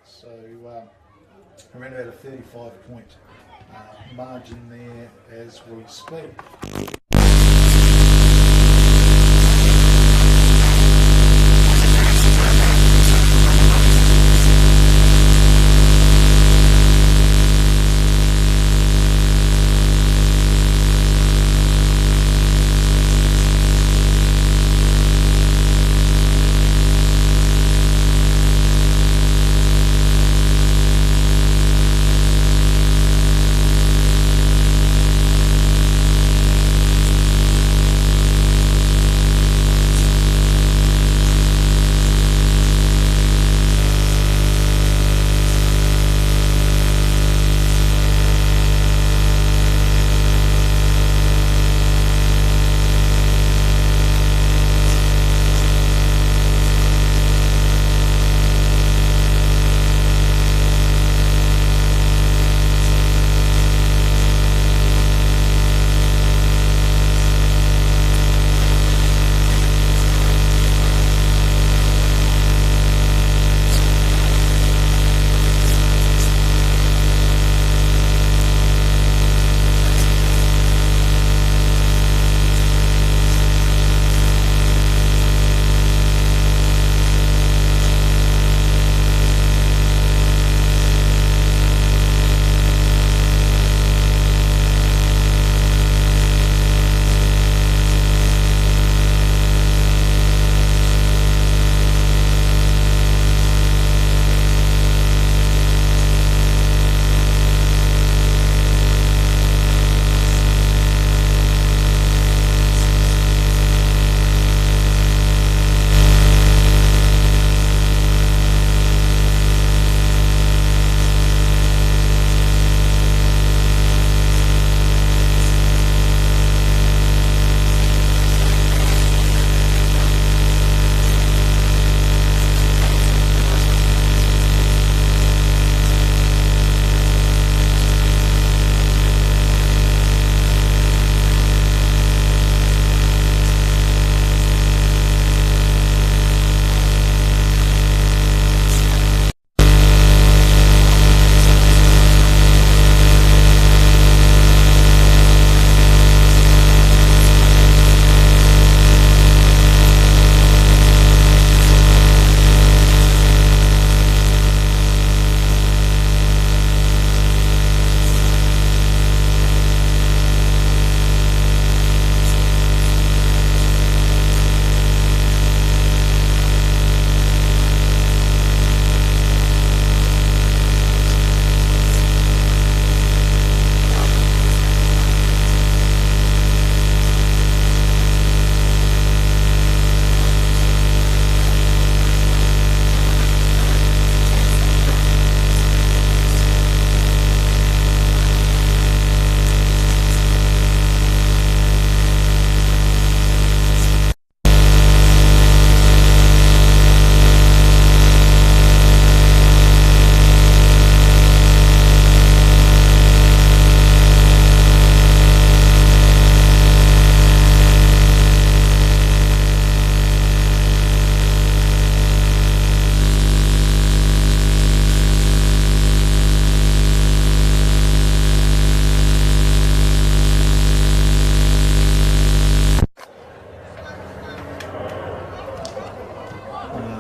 So around about a 35-point margin there as we speak.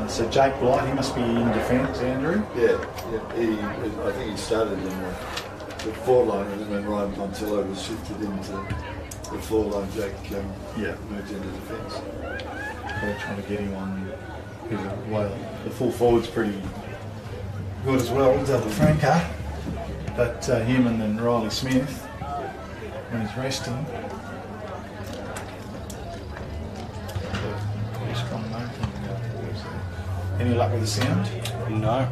So Jake Blight, he must be in defence, Andrew? Yeah. I think he started in the forward line, and then when Ryan Montillo was shifted into the forward line, Jake moved into defence. They're trying to get him on. Well, the full forward's pretty good as well, Double Franca. But him and then Riley Smith, when he's resting. Pretty strong mate. Any luck with the sound? No.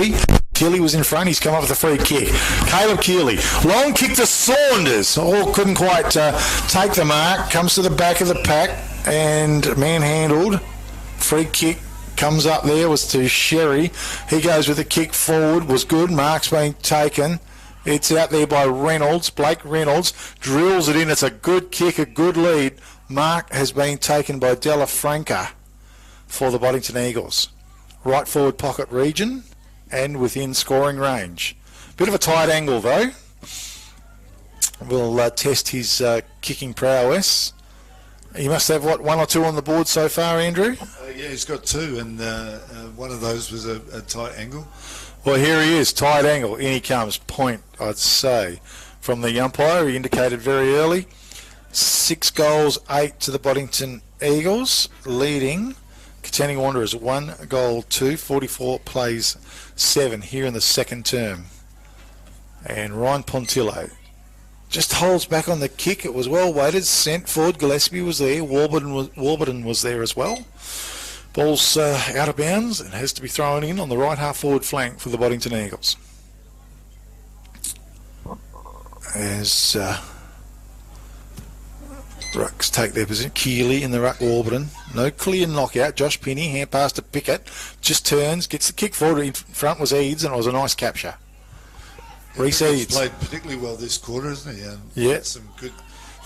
Keeley. Keeley was in front. He's come up with a free kick. Caleb Keeley. Long kick to Saunders. Oh, couldn't quite take the mark. Comes to the back of the pack and manhandled. Free kick comes up there, was to Sherry. He goes with the kick forward. Was good. Mark's being taken. It's out there by Reynolds. Blake Reynolds drills it in. It's a good kick, a good lead. Mark has been taken by Della Franca for the Boddington Eagles. Right forward pocket region and within scoring range. Bit of a tight angle though. We'll test his kicking prowess. He must have, what, 1 or 2 on the board so far, Andrew? Yeah, he's got 2, and one of those was a tight angle. Well, here he is, tight angle. In he comes, point, I'd say, from the umpire. He indicated very early. 6 goals, 8 to the Boddington Eagles, leading Katanning Wanderers 1 goal, 2, 44 plays 7 here in the second term. And Ryan Pontillo just holds back on the kick. It was well weighted, sent forward. Gillespie was there. Warburton was there as well. Ball's out of bounds and has to be thrown in on the right half forward flank for the Boddington Eagles. As rucks take their position. Keeley in the ruck, Warburton. No clear knockout. Josh Penny, hand pass to Pickett. Just turns, gets the kick forward. In front was Eads, and it was a nice capture. Reece Eads played particularly well this quarter, isn't he? Yeah. Some good.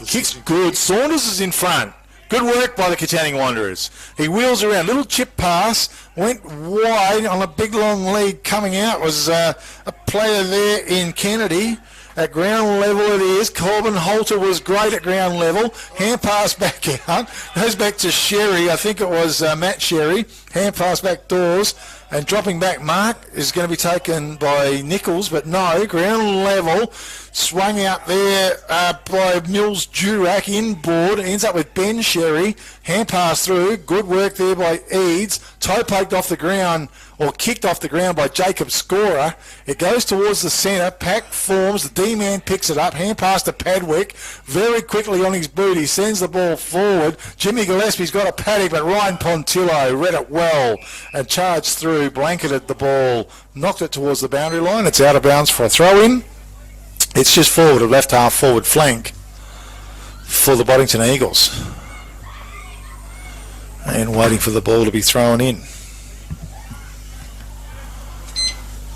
Kick's good. Saunders is in front. Good work by the Katanning Wanderers. He wheels around. Little chip pass. Went wide on a big long lead coming out. Was a player there in Kennedy. At ground level it is. Corbin Holter was great at ground level. Hand pass back out. Goes back to Sherry. I think it was Matt Sherry. Hand pass back doors. And dropping back mark is going to be taken by Nichols, but no, ground level, swung out there by Mills Durack inboard, ends up with Ben Sherry, hand pass through, good work there by Eads, toe poked off the ground, or kicked off the ground by Jacob Scorer. It goes towards the centre, pack forms, the D-man picks it up, hand pass to Padwick, very quickly on his boot, he sends the ball forward. Jimmy Gillespie's got a paddock, but Ryan Pontillo read it well and charged through, blanketed the ball, knocked it towards the boundary line. It's out of bounds for a throw-in. It's just forward, a left half forward flank for the Boddington Eagles. And waiting for the ball to be thrown in.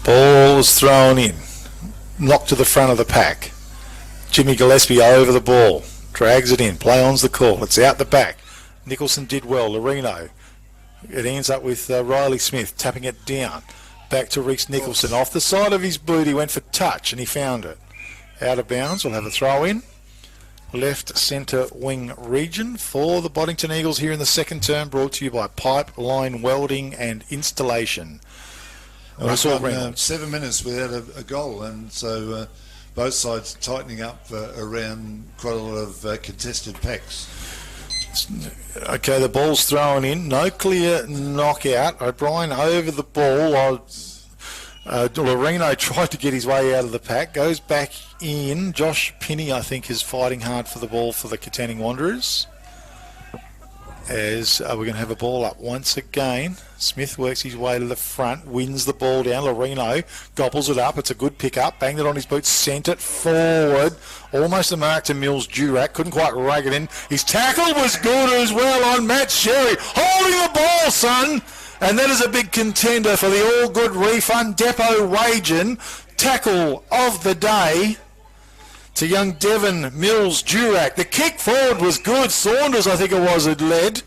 Ball was thrown in. Knocked to the front of the pack. Jimmy Gillespie over the ball. Drags it in. Play on's the call. It's out the back. Nicholson did well. Lorino. It ends up with Riley Smith tapping it down. Back to Reece Nicholson. Off the side of his boot, he went for touch and he found it. Out of bounds. We'll have a throw in. Left centre wing region for the Boddington Eagles here in the second term, brought to you by Pipeline Welding and Installation. We've gone 7 minutes without a goal, and so both sides tightening up around quite a lot of contested packs. Okay, the ball's thrown in. No clear knockout. O'Brien over the ball. Lorino tried to get his way out of the pack. Goes back in. Josh Pinney, I think, is fighting hard for the ball for the Katanning Wanderers. As we're going to have a ball up once again. Smith works his way to the front, wins the ball down. Lorino gobbles it up. It's a good pick up. Banged it on his boot, sent it forward. Almost a mark to Mills Durack. Couldn't quite rag it in. His tackle was good as well on Matt Sherry. Holding the ball, son. And that is a big contender for the All Good Refund. Depot Wagen, tackle of the day to young Devon Mills Durack. The kick forward was good. Saunders, I think it was, had led.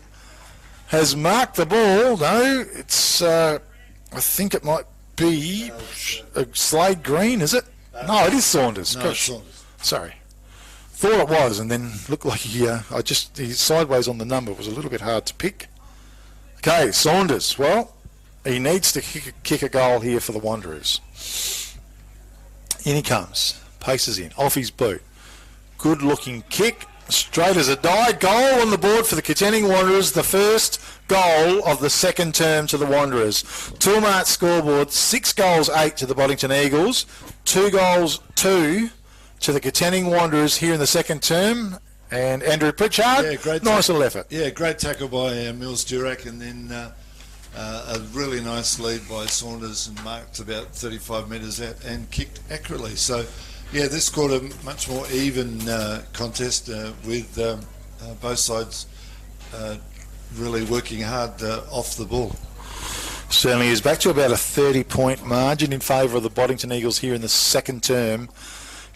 Has marked the ball. No, it's, I think it might be Slade Green, is it? No, it is Saunders. No, it's Saunders. Sorry. Thought it was, and then looked like he sideways on the number was a little bit hard to pick. Okay, Saunders. Well, he needs to kick a goal here for the Wanderers. In he comes. Paces in. Off his boot. Good looking kick. Straight as a die. Goal on the board for the Katanning Wanderers. The first goal of the second term to the Wanderers. Toolmart scoreboard. 6 goals, 8 to the Boddington Eagles. 2 goals, 2 to the Katanning Wanderers here in the second term. And Andrew Pritchard, nice little effort. Yeah, great tackle by Mills Durack, and then A really nice lead by Saunders and marked about 35 metres out and kicked accurately. So, yeah, this scored a much more even contest with both sides really working hard off the ball. Certainly is. Back to about a 30-point margin in favour of the Boddington Eagles here in the second term.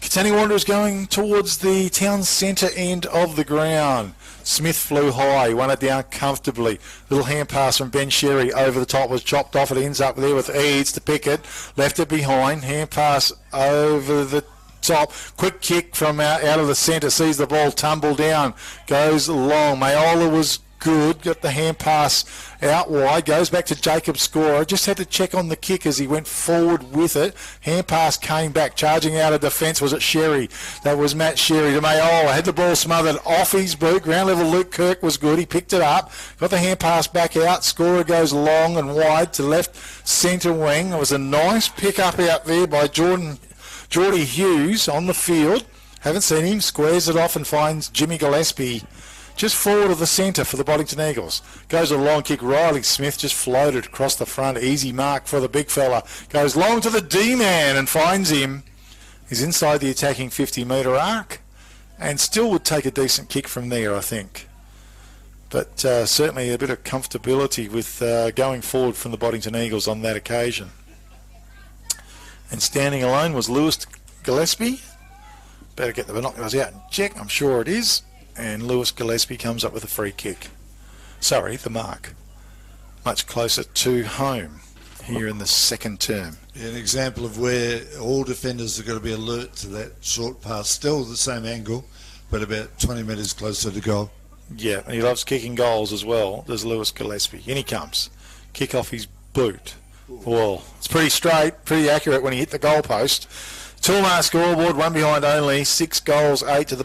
Katanning Wanderers going towards the town centre end of the ground. Smith flew high, won it down comfortably. Little hand pass from Ben Sherry over the top was chopped off. It ends up there with Eads to pick it. Left it behind. Hand pass over the top. Quick kick from out of the centre. Sees the ball tumble down. Goes long. Mayola was good. Got the hand pass out wide. Goes back to Jacob Scorer. Just had to check on the kick as he went forward with it. Hand pass came back. Charging out of defence. Was it Sherry? That was Matt Sherry to Mayola. Had the ball smothered off his boot. Ground level Luke Kirk was good. He picked it up. Got the hand pass back out. Scorer goes long and wide to left centre wing. It was a nice pick up out there by Geordie Hughes on the field. Haven't seen him. Squares it off and finds Jimmy Gillespie just forward of the centre for the Boddington Eagles. Goes a long kick. Riley Smith just floated across the front. Easy mark for the big fella. Goes long to the D-man and finds him. He's inside the attacking 50-metre arc and still would take a decent kick from there, I think. But certainly a bit of comfortability with going forward from the Boddington Eagles on that occasion. And standing alone was Lewis Gillespie. Better get the binoculars out and check. I'm sure it is. And Lewis Gillespie comes up with a free kick. Sorry, the mark. Much closer to home here in the second term. Yeah, an example of where all defenders have got to be alert to that short pass. Still the same angle, but about 20 metres closer to goal. Yeah, and he loves kicking goals as well. There's Lewis Gillespie. In he comes. Kick off his boot. Well, it's pretty straight, pretty accurate when he hit the goalpost. Toolmart scoreboard, one behind only. 6 goals, 9 to the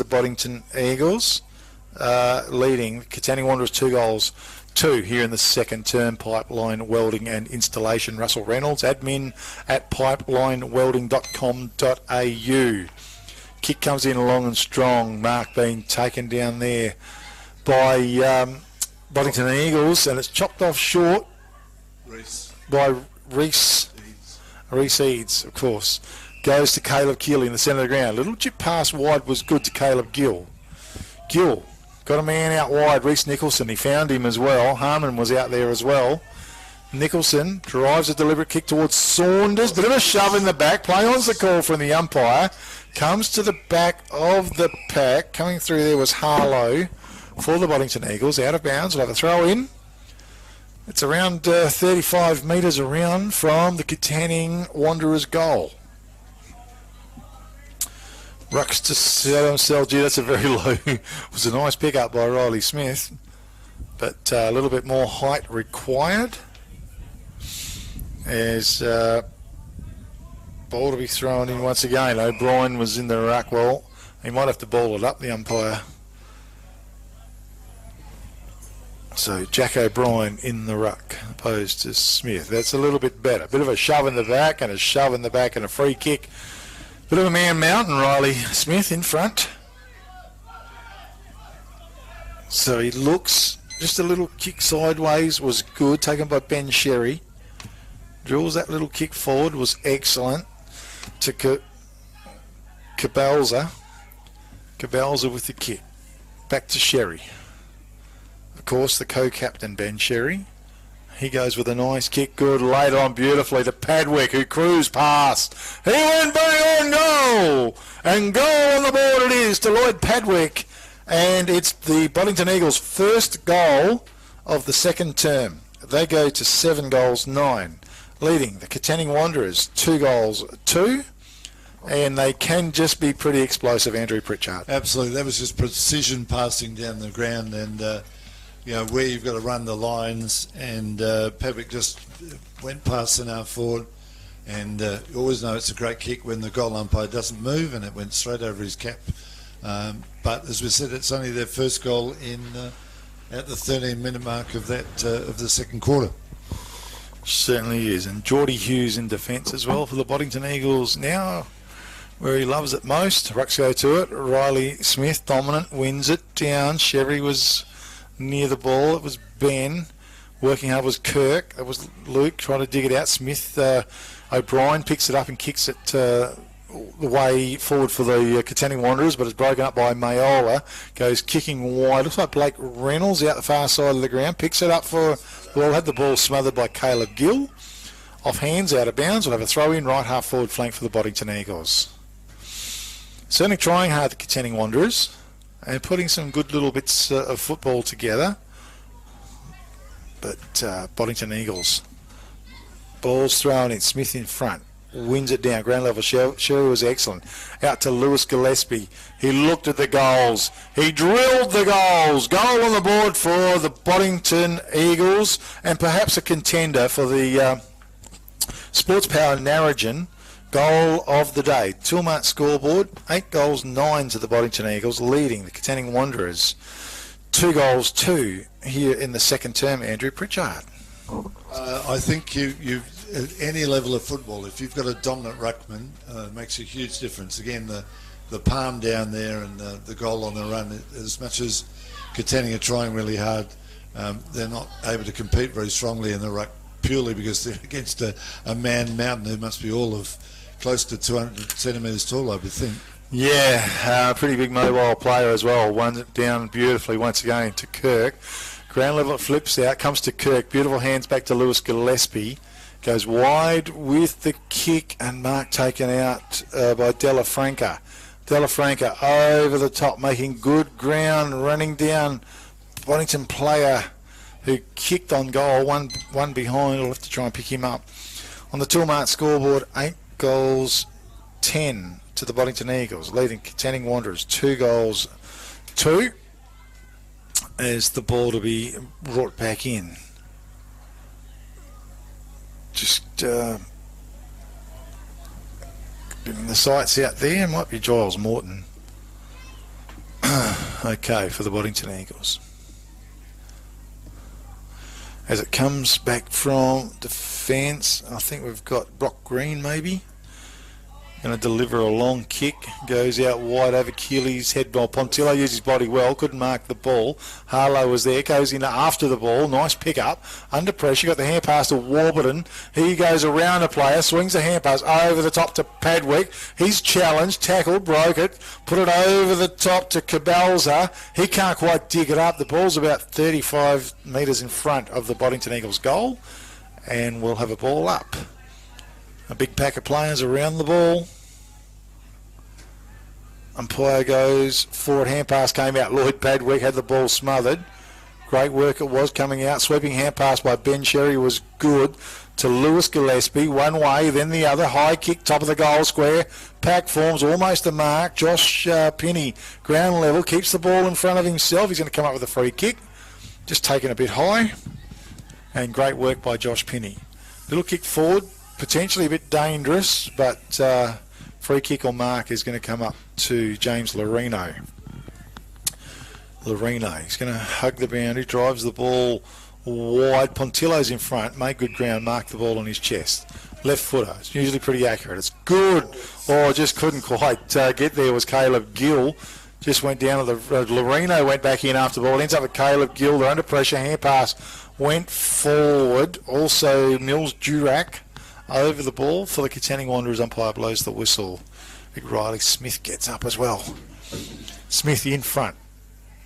Boddington Eagles, leading Katanning Wanderers 2 goals, 2 here in the second term. Pipeline Welding and Installation. Russell Reynolds, admin at pipelinewelding.com.au. Kick comes in long and strong. Mark being taken down there by Boddington Eagles, and it's chopped off short by Reese Eads, of course. Goes to Caleb Keeley in the centre of the ground. Little chip pass wide was good to Caleb Gill. Gill got a man out wide. Reese Nicholson, he found him as well. Harmon was out there as well. Nicholson drives a deliberate kick towards Saunders. Bit of a shove in the back. Play on's the call from the umpire. Comes to the back of the pack. Coming through there was Harlow for the Boddington Eagles. Out of bounds. We'll have a throw in. It's around 35 metres around from the Katanning Wanderers goal. Rucks to himself. Gee, that's a very low. It was a nice pick-up by Riley Smith, but a little bit more height required. As ball to be thrown in once again. O'Brien was in the ruck. Well, he might have to ball it up, the umpire. So Jack O'Brien in the ruck opposed to Smith. That's a little bit better. Bit of a shove in the back and a shove in the back and a free kick. Bit of a man mountain, Riley Smith in front. So he looks, just a little kick sideways was good, taken by Ben Sherry. Drills that little kick forward, was excellent. To Cabalza. Cabalza with the kick. Back to Sherry. Of course, the co-captain, Ben Sherry. He goes with a nice kick, good, laid on beautifully to Padwick, who cruised past. He went bang on goal! And goal on the board it is to Lloyd Padwick. And it's the Boddington Eagles' first goal of the second term. They go to 7 goals, 9. Leading the Katanning Wanderers 2 goals, 2. And they can just be pretty explosive, Andrew Pritchard. Absolutely. That was just precision passing down the ground and... where you've got to run the lines, and Padwick just went past an hour forward, and you always know it's a great kick when the goal umpire doesn't move, and it went straight over his cap. But as we said, it's only their first goal in at the 13-minute mark of that of the second quarter. Certainly is, and Geordie Hughes in defence as well for the Boddington Eagles now, where he loves it most. Rucks go to it. Riley Smith dominant, wins it down. Sherry was near the ball. It was Ben. Working hard was Kirk. It was Luke trying to dig it out. Smith, O'Brien picks it up and kicks it the way forward for the Katanning Wanderers, but it's broken up by Mayola. Goes kicking wide. Looks like Blake Reynolds out the far side of the ground. Picks it up for the ball. Had the ball smothered by Caleb Gill. Off hands, out of bounds. We'll have a throw in right half forward flank for the Boddington Eagles. Certainly trying hard, the Katanning Wanderers, and putting some good little bits of football together. But Boddington Eagles. Ball's thrown in. Smith in front. Wins it down. Ground level. Sherry was excellent. Out to Lewis Gillespie. He looked at the goals. He drilled the goals. Goal on the board for the Boddington Eagles, and perhaps a contender for the Sports Power Narrogin goal of the day. Tilmart scoreboard. 8 goals, 9 to the Boddington Eagles, leading the Katanning Wanderers 2 goals, 2 here in the second term. Andrew Pritchard. I think you at any level of football, if you've got a dominant ruckman, it makes a huge difference. Again, the palm down there and the goal on the run, as much as Katanning are trying really hard, they're not able to compete very strongly in the ruck, purely because they're against a man mountain who must be all of close to 200 centimetres tall, I would think. Yeah, pretty big mobile player as well. Won it down beautifully once again to Kirk. Ground level, it flips out, comes to Kirk. Beautiful hands back to Lewis Gillespie. Goes wide with the kick, and mark taken out by Della Franca. Della Franca over the top, making good ground, running down Boddington player who kicked on goal. One behind. We'll have to try and pick him up. On the Tilmart scoreboard, 8 goals, 10 to the Boddington Eagles, leading Katanning Wanderers 2 goals, 2, as the ball to be brought back in. Just getting the sights out there. Might be Giles Morton. Okay, for the Boddington Eagles. As it comes back from defence, I think we've got Brock Green maybe. Going to deliver a long kick. Goes out wide over Keely's head ball. Pontillo used his body well. Couldn't mark the ball. Harlow was there. Goes in after the ball. Nice pick up. Under pressure. Got the hand pass to Warburton. He goes around a player. Swings the hand pass over the top to Padwick. He's challenged. Tackled. Broke it. Put it over the top to Cabalza. He can't quite dig it up. The ball's about 35 metres in front of the Boddington Eagles goal. And we'll have a ball up. A big pack of players around the ball. Umpire goes forward. Hand pass came out. Lloyd Padwick had the ball smothered. Great work it was coming out. Sweeping hand pass by Ben Sherry was good to Lewis Gillespie. One way, then the other. High kick, top of the goal square. Pack forms almost a mark. Josh Penny, ground level, keeps the ball in front of himself. He's going to come up with a free kick. Just taken a bit high. And great work by Josh Penny. Little kick forward. Potentially a bit dangerous, but free kick or mark is going to come up to James Lorino. He's going to hug the boundary, drives the ball wide. Pontillo's in front, made good ground, marked the ball on his chest. Left footer, it's usually pretty accurate. It's good. Oh, just couldn't quite get there was Caleb Gill. Just went down to the Lorino, went back in after the ball. Ends up with Caleb Gill. They're under pressure. Hand pass went forward. Also Mills Durack over the ball for the Katanning Wanderers. Umpire blows the whistle. Big Riley Smith gets up as well. Smith in front.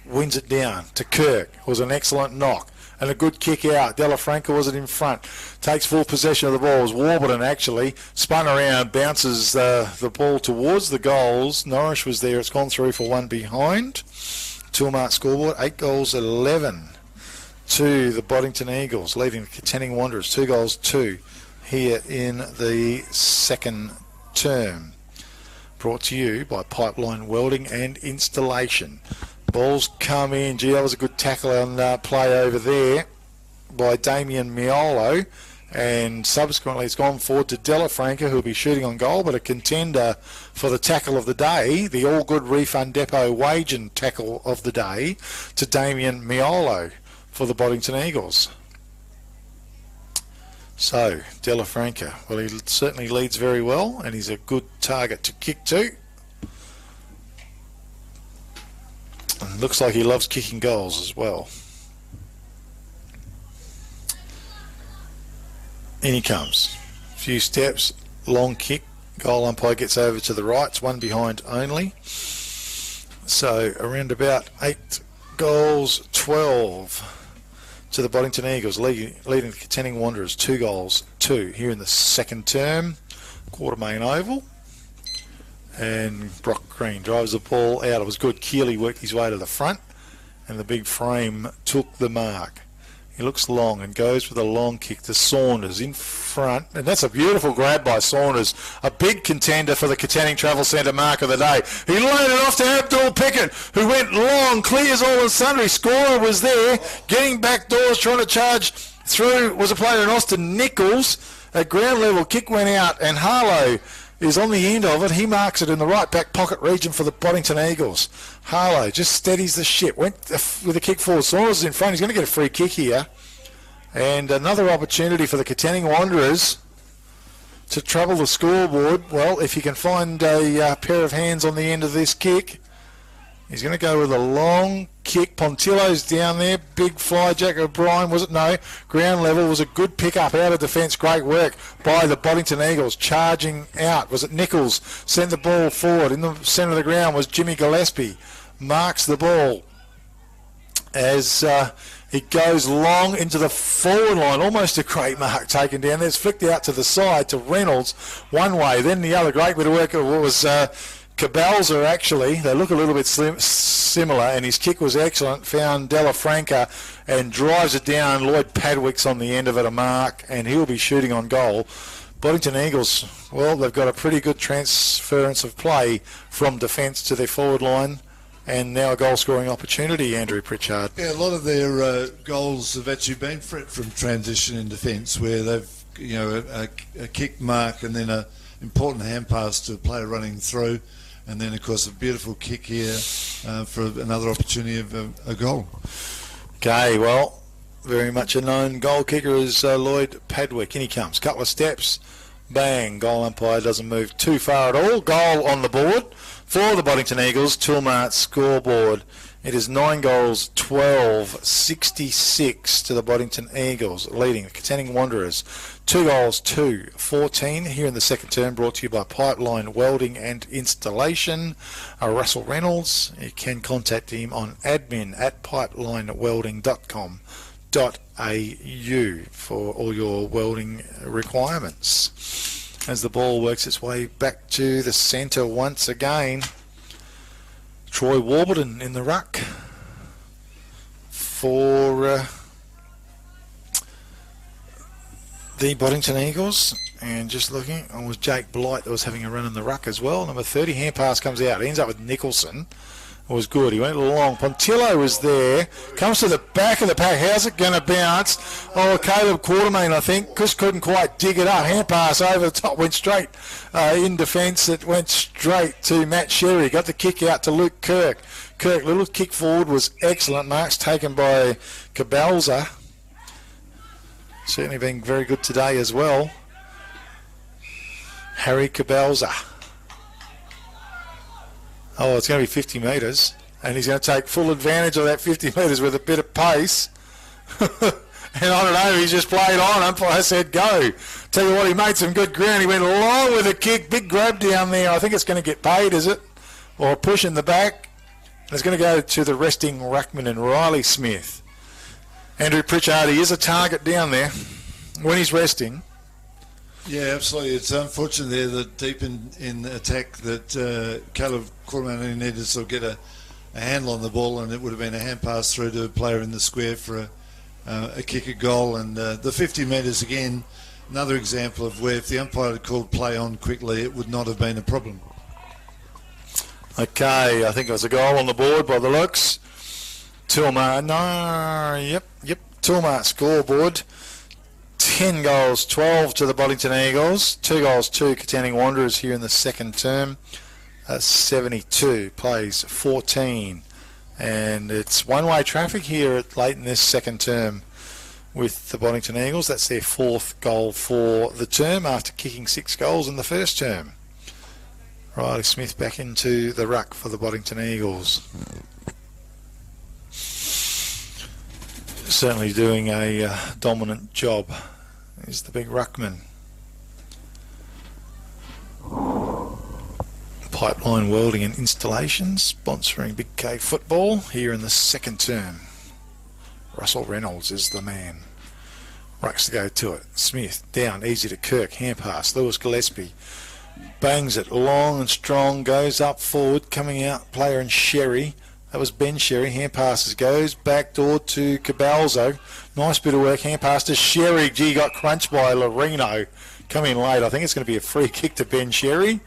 Wins it down to Kirk. It was an excellent knock. And a good kick out. Della Franca was it in front. Takes full possession of the ball. It was Warburton actually. Spun around. Bounces the ball towards the goals. Norris was there. It's gone through for one behind. Tilmart scoreboard. 8 goals, 11 to the Boddington Eagles. Leading the Katanning Wanderers. 2 goals, 2 here in the second term. Brought to you by Pipeline Welding and Installation. Balls come in. Gee, that was a good tackle on play over there by Damien Miolo. And subsequently it's gone forward to Della Franca, who will be shooting on goal, but a contender for the tackle of the day, the All Good Refund Depot Wagen tackle of the day, to Damien Miolo for the Boddington Eagles. So, Della Franca, well, he certainly leads very well, and he's a good target to kick to. And looks like he loves kicking goals as well. In he comes. Few steps, long kick. Goal umpire gets over to the right. It's one behind only. So around about 8 goals, 12 to the Boddington Eagles, leading the Katanning Wanderers 2 goals, 2 here in the second term. Quartermain Oval. And Brock Green drives the ball out. It was good. Keeley worked his way to the front, and the big frame took the mark. He looks long and goes with a long kick to Saunders in front. And that's a beautiful grab by Saunders. A big contender for the Katanning Travel Centre mark of the day. He laid it off to Abdul Pickett, who went long, clears all and sundry. Scorer was there, getting back doors, trying to charge through. Was a player in Austin Nichols. At ground level, kick went out, and Harlow is on the end of it. He marks it in the right back pocket region for the Boddington Eagles. Harlow just steadies the ship. Went with a kick forward. Saunders is in front. He's going to get a free kick here. And another opportunity for the Katanning Wanderers to trouble the scoreboard. Well, if he can find a pair of hands on the end of this kick, he's going to go with a long kick. Pontillo's down there. Big fly. Jack O'Brien, was it? No. Ground level was a good pick up out of defence. Great work by the Boddington Eagles. Charging out. Was it Nichols? Sent the ball forward. In the centre of the ground was Jimmy Gillespie. Marks the ball as it goes long into the forward line. Almost a great mark taken down there. It's flicked out to the side to Reynolds one way. Then the other great bit of work was Cabalza, actually. They look a little bit similar, and his kick was excellent. Found Della Franca and drives it down. Lloyd Padwick's on the end of it, a mark, and he'll be shooting on goal. Boddington Eagles, well, they've got a pretty good transference of play from defence to their forward line, and now a goal-scoring opportunity, Andrew Pritchard. Yeah, a lot of their goals have actually been from transition in defence, where they've, a kick mark and then a important hand pass to a player running through. And then, of course, a beautiful kick here for another opportunity of a goal. Okay, well, very much a known goal kicker is Lloyd Padwick. In he comes. Couple of steps. Bang. Goal umpire doesn't move too far at all. Goal on the board for the Boddington Eagles. Toolmart scoreboard. It is 9 goals, 12, 66 to the Boddington Eagles, leading the Katanning Wanderers. 2 goals, 2, 14 here in the second term, brought to you by Pipeline Welding and Installation. Russell Reynolds, you can contact him on admin@pipelinewelding.com.au for all your welding requirements. As the ball works its way back to the centre once again, Troy Warburton in the ruck for the Boddington Eagles. And just looking, it was Jake Blight that was having a run in the ruck as well. Number 30, hand pass comes out. He ends up with Nicholson. It was good. He went long. Pontillo was there. Comes to the back of the pack. How's it going to bounce? Oh, Caleb Quartermain, I think. Just couldn't quite dig it up. Hand pass over the top. Went straight in defence. It went straight to Matt Sherry. Got the kick out to Luke Kirk. Little kick forward was excellent. Marks taken by Cabalza. Certainly been very good today as well. Harry Cabalza. Oh, it's going to be 50 metres, and he's going to take full advantage of that 50 metres with a bit of pace. And I don't know, he's just played on. Umpire said go. Tell you what, he made some good ground. He went long with a kick, big grab down there. I think it's going to get paid, is it? Or a push in the back. And it's going to go to the resting ruckman and Riley Smith. Andrew Pritchard, he is a target down there when he's resting. Yeah, absolutely. It's unfortunate there that deep in attack that Caleb Quartermain needed to sort of get a handle on the ball, and it would have been a hand pass through to a player in the square for a kick at goal. And the 50 metres, again, another example of where if the umpire had called play on quickly, it would not have been a problem. Okay, I think it was a goal on the board by the looks. Toolmart scoreboard. 10 goals, 12 to the Boddington Eagles. 2 goals, 2 Katanning Wanderers here in the second term. 72 plays 14. And it's one-way traffic here late in this second term with the Boddington Eagles. That's their 4th goal for the term after kicking 6 goals in the first term. Riley Smith back into the ruck for the Boddington Eagles. Certainly doing a dominant job is the big ruckman. Pipeline Welding and Installations sponsoring Big K football here in the second term. Russell Reynolds is the man. Rucks to go to it. Smith down, easy to Kirk, hand pass. Lewis Gillespie bangs it long and strong, goes up forward, coming out, player and Sherry. That was Ben Sherry. Hand passes, goes back door to Cabalzo. Nice bit of work. Hand pass to Sherry. Gee, got crunched by Lorino. Coming in late. I think it's going to be a free kick to Ben Sherry.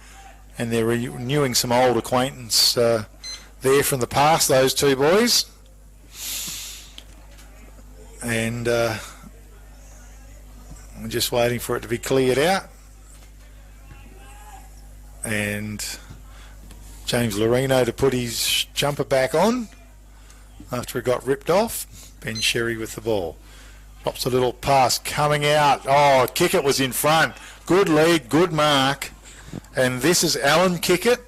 And they're renewing some old acquaintance there from the past, those two boys. And I'm just waiting for it to be cleared out. And James Lorino to put his jumper back on after it got ripped off. Ben Sherry with the ball. Drops a little pass coming out. Oh, Kickett was in front. Good lead, good mark. And this is Alan Kickett.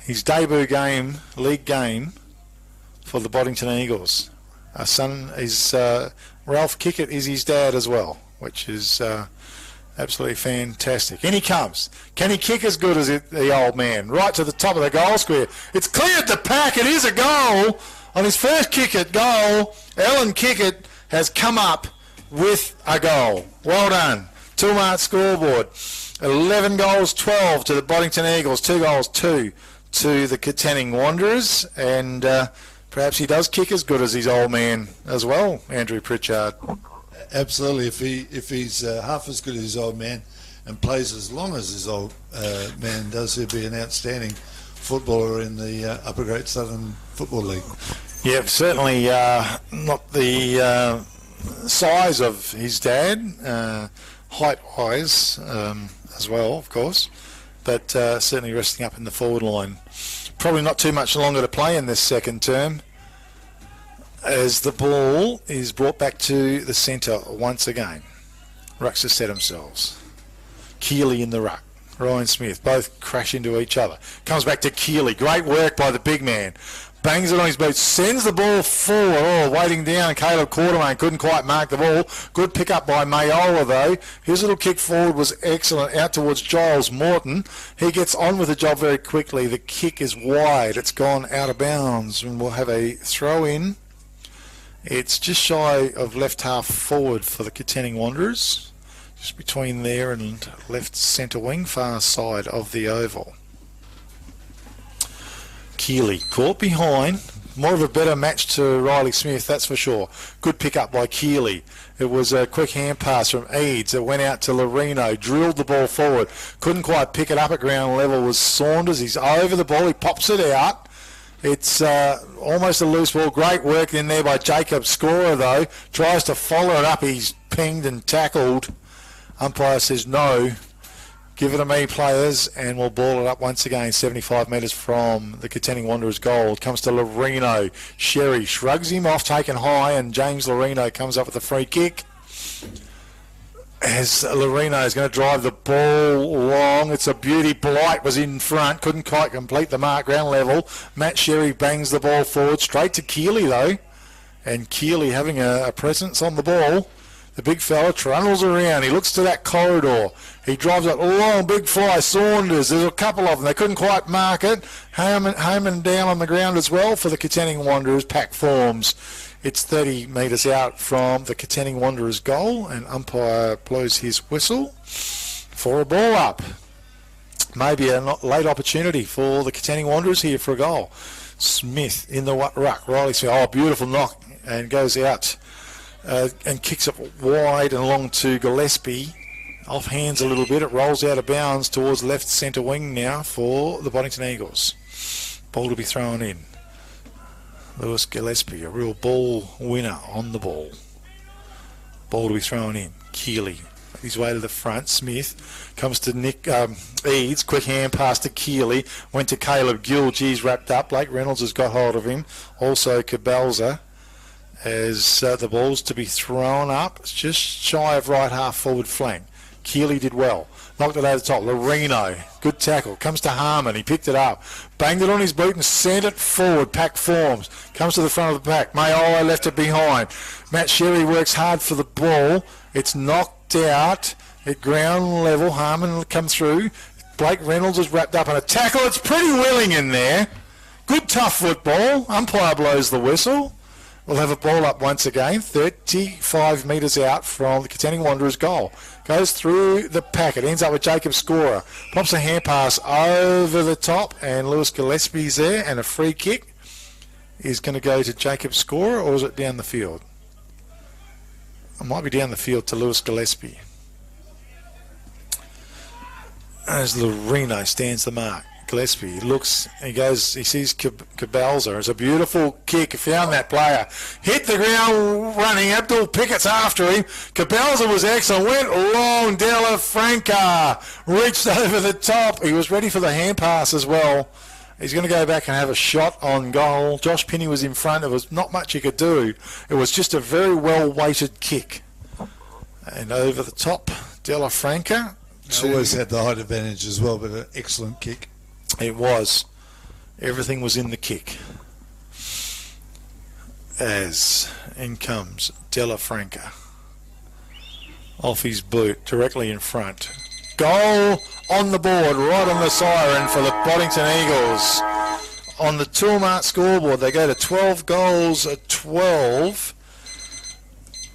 His debut game, league game, for the Boddington Eagles. Our son is Ralph Kickett is his dad as well, which is absolutely fantastic. In he comes. Can he kick as good as the old man? Right to the top of the goal square. It's cleared the pack. It is a goal. On his first kick at goal, Alan Kickett has come up with a goal. Well done. 2-mark scoreboard. 11 goals, 12 to the Boddington Eagles. 2 goals, 2 to the Katanning Wanderers. And perhaps he does kick as good as his old man as well, Andrew Pritchard. Absolutely. If he's half as good as his old man and plays as long as his old man does, he'll be an outstanding footballer in the Upper Great Southern Football League. Yeah, certainly not the size of his dad, height-wise as well, of course, but certainly resting up in the forward line. Probably not too much longer to play in this second term, as the ball is brought back to the centre once again. Rucks have set themselves. Keeley in the ruck. Ryan Smith, both crash into each other. Comes back to Keeley. Great work by the big man. Bangs it on his boot, sends the ball forward. Oh, waiting down. Caleb Quartermain couldn't quite mark the ball. Good pick up by Mayola though. His little kick forward was excellent out towards Giles Morton. He gets on with the job very quickly. The kick is wide. It's gone out of bounds and we'll have a throw in. It's just shy of left half forward for the Katanning Wanderers. Just between there and left centre wing, far side of the oval. Keeley caught behind. More of a better match to Riley Smith, that's for sure. Good pick up by Keeley. It was a quick hand pass from Eads. It went out to Lorino, drilled the ball forward. Couldn't quite pick it up at ground level was Saunders. He's over the ball. He pops it out. It's almost a loose ball. Great work in there by Jacob. Scorer, though, tries to follow it up. He's pinged and tackled. Umpire says no. Give it to me, players, and we'll ball it up once again, 75 metres from the Katanning Wanderers' goal. It comes to Lorino. Sherry shrugs him off, taken high, and James Lorino comes up with a free kick. As Lorino is going to drive the ball long. It's a beauty. Blight was in front, couldn't quite complete the mark, ground level. Matt Sherry bangs the ball forward, straight to Keeley, though. And Keeley having a presence on the ball. The big fella trundles around. He looks to that corridor. He drives it long, big fly. Saunders, there's a couple of them. They couldn't quite mark it. Heyman down on the ground as well for the Katanning Wanderers. Pack forms. It's 30 metres out from the Katanning Wanderers' goal, and umpire blows his whistle for a ball up. Maybe a late opportunity for the Katanning Wanderers here for a goal. Smith in the ruck. Riley Smith. Oh, beautiful knock, and goes out. And kicks it wide and along to Gillespie. Off hands a little bit. It rolls out of bounds towards left centre wing now for the Boddington Eagles. Ball to be thrown in. Lewis Gillespie, a real ball winner on the ball. Ball to be thrown in. Keeley, his way to the front. Smith comes to Nick Eads. Quick hand pass to Keeley. Went to Caleb Gill. G's wrapped up. Blake Reynolds has got hold of him. Also Cabalza. As the ball's to be thrown up. It's just shy of right half forward flank. Keeley did well. Knocked it over the top. Lorino, good tackle. Comes to Harmon. He picked it up. Banged it on his boot and sent it forward. Pack forms. Comes to the front of the pack. Mayola left it behind. Matt Sherry works hard for the ball. It's knocked out at ground level. Harmon will come through. Blake Reynolds is wrapped up in a tackle. It's pretty willing in there. Good tough football. Umpire blows the whistle. We'll have a ball up once again, 35 metres out from the Katanning Wanderers' goal. Goes through the pack. It ends up with Jacob Scorer. Pops a hand pass over the top, and Lewis Gillespie's there, and a free kick is going to go to Jacob Scorer, or is it down the field? It might be down the field to Lewis Gillespie. As Loreno stands the mark. Gillespie looks, he goes, he sees Cabalza. It's a beautiful kick. Found that player. Hit the ground running. Abdul Pickett's after him. Cabalza was excellent. Went long. Della Franca reached over the top. He was ready for the hand pass as well. He's going to go back and have a shot on goal. Josh Pinney was in front. There was not much he could do. It was just a very well-weighted kick. And over the top, Della Franca. Always had the height advantage as well, but an excellent kick. It was. Everything was in the kick. As in comes Della Franca. Off his boot, directly in front. Goal on the board, right on the siren for the Boddington Eagles. On the Toolmart scoreboard, they go to 12 goals at 12.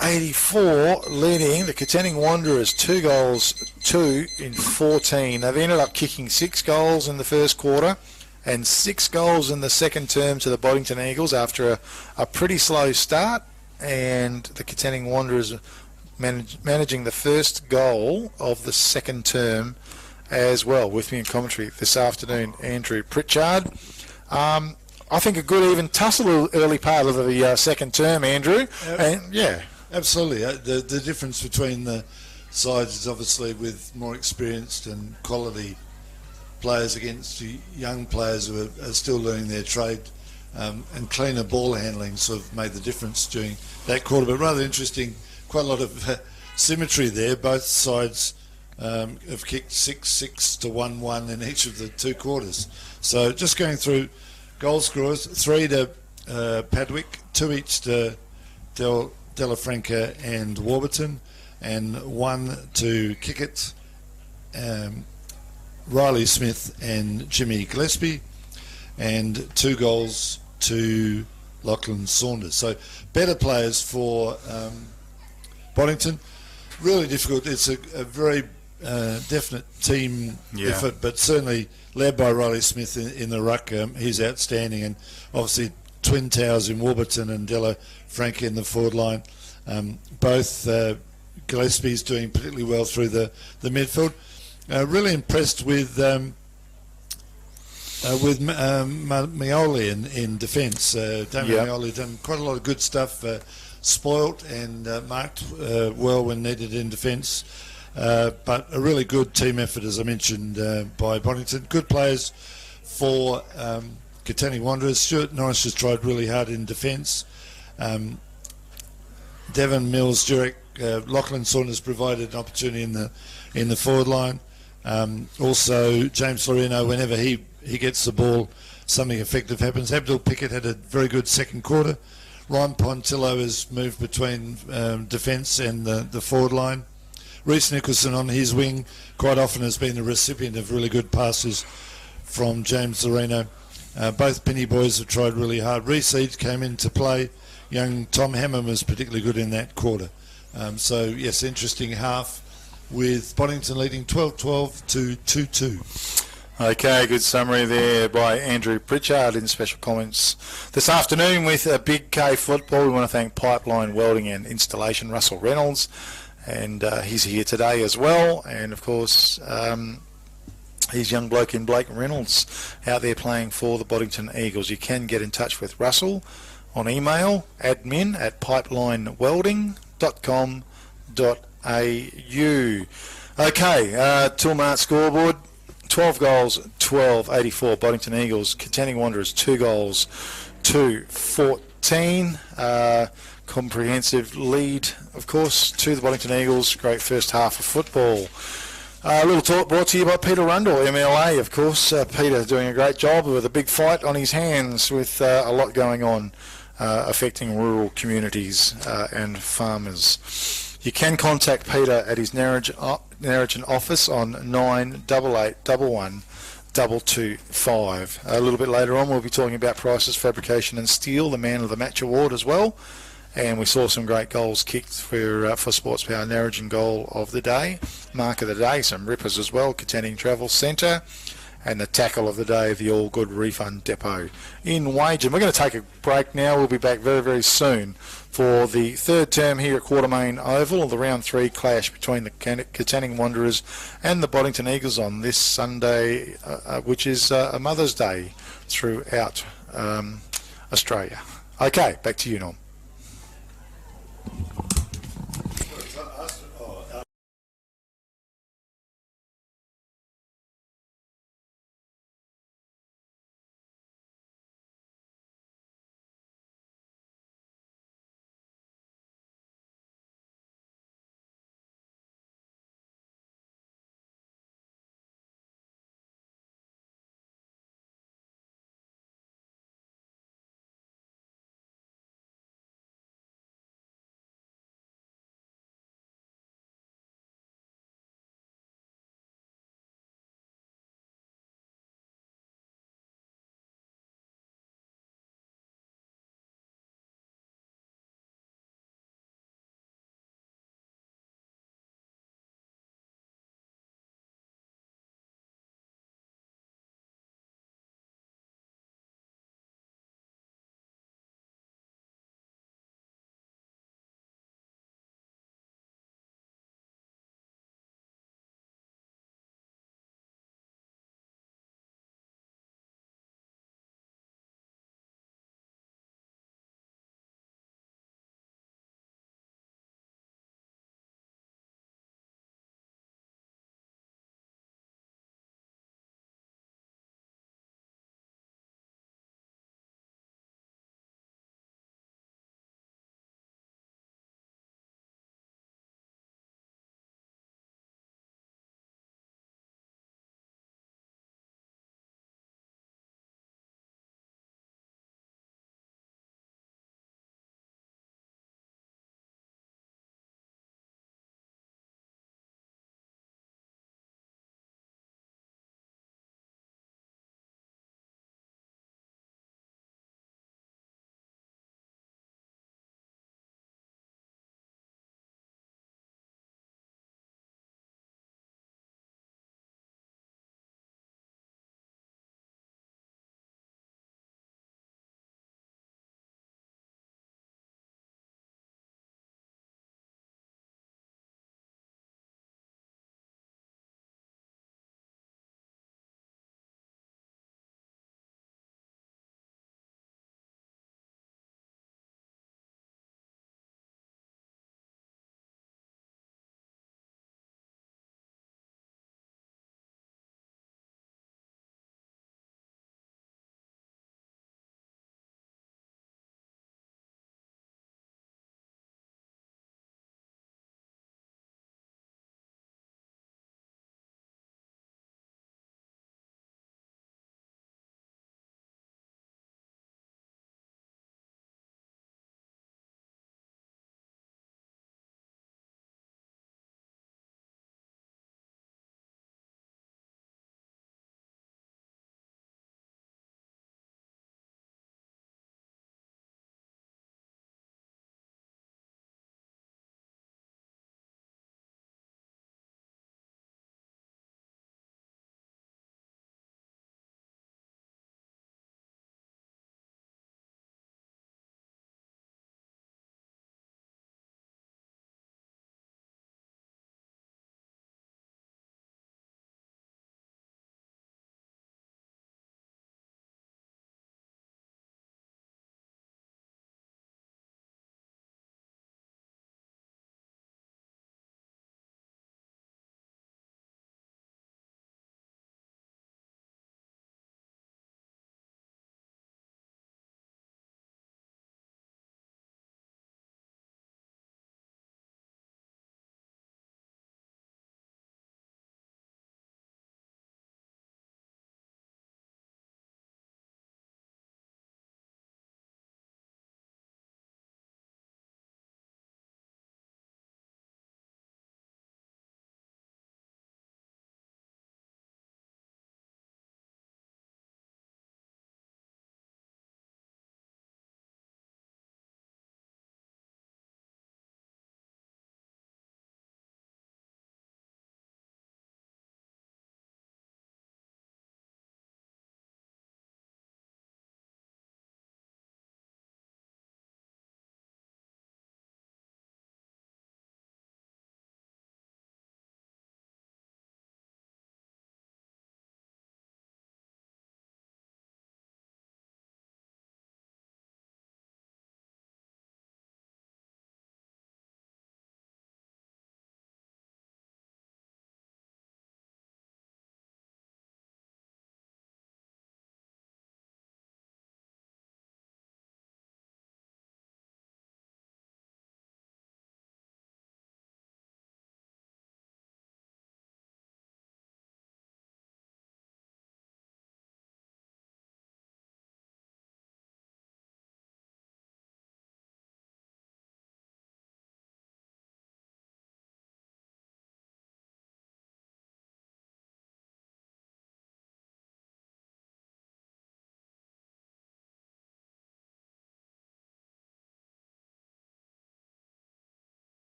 84 leading the Katanning Wanderers 2 goals 2 in 14. They've ended up kicking 6 goals in the first quarter and 6 goals in the second term to the Boddington Eagles after a pretty slow start, and the Katanning Wanderers managing the first goal of the second term as well. With me in commentary this afternoon, Andrew Pritchard. I think a good even tussle early part of the second term, Andrew. And yeah. Absolutely. The difference between the sides is obviously with more experienced and quality players against young players who are still learning their trade, and cleaner ball handling sort of made the difference during that quarter. But rather interesting, quite a lot of symmetry there. Both sides have kicked 6-6 to 1-1 in each of the 2 quarters. So just going through goal scorers, 3 to Padwick, 2 each to Della Franca and Warburton, and 1 to Kickett, Riley Smith and Jimmy Gillespie, and 2 goals to Lachlan Saunders. So better players for Boddington. Really difficult. It's a very definite team effort, but certainly led by Riley Smith in the ruck. He's outstanding, and obviously twin towers in Warburton and Della Franca in the forward line. Both Gillespie's doing particularly well through the midfield. Really impressed with Mioli in defence. Damien Mioli done quite a lot of good stuff. Spoilt and marked well when needed in defence. But a really good team effort, as I mentioned, by Boddington. Good players for Katanning Wanderers. Stuart Norris has tried really hard in defence. Devon Mills, Jurek, Lachlan Saunders provided an opportunity in the forward line. Also, James Loreno, whenever he gets the ball, something effective happens. Abdul Pickett had a very good second quarter. Ryan Pontillo has moved between defence and the forward line. Reece Nicholson on his wing quite often has been the recipient of really good passes from James Loreno. Both Penny boys have tried really hard. Reece Eads came into play. Young Tom Hammond was particularly good in that quarter. So, yes, interesting half with Boddington leading 12-12 to 2-2. Okay, good summary there by Andrew Pritchard in special comments this afternoon with Big K Football. We want to thank Pipeline Welding and Installation, Russell Reynolds, and he's here today as well. And, of course, he's young bloke in Blake Reynolds out there playing for the Boddington Eagles. You can get in touch with Russell on email, admin@pipelinewwelding.com.au. Okay, Toolmart scoreboard, 12 goals, 12, 84. Boddington Eagles, Katanning Wanderers, 2 goals, 2, 14. Comprehensive lead, of course, to the Boddington Eagles. Great first half of football. A little talk brought to you by Peter Rundle, MLA, of course. Peter doing a great job with a big fight on his hands with a lot going on affecting rural communities and farmers. You can contact Peter at his Narrogin office on 98811 225. A little bit later on, we'll be talking about Price's Fabrication and Steel, the Man of the Match award as well. And we saw some great goals kicked for Sports Power. Narrogin goal of the day, mark of the day, some rippers as well. Katanning Travel Centre, and the tackle of the day, the All Good Refund Depot in Wagen. We're going to take a break now. We'll be back very, very soon for the third term here at Quartermain Oval, the round 3 clash between the Katanning Wanderers and the Boddington Eagles on this Sunday, which is a Mother's Day throughout Australia. Okay, back to you, Norm.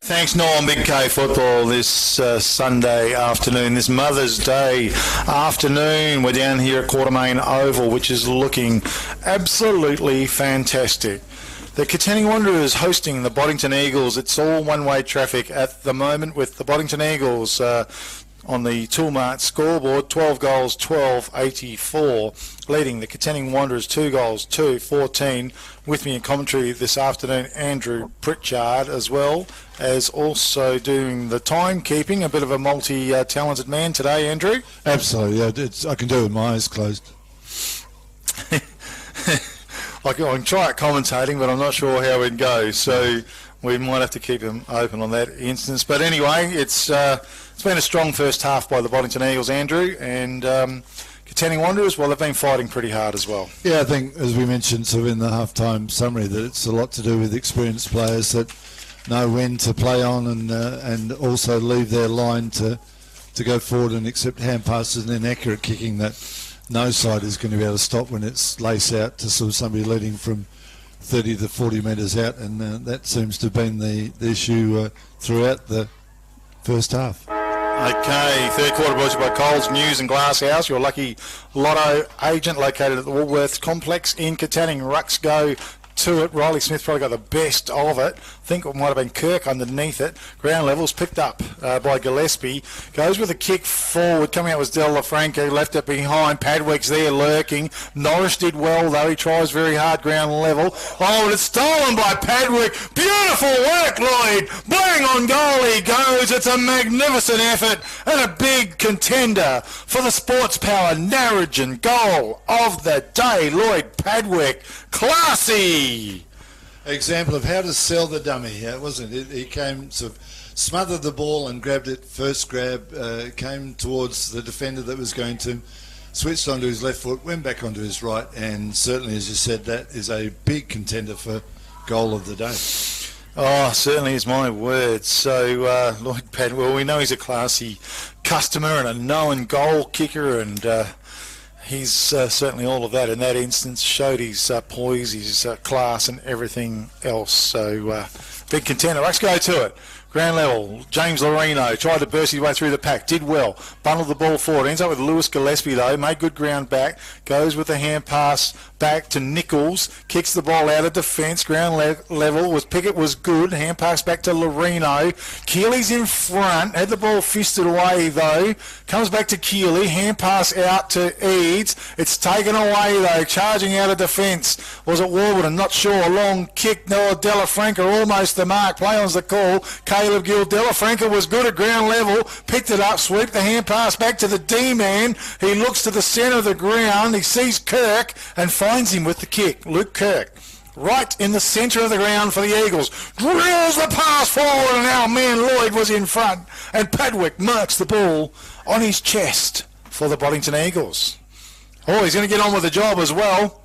Thanks, Norm. Big K football this Sunday afternoon, this Mother's Day afternoon. We're down here at Quartermain Oval, which is looking absolutely fantastic. The Katanning Wanderers hosting the Boddington Eagles. It's all one-way traffic at the moment with the Boddington Eagles on the Toolmart scoreboard, 12 goals, 12-84, leading the Katanning Wanderers 2 goals, 2-14. With me in commentary this afternoon, Andrew Pritchard, as well as also doing the timekeeping, a bit of a multi-talented man today, Andrew. Absolutely, I can do it with my eyes closed. I can try it commentating, but I'm not sure how it goes, so we might have to keep him open on that instance. But anyway, it's been a strong first half by the Boddington Eagles, Andrew, and Katanning Wanderers, well, they've been fighting pretty hard as well. Yeah, I think, as we mentioned sort of in the half-time summary, that it's a lot to do with experienced players that know when to play on and also leave their line to go forward and accept hand passes and inaccurate kicking that no side is going to be able to stop when it's lace out to sort of somebody leading from 30 to 40 metres out, and that seems to have been the issue throughout the first half. Okay, third quarter brought to you by Coles News and Glass House, your lucky lotto agent located at the Woolworths complex in Katanning. Rucks go to it. Riley Smith probably got the best of it. I think it might have been Kirk underneath it. Ground levels picked up by Gillespie. Goes with a kick forward. Coming out was Del LaFranco. Left it behind. Padwick's there lurking. Norris did well though. He tries very hard ground level. Oh, and it's stolen by Padwick. Beautiful work, Lloyd. Bang on goal he goes. It's a magnificent effort and a big contender for the Sports Power Narrogin goal of the day. Lloyd Padwick. Classy. Example of how to sell the dummy, wasn't it? He came, sort of smothered the ball and grabbed it, first grab, came towards the defender that was going to, switched onto his left foot, went back onto his right, and certainly, as you said, that is a big contender for goal of the day. Oh, certainly is my word. So, Lloyd Padwick, well, we know he's a classy customer and a known goal kicker, and he's certainly all of that in that instance. Showed his poise, his class and everything else. So big contender. Let's go to it. Ground level, James Lorino tried to burst his way through the pack, did well, bundled the ball forward, ends up with Lewis Gillespie though, made good ground back, goes with the hand pass back to Nichols, kicks the ball out of defence, ground level, Pickett was good, hand pass back to Lorino, Keeley's in front, had the ball fisted away though, comes back to Keeley, hand pass out to Eads, it's taken away though, charging out of defence, was it Warburton, not sure, long kick, Noah Delafranca almost the mark, play on's the call, Caleb Gill. Delafranca was good at ground level, picked it up, sweep the hand pass back to the D-man. He looks to the centre of the ground. He sees Kirk and finds him with the kick. Luke Kirk, right in the centre of the ground for the Eagles. Drills the pass forward and our man Lloyd was in front. And Padwick marks the ball on his chest for the Boddington Eagles. Oh, he's going to get on with the job as well.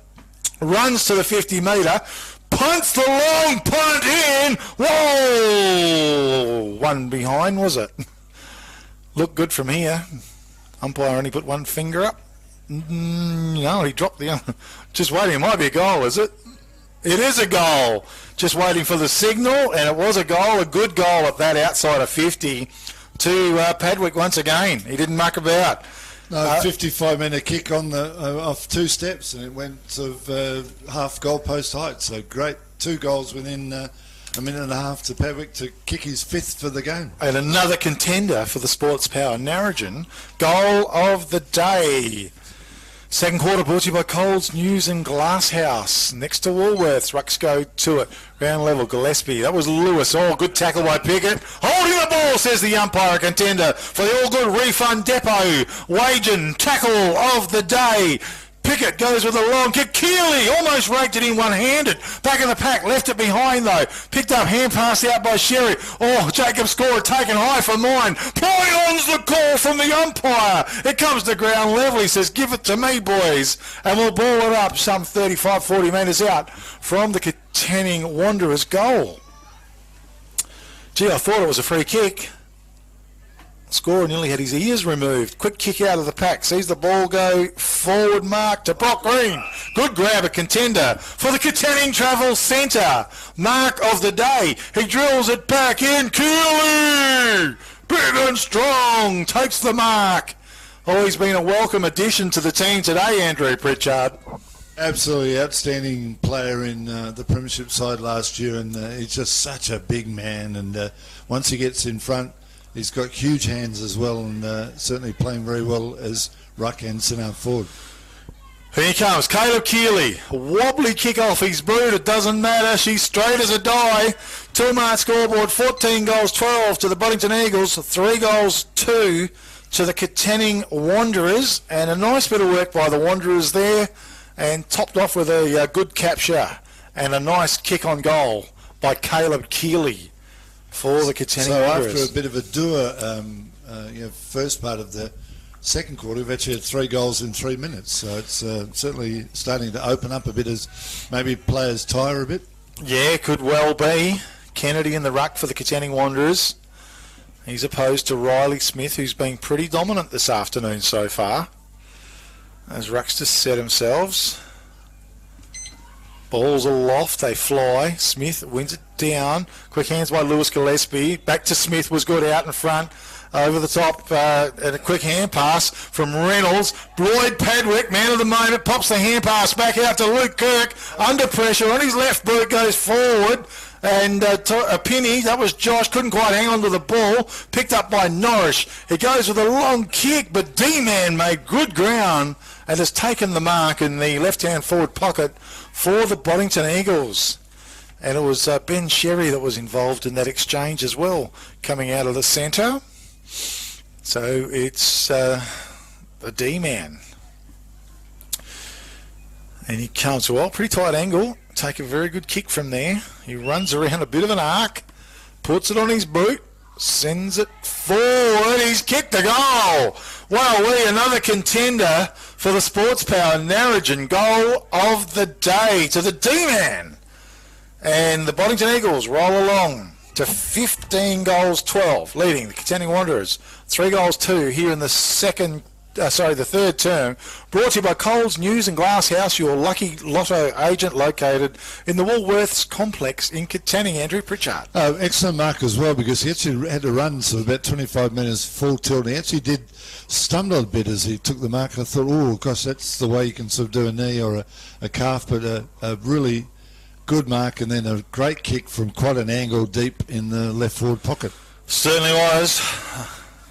Runs to the 50 metre. Punts the long punt in. Whoa! One behind, was it? Looked good from here. Umpire only put one finger up. No, he dropped the other. Just waiting. It might be a goal, is it? It is a goal. Just waiting for the signal, and it was a goal, a good goal at that outside of 50 to Padwick once again. He didn't muck about. No, 55-metre kick on the off 2 steps, and it went sort of half goalpost height. So great, 2 goals within a minute and a half to Padwick to kick his 5th for the game. And another contender for the Sports Power Narrogin goal of the day. Second quarter brought to you by Coles News and Glass House. Next to Woolworths, Rucks go to it. Round level, Gillespie. That was Lewis. Oh, good tackle by Pickett. Holding the ball, says the umpire, contender for the All Good Refund Depot. Wagen, tackle of the day. Pickett goes with a long kick. Keeley almost raked it in one-handed. Back in the pack, left it behind though. Picked up, hand pass out by Sherry. Oh, Jacob scored, taken high for mine. Play-on's the call from the umpire. It comes to ground level. He says, give it to me, boys. And we'll ball it up some 35, 40 metres out from the Katanning Wanderers goal. Gee, I thought it was a free kick. scorer nearly had his ears removed. Quick kick out of the pack. Sees the ball go forward mark to Brock Green. Good grab, a contender for the Katanning Travel Centre. Mark of the day. He drills it back in. Keely! Big and strong. Takes the mark. Oh, he's been a welcome addition to the team today, Andrew Pritchard. Absolutely outstanding player in the Premiership side last year, and he's just such a big man. And once he gets in front, he's got huge hands as well, and certainly playing very well as ruck and centre forward. Here he comes, Caleb Keely. A wobbly kick off his boot. It doesn't matter. She's straight as a die. 2-mark scoreboard, 14 goals, 12 to the Boddington Eagles, 3 goals, 2 to the Katanning Wanderers, and a nice bit of work by the Wanderers there, and topped off with a good capture and a nice kick on goal by Caleb Keely for the Katanning Wanderers. So after a bit of a doer first part of the second quarter, we've actually had 3 goals in 3 minutes, so it's certainly starting to open up a bit as maybe players tire a bit. Yeah, could well be. Kennedy in the ruck for the Katanning Wanderers. He's opposed to Riley Smith, who's been pretty dominant this afternoon so far. As rucks to set themselves. Balls aloft, they fly. Smith wins it down. Quick hands by Lewis Gillespie. Back to Smith, was good out in front. Over the top, and a quick hand pass from Reynolds. Lloyd Padwick, man of the moment, pops the hand pass back out to Luke Kirk. Under pressure on his left boot, goes forward. And a Penny, that was Josh, couldn't quite hang on to the ball. Picked up by Norrish. He goes with a long kick, but D-Man made good ground and has taken the mark in the left-hand forward pocket for the Boddington Eagles. And it was Ben Sherry that was involved in that exchange as well, coming out of the centre. So it's the D-Man. And he comes, well, pretty tight angle. Take a very good kick from there. He runs around a bit of an arc, puts it on his boot, sends it forward. He's kicked a goal. Well, another contender for the Sports Power Narrogin goal of the day to the D-Man. And the Boddington Eagles roll along to 15 goals 12, leading the Katanning Wanderers 3 goals 2 here in the the third term. Brought to you by Coles News and Glass House, your lucky lotto agent located in the Woolworths complex in Katanning. Andrew Pritchard. Excellent mark as well, because he actually had to run so about 25 metres full tilt. He actually did stumble a bit as he took the mark. I thought, oh gosh, that's the way you can sort of do a knee or a calf, but a really good mark, and then a great kick from quite an angle deep in the left forward pocket. Certainly was.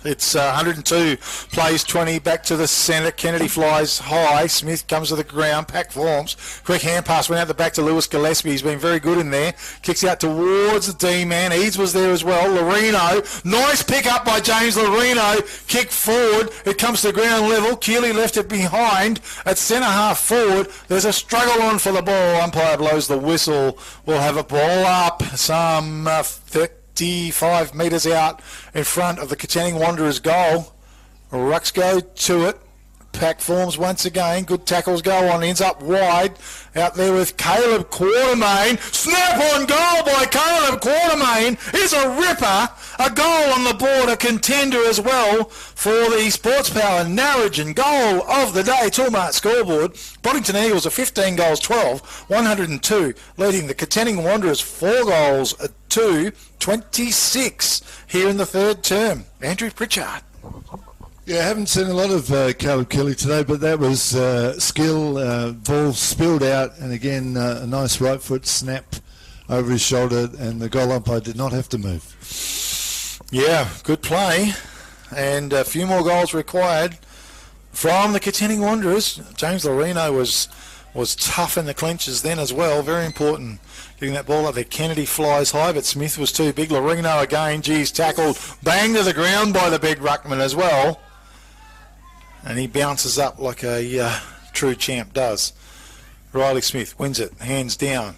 It's 102, plays 20, back to the centre. Kennedy flies high. Smith comes to the ground. Pack forms. Quick hand pass went out the back to Lewis Gillespie. He's been very good in there. Kicks out towards the D-man. Eads was there as well. Lorino. Nice pick up by James Lorino. Kick forward. It comes to ground level. Keely left it behind at centre half forward. There's a struggle on for the ball. Umpire blows the whistle. We'll have a ball up some 35 metres out in front of the Katanning Wanderers goal. Rucks go to it. Pack forms once again. Good tackles go on. Ends up wide. Out there with Caleb Quartermain. Snap on goal by Caleb Quartermain. Is a ripper. A goal on the board. A contender as well for the Sports Power Narrogin goal of the day. 2-mark scoreboard. Boddington Eagles are 15 goals 12. 102. Leading the Katanning Wanderers 4 goals 2. 26 here in the third term. Andrew Pritchard. Yeah, I haven't seen a lot of Caleb Kelly today, but that was skill. Ball spilled out, and again, a nice right foot snap over his shoulder, and the goal umpire did not have to move. Yeah, good play, and a few more goals required from the Katanning Wanderers. James Lorino was tough in the clinches then as well. Very important getting that ball up there. Kennedy flies high, but Smith was too big. Lorino again, geez, tackled, banged to the ground by the big ruckman as well. And he bounces up like a true champ does. Riley Smith wins it, hands down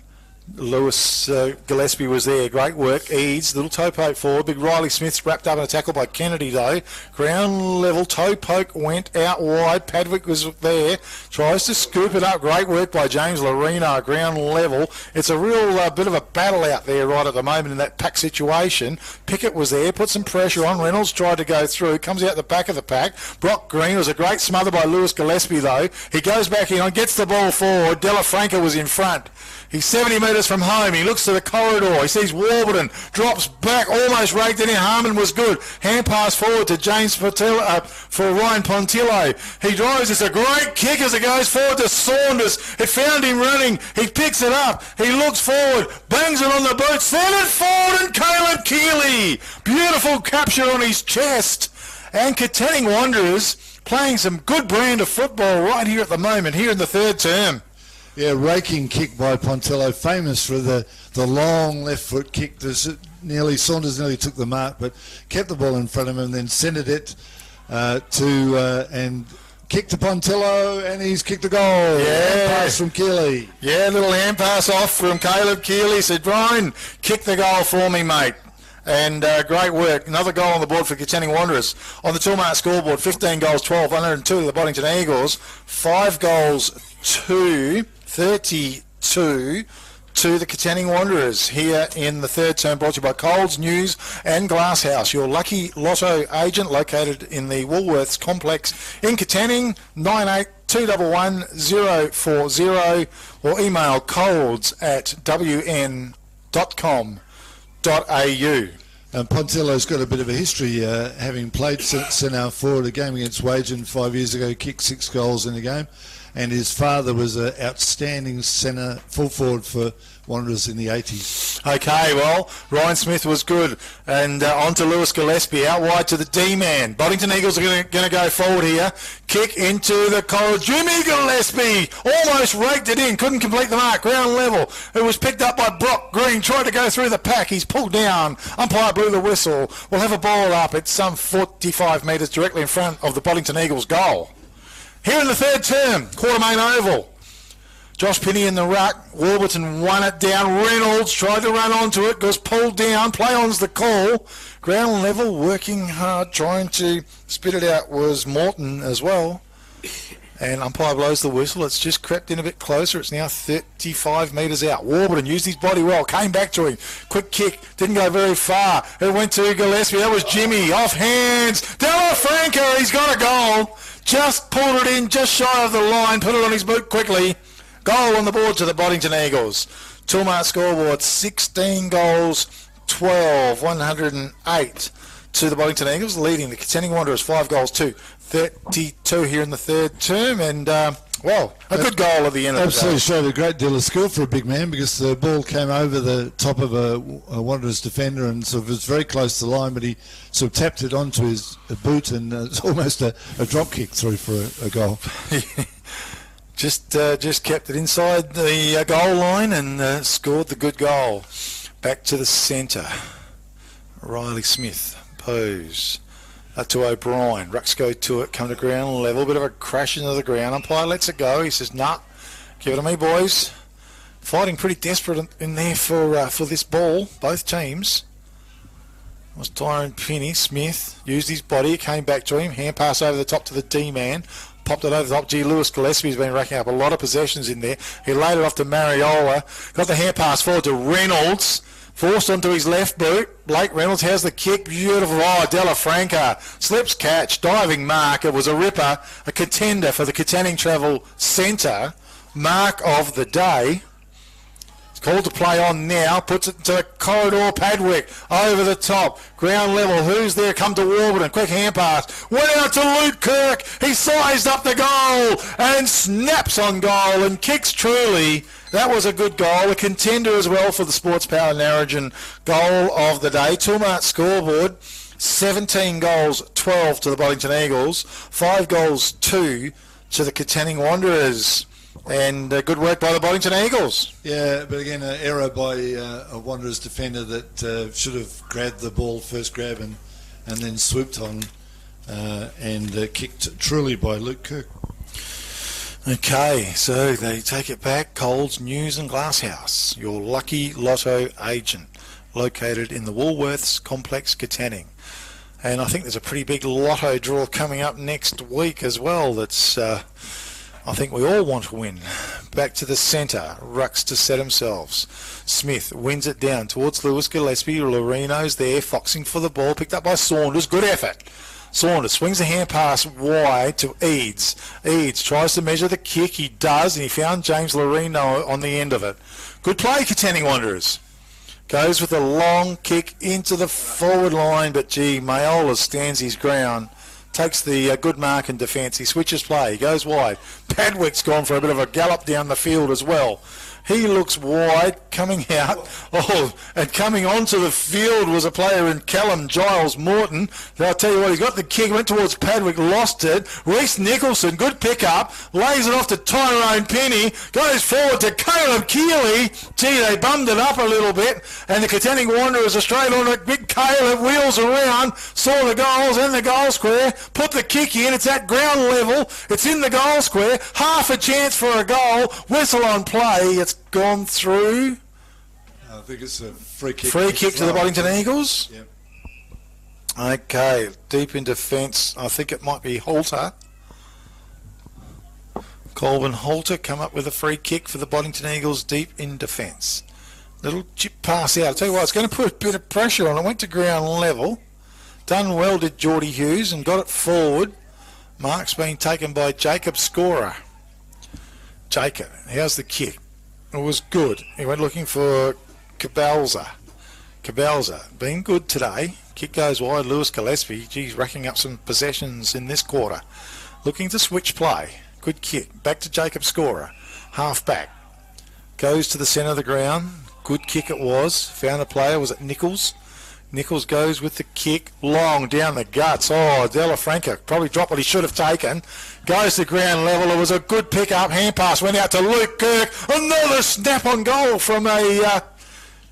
Lewis Gillespie was there. Great work. Eads, little toe poke forward. Big Riley Smith's wrapped up in a tackle by Kennedy, though. Ground level, toe poke went out wide. Padwick was there. Tries to scoop it up. Great work by James Lorena. Ground level. It's a real bit of a battle out there right at the moment in that pack situation. Pickett was there. Put some pressure on. Reynolds tried to go through. Comes out the back of the pack. Brock Green was a great smother by Lewis Gillespie, though. He goes back in on, gets the ball forward. Della Franca was in front. He's 70 metres from home. He looks to the corridor. He sees Warburton. Drops back. Almost raked it in. Harmon was good. Hand pass forward to James Patel, for Ryan Pontillo. He drives. It's a great kick as it goes forward to Saunders. It found him running. He picks it up. He looks forward. Bangs it on the boot. Send it forward and Caleb Keeley. Beautiful capture on his chest. And Katanning Wanderers playing some good brand of football right here at the moment, here in the third term. Yeah, raking kick by Pontillo, famous for the long left foot kick. Saunders nearly took the mark, but kept the ball in front of him and then centred it and kicked to Pontillo, and he's kicked a goal. Yeah. Pass from Keeley. Yeah, little hand pass off from Caleb Keeley. Said, Brian, kick the goal for me, mate. And great work. Another goal on the board for Katanning Wanderers. On the Toolmart scoreboard, 15 goals, 12, 102 to the Boddington Eagles. 5 goals, 2, 32 to the Katanning Wanderers here in the third term, brought to you by Coles News and Glasshouse, your lucky lotto agent located in the Woolworths complex in Katanning. 98211040 or email colds@wn.com.au. And Pontillo's got a bit of a history, having played centre forward a game against Wagen 5 years ago, kicked 6 goals in the game. And his father was an outstanding centre full forward for Wanderers in the 80s. Okay, well, Ryan Smith was good. And on to Lewis Gillespie, out wide to the D-man. Boddington Eagles are going to go forward here. Kick into the corridor. Jimmy Gillespie almost raked it in. Couldn't complete the mark. Ground level. It was picked up by Brock Green. Tried to go through the pack. He's pulled down. Umpire blew the whistle. We'll have a ball up. It's some 45 metres directly in front of the Boddington Eagles goal. Here in the third term, Quartermain Oval. Josh Pinney in the ruck. Warburton won it down. Reynolds tried to run onto it. Goes pulled down. Play on's the call. Ground level, working hard, trying to spit it out was Morton as well. And umpire blows the whistle. It's just crept in a bit closer. It's now 35 metres out. Warburton used his body well. Came back to him. Quick kick. Didn't go very far. It went to Gillespie. That was Jimmy. Off hands. Della Franca. He's got a goal. Just pulled it in just shy of the line. Put it on his boot quickly. Goal on the board to the Boddington Eagles. Toolmart scoreboard, 16 goals, 12, 108 to the Boddington Eagles, leading the Katanning Wanderers 5 goals to 32 here in the third term. And, well, a good goal at the end of the day. Absolutely showed a great deal of skill for a big man, because the ball came over the top of a Wanderers defender and sort of was very close to the line, but he sort of tapped it onto his boot, and it's almost a drop kick through for a goal. Just kept it inside the goal line and scored the good goal. Back to the centre. Riley Smith, pose. To O'Brien. Rucks go to it, come to ground level. Bit of a crash into the ground. Umpire lets it go. He says, nah, give it to me, boys. Fighting pretty desperate in there for this ball, both teams. It was Tyrone Pinney. Smith used his body. It came back to him. Hand pass over the top to the D-man. Popped it over the top. Gee, Lewis Gillespie's been racking up a lot of possessions in there. He laid it off to Mariola. Got the hand pass forward to Reynolds. Forced onto his left boot. Blake Reynolds has the kick. Beautiful. Oh, Della Franca. Slips catch. Diving mark. It was a ripper. A contender for the Katanning Travel Centre. Mark of the day. It's called to play on now. Puts it to corridor. Padwick over the top. Ground level. Who's there? Come to Warburton. Quick hand pass. Went out to Luke Kirk. He sized up the goal and snaps on goal and kicks truly. That was a good goal. A contender as well for the Sports Power Narrogin goal of the day. Toolmart scoreboard. 17 goals, 12 to the Boddington Eagles. 5 goals, 2 to the Katanning Wanderers. And good work by the Boddington Eagles. Yeah, but again, an error by a Wanderers defender that should have grabbed the ball, first grab, and then swooped on and kicked truly by Luke Kirk. Okay, so they take it back. Coles News and Glasshouse, your lucky lotto agent, located in the Woolworths Complex, Katanning. And I think there's a pretty big lotto draw coming up next week as well. That's, I think we all want to win. Back to the centre, rucks to set themselves. Smith wins it down towards Lewis Gillespie. Lorino's there, foxing for the ball, picked up by Saunders. Good effort. Saunders swings the hand pass wide to Eads. Eads tries to measure the kick. He does, and he found James Lorino on the end of it. Good play, Katanning Wanderers. Goes with a long kick into the forward line, but gee, Mayola stands his ground. Takes the good mark in defence. He switches play. He goes wide. Padwick's gone for a bit of a gallop down the field as well. He looks wide, coming out. Oh, and coming onto the field was a player in Callum Giles Morton. I'll tell you what, he got the kick, went towards Padwick, lost it. Reece Nicholson, good pick-up, lays it off to Tyrone Penny, goes forward to Caleb Keeley. Gee, they bummed it up a little bit, and the Katanning Wanderers are straight on it. Big Caleb wheels around, saw the goals and the goal square, put the kick in. It's at ground level. It's in the goal square. Half a chance for a goal. Whistle on play. It's gone through. I think it's a free kick. Free kick to the Boddington Eagles. Yep. Okay, deep in defence. I think it might be Halter. Colvin Halter come up with a free kick for the Boddington Eagles deep in defence. Little chip pass out. I'll tell you what, it's going to put a bit of pressure on it. Went to ground level. Done well did Geordie Hughes and got it forward. Mark's been taken by Jacob Scorer. Jacob, how's the kick? It was good. He went looking for Cabalza. Cabalza, been good today. Kick goes wide. Lewis Gillespie, geez, racking up some possessions in this quarter. Looking to switch play. Good kick. Back to Jacob Scorer. Half back. Goes to the centre of the ground. Good kick it was. Found a player. Was it Nichols? Nichols goes with the kick, long down the guts. Oh, Della Franca probably dropped what he should have taken. Goes to ground level. It was a good pick-up. Hand pass went out to Luke Kirk. Another snap on goal from a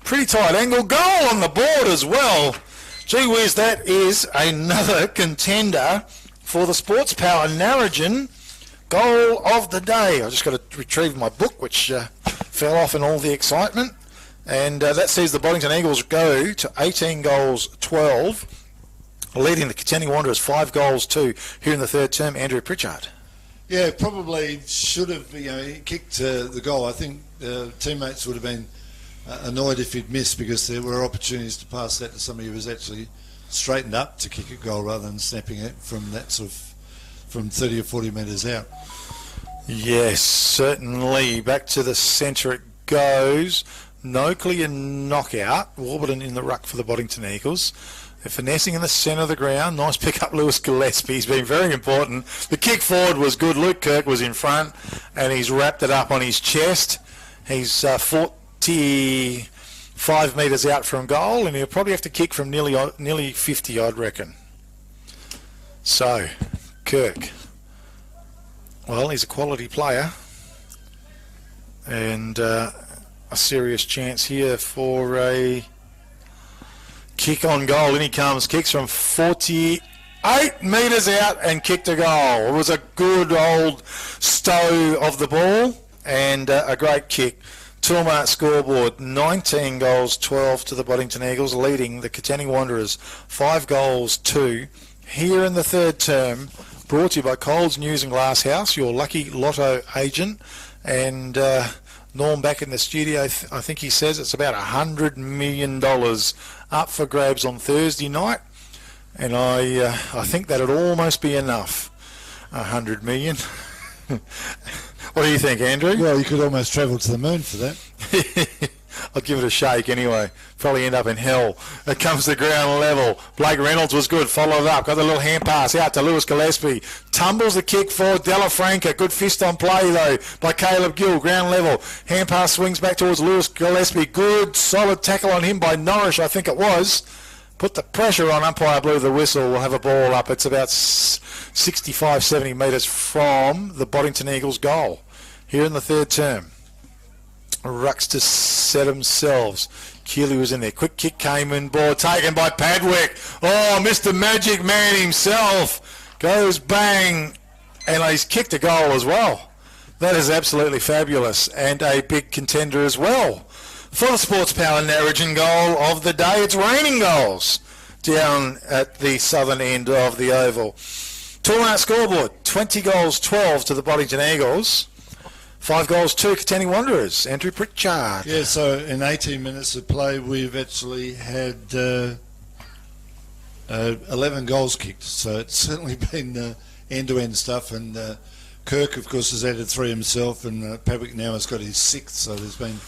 pretty tight angle. Goal on the board as well. Gee whiz, that is another contender for the Sports Power Narrogin goal of the day. I just got to retrieve my book, which fell off in all the excitement. And that sees the Boddington Eagles go to 18 goals 12, leading the Katanning Wanderers 5 goals 2 here in the third term. Andrew Pritchard. Yeah, probably should have kicked the goal. I think teammates would have been annoyed if he'd missed, because there were opportunities to pass that to somebody who was actually straightened up to kick a goal rather than snapping it from that sort of from 30 or 40 metres out. Yes, certainly. Back to the centre it goes. No clear knockout. Warburton in the ruck for the Boddington Eagles. They're finessing in the centre of the ground. Nice pick up, Lewis Gillespie. He's been very important. The kick forward was good. Luke Kirk was in front, and he's wrapped it up on his chest. He's 45 metres out from goal, and he'll probably have to kick from nearly 50, I'd reckon. So, Kirk. Well, he's a quality player, and a serious chance here for a kick on goal. In he comes, kicks from 48 metres out and kicked a goal. It was a good old stow of the ball and a great kick. Toolmart scoreboard, 19 goals 12 to the Boddington Eagles, leading the Katanning Wanderers 5 goals 2 here in the third term. Brought to you by Coles News and Glasshouse, your lucky lotto agent. And Norm back in the studio, I think he says it's about $100 million up for grabs on Thursday night, and I think that'd almost be enough. $100 million. What do you think, Andrew? Well, you could almost travel to the moon for that. I'll give it a shake anyway. Probably end up in hell. It comes to ground level. Blake Reynolds was good. Followed up. Got the little hand pass out to Lewis Gillespie. Tumbles the kick forward. Della Franca. Good fist on play though by Caleb Gill. Ground level. Hand pass swings back towards Lewis Gillespie. Good solid tackle on him by Norris, I think it was. Put the pressure on. Umpire blew the whistle. We'll have a ball up. It's about 65, 70 metres from the Boddington Eagles goal here in the third term. Rucks to set themselves. Keeley was in there. Quick kick came in. Ball taken by Padwick. Oh, Mr. Magic Man himself goes bang. And he's kicked a goal as well. That is absolutely fabulous, and a big contender as well. For the Sports Power Narrogin goal of the day, it's raining goals down at the southern end of the oval. Toolmart scoreboard, 20 goals, 12 to the Boddington Eagles. 5 goals, 2 Katanning Wanderers. Andrew Pritchard. Yeah, so in 18 minutes of play, we've actually had 11 goals kicked. So it's certainly been end-to-end stuff. And Kirk, of course, has added 3 himself, and Padwick now has got his 6th. So there's been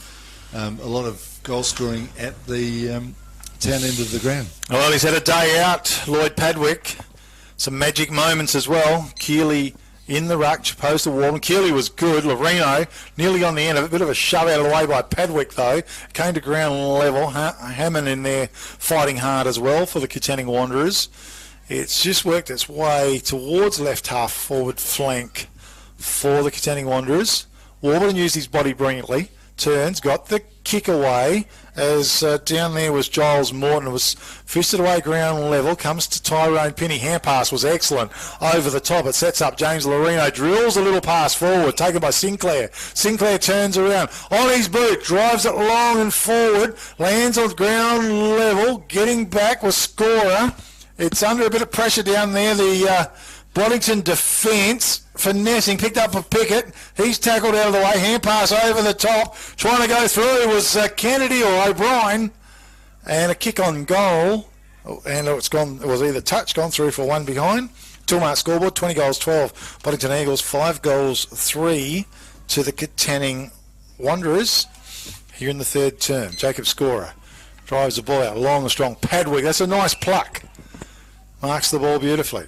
a lot of goal scoring at the town end of the ground. Well, he's had a day out, Lloyd Padwick. Some magic moments as well. Keeley in the ruck, opposed to Warden. Keeley was good. Loreno nearly on the end of it. A bit of a shove out of the way by Padwick, though. Came to ground level. Hammond in there fighting hard as well for the Katanning Wanderers. It's just worked its way towards left half forward flank for the Katanning Wanderers. Warburton used his body brilliantly. Turns, got the kick away as down there was Giles Morton. It was fisted away ground level, comes to Tyrone Pinney. Hand pass was excellent over the top. It sets up James Loreno, drills a little pass forward, taken by Sinclair. Sinclair turns around on his boot, drives it long and forward, lands on ground level, getting back with scorer. It's under a bit of pressure down there. The Boddington defence finessing, picked up a Pickett. He's tackled out of the way. Hand pass over the top. Trying to go through was Kennedy or O'Brien. And a kick on goal. And it was either touch, gone through for one behind. Toolmart scoreboard, 20 goals, 12. Boddington Eagles, 5 goals, 3 to the Katanning Wanderers. Here in the third term. Jacob Scorer drives the ball out. Long and strong. Padwick, that's a nice pluck. Marks the ball beautifully.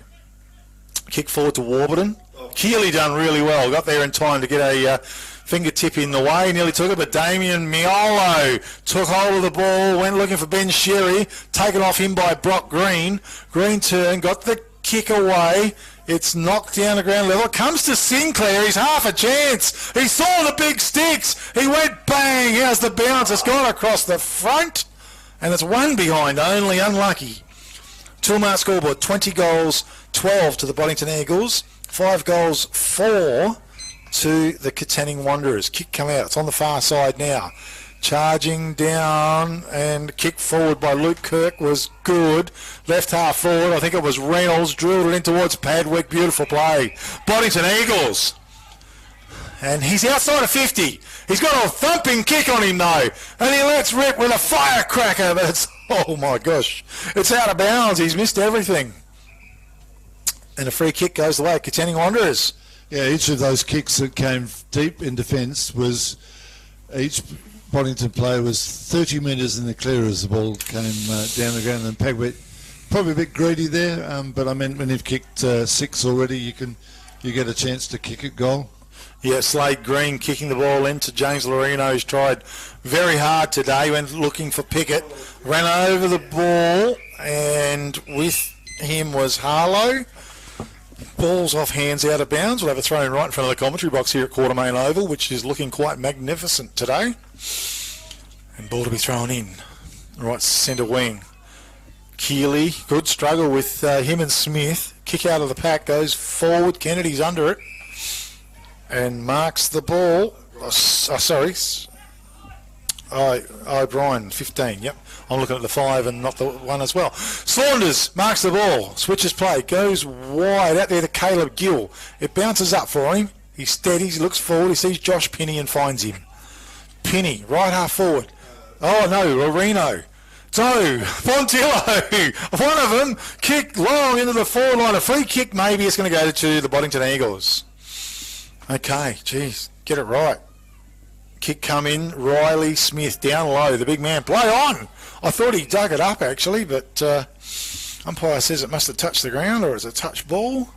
Kick forward to Warburton. Keeley done really well. Got there in time to get a fingertip in the way. Nearly took it, but Damien Miolo took hold of the ball, went looking for Ben Sherry. Taken off him by Brock Green. Green turn, got the kick away. It's knocked down the ground level. It comes to Sinclair. He's half a chance. He saw the big sticks. He went bang. How's the bounce? It's gone across the front. And it's one behind only. Unlucky. Toolmart scoreboard, 20 goals, 12 to the Boddington Eagles, 5 goals, 4 to the Katanning Wanderers. Kick come out, it's on the far side now. Charging down and kick forward by Luke Kirk was good. Left half forward, I think it was Reynolds, drilled it in towards Padwick. Beautiful play. Boddington Eagles. And he's outside of 50. He's got a thumping kick on him though. And he lets rip with a firecracker. But it's, oh my gosh. It's out of bounds. He's missed everything. And a free kick goes the way of Katanning Wanderers. Yeah, each of those kicks that came deep in defence was, each Boddington player was 30 metres in the clear as the ball came down the ground. And Padwick, probably a bit greedy there, but I mean, when you've kicked 6 already, you get a chance to kick it goal. Yeah, Slade Green kicking the ball into James Loreno, who's tried very hard today, went looking for Pickett, ran over the ball, and with him was Harlow. Ball's off hands, out of bounds. We'll have a throw in right in front of the commentary box here at Quartermain Oval, which is looking quite magnificent today. And ball to be thrown in. Right centre wing. Keeley, good struggle with him and Smith. Kick out of the pack, goes forward. Kennedy's under it. And marks the ball. O'Brien, 15, yep. I'm looking at the 5 and not the 1 as well. Saunders marks the ball, switches play, goes wide out there to Caleb Gill. It bounces up for him. He steadies, he looks forward, he sees Josh Pinney and finds him. Pinney, right half forward. Oh no, Loreno. So, Pontillo, one of them, kicked long into the forward line. A free kick, maybe it's going to go to the Boddington Eagles. Okay, geez, get it right. Kick come in, Riley Smith down low, the big man. Play on! I thought he dug it up actually, but umpire says it must have touched the ground, or it's a touch ball.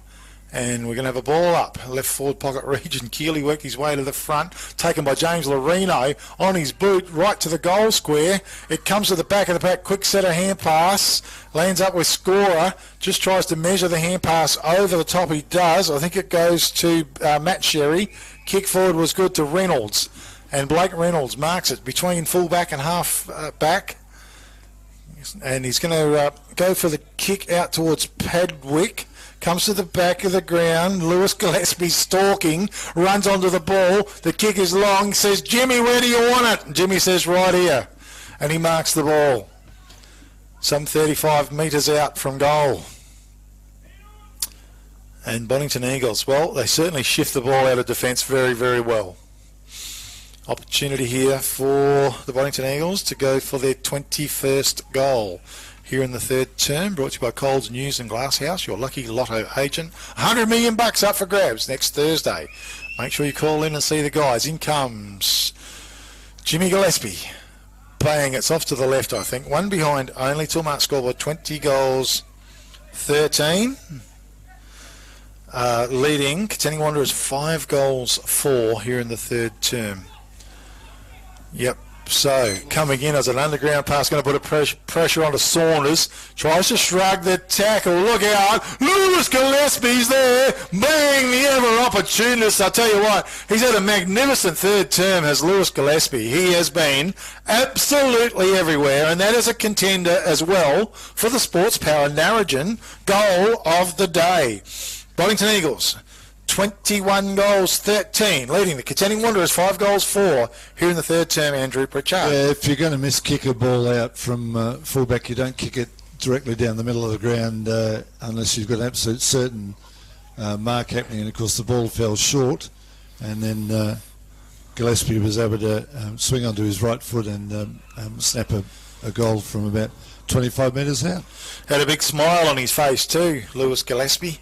And we're going to have a ball up. Left forward pocket region. Keeley worked his way to the front. Taken by James Loreno on his boot right to the goal square. It comes to the back of the pack. Quick set of hand pass. Lands up with scorer. Just tries to measure the hand pass over the top. He does. I think it goes to Matt Sherry. Kick forward was good to Reynolds. And Blake Reynolds marks it between full back and half back. And he's going to go for the kick out towards Padwick. comes to the back of the ground. Lewis Gillespie stalking, runs onto the ball. The kick is long. He says, Jimmy, where do you want it? And Jimmy says, right here. And he marks the ball. Some 35 metres out from goal. And Boddington Eagles, well, they certainly shift the ball out of defence very, very well. Opportunity here for the Boddington Eagles to go for their 21st goal here in the third term, brought to you by Coles News and Glasshouse, your lucky lotto agent. $100 million up for grabs next Thursday. Make sure you call in and see the guys. In comes Jimmy Gillespie. Bang, it's off to the left, I think. One behind only till mark scoreboard, 20 goals, 13. Leading Katanning Wanderers 5 goals, 4 here in the third term. Yep. So, coming in as an underground pass, going to put a pressure onto Saunders. Tries to shrug the tackle. Look out. Lewis Gillespie's there. Bang, the ever opportunist. I'll tell you what, he's had a magnificent third term, has Lewis Gillespie. He has been absolutely everywhere, and that is a contender as well for the Sports Power Narrogin goal of the day. Boddington Eagles, 21 goals, 13, leading the Katanning Wanderers 5 goals, 4 here in the third term. Andrew Pritchard. Yeah, if you're going to miss kick a ball out from fullback, you don't kick it directly down the middle of the ground unless you've got an absolute certain mark happening. And of course, the ball fell short, and then Gillespie was able to swing onto his right foot and snap a goal from about 25 metres out. Had a big smile on his face too, Lewis Gillespie.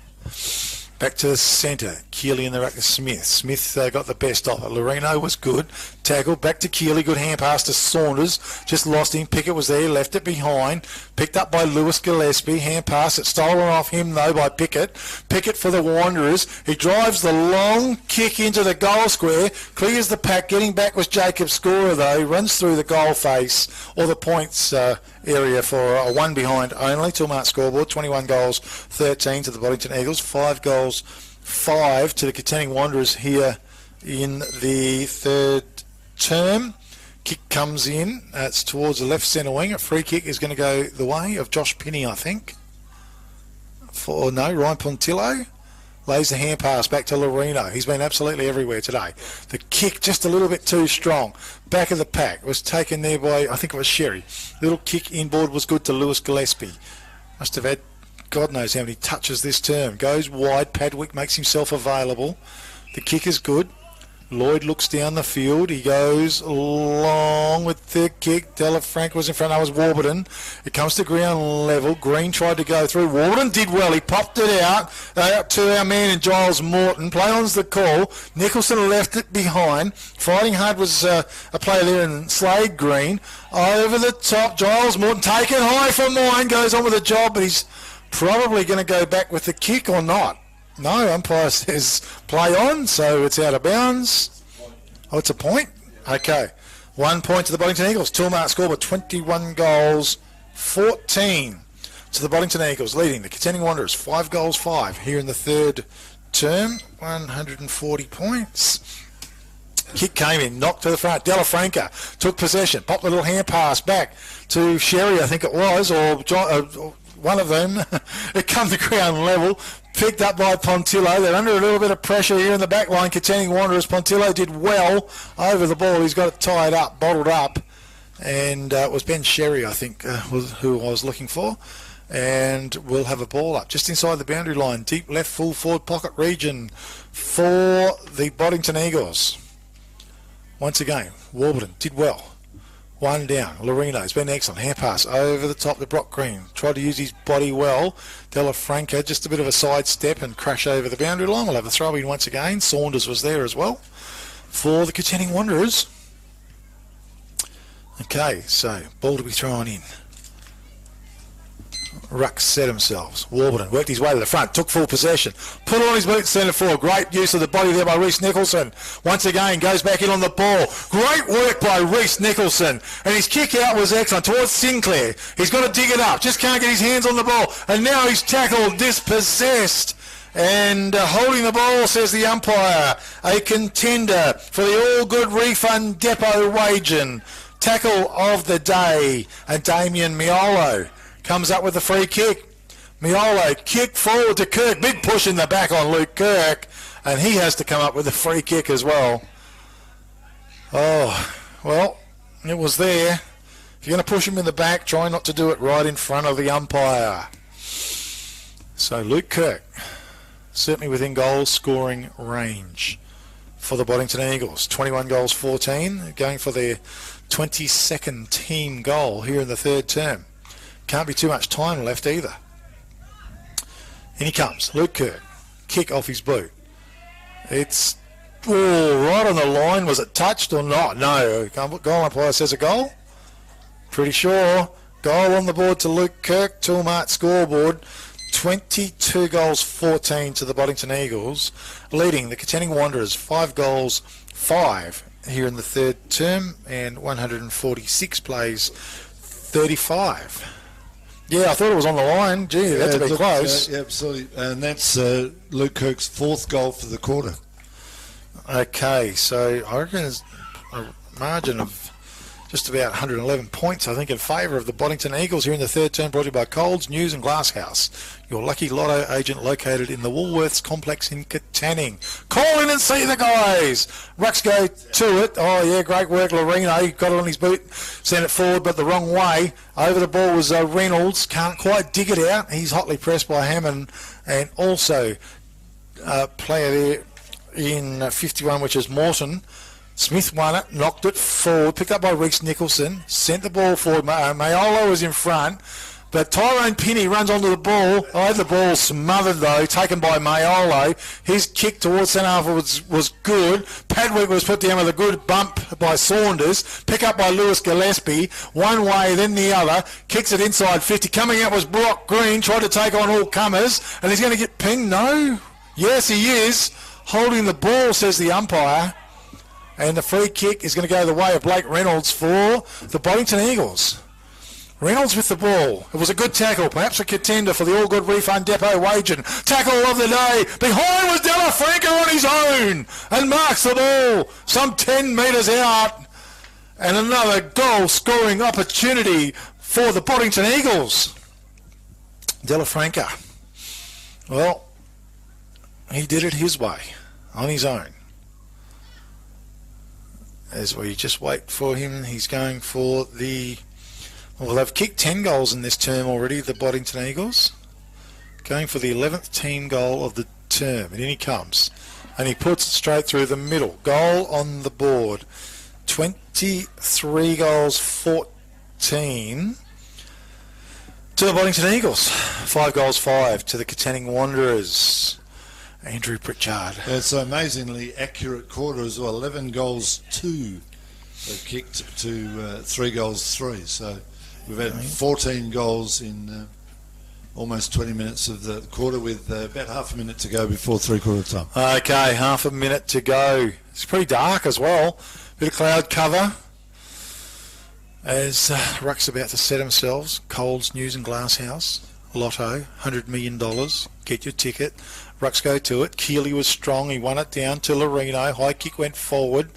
Back to the centre, Keeley in the ruck to Smith. Smith got the best of it. Loreno was good. Tackled back to Keeley. Good hand pass to Saunders. Just lost him. Pickett was there. Left it behind. Picked up by Lewis Gillespie. Hand pass. It's stolen off him though by Pickett. Pickett for the Wanderers. He drives the long kick into the goal square. Clears the pack. Getting back was Jacob Scorer though. He runs through the goal face or the points area for a one behind only. Till mark scoreboard. 21 goals, 13 to the Boddington Eagles. 5 goals, 5 to the Katanning Wanderers here in the third term. Kick comes in. It's towards the left centre wing. A free kick is going to go the way of Josh Pinney, I think. Ryan Pontillo lays the hand pass back to Loreno. He's been absolutely everywhere today. The kick just a little bit too strong. Back of the pack was taken there by, I think it was Sherry. Little kick inboard was good to Lewis Gillespie. Must have had God knows how many touches this term. Goes wide. Padwick makes himself available. The kick is good. Lloyd looks down the field. He goes long with the kick. Delafranca was in front. That was Warburton. It comes to ground level. Green tried to go through. Warburton did well. He popped it out to our man in Giles Morton. Play on's the call. Nicholson left it behind. Fighting hard was a player there in Slade Green. Over the top. Giles Morton taken high for mine. Goes on with the job, but he's probably going to go back with the kick or not. No, umpire says play on, so it's out of bounds. Oh, it's a point? Okay. 1 point to the Boddington Eagles. Tilmark scoreboard 21 goals, 14 to the Boddington Eagles, leading the Katanning Wanderers 5 goals, 5 here in the third term. 140 points. Kick came in, knocked to the front. Delafranca took possession, popped a little hand pass back to Sherry, I think it was, or one of them. It come to ground level, picked up by Pontillo. They're under a little bit of pressure here in the back line. Katanning Wanderers. Pontillo did well over the ball. He's got it tied up, bottled up, and it was Ben Sherry, I think, who I was looking for. And we'll have a ball up just inside the boundary line, deep left full forward pocket region for the Boddington Eagles. Once again, Warburton did well. One down. Loreno's been excellent. Hand pass over the top to Brock Green. Tried to use his body well. Delafranca, just a bit of a side step and crash over the boundary line. We'll have a throw in once again. Saunders was there as well for the Katanning Wanderers. Okay, so ball to be thrown in. Ruck set themselves. Warburton worked his way to the front, took full possession, put on his boots, centre forward. Great use of the body there by Reece Nicholson. Once again, goes back in on the ball. Great work by Reece Nicholson. And his kick out was excellent towards Sinclair. He's got to dig it up, just can't get his hands on the ball. And now he's tackled, dispossessed. And holding the ball, says the umpire, a contender for the All Good Refund Depot Wagen. Tackle of the day, and Damien Miolo comes up with the free kick. Miolo, kick forward to Kirk. Big push in the back on Luke Kirk. And he has to come up with a free kick as well. Oh, well, it was there. If you're going to push him in the back, try not to do it right in front of the umpire. So Luke Kirk, certainly within goal scoring range for the Boddington Eagles. 21 goals, 14, going for their 22nd team goal here in the third term. Can't be too much time left either. In he comes, Luke Kirk. Kick off his boot. It's right on the line. Was it touched or not? No. Goal umpire says a goal. Pretty sure. Goal on the board to Luke Kirk. Toolmart scoreboard. 22 goals, 14 to the Boddington Eagles, leading the Katanning Wanderers 5 goals, 5 here in the third term, and 146 plays, 35. Yeah, I thought it was on the line. Gee, that's a bit close. Yeah, absolutely. And that's Luke Kirk's 4th goal for the quarter. Okay, so I reckon there's a margin of just about 111 points, I think, in favour of the Boddington Eagles here in the third term, brought to you by Coles News and Glasshouse, your lucky lotto agent located in the Woolworths complex in Katanning. Call in and see the guys. Rucks go to it. Oh, yeah, great work, Loreno. He got it on his boot, sent it forward, but the wrong way. Over the ball was Reynolds. Can't quite dig it out. He's hotly pressed by Hammond, and also player there in 51, which is Morton. Smith won it, knocked it forward, picked up by Reece Nicholson, sent the ball forward. Mayolo was in front, but Tyrone Pinney runs onto the ball. The ball smothered though, taken by Mayolo. His kick towards centre half was good. Padwick was put down with a good bump by Saunders, pick up by Lewis Gillespie, one way then the other, kicks it inside 50. Coming out was Brock Green, tried to take on all comers, and he's going to get pinged. No? Yes, he is. Holding the ball, says the umpire. And the free kick is going to go the way of Blake Reynolds for the Boddington Eagles. Reynolds with the ball. It was a good tackle, perhaps a contender for the All Good Refund Depot waging. Tackle of the day. Behind was Della Franca on his own and marks the ball some 10 metres out. And another goal scoring opportunity for the Boddington Eagles. Della Franca. Well, he did it his way, on his own. As we just wait for him, he's going for the... Well, they've kicked 10 goals in this term already, the Boddington Eagles. Going for the 11th team goal of the term. And in he comes. And he puts it straight through the middle. Goal on the board. 23 goals, 14 to the Boddington Eagles. 5 goals, 5 to the Katanning Wanderers. Andrew Pritchard. It's an amazingly accurate quarter as well. 11 goals, 2. They've kicked to 3 goals, 3. So we've had 14 goals in almost 20 minutes of the quarter, with about half a minute to go before three-quarter time. Okay, half a minute to go. It's pretty dark as well. Bit of cloud cover. As Ruck's about to set themselves. Coles News and Glasshouse. Lotto, $100 million. Get your ticket. Rucks go to it. Keeley was strong. He won it down to Loreno. High kick went forward.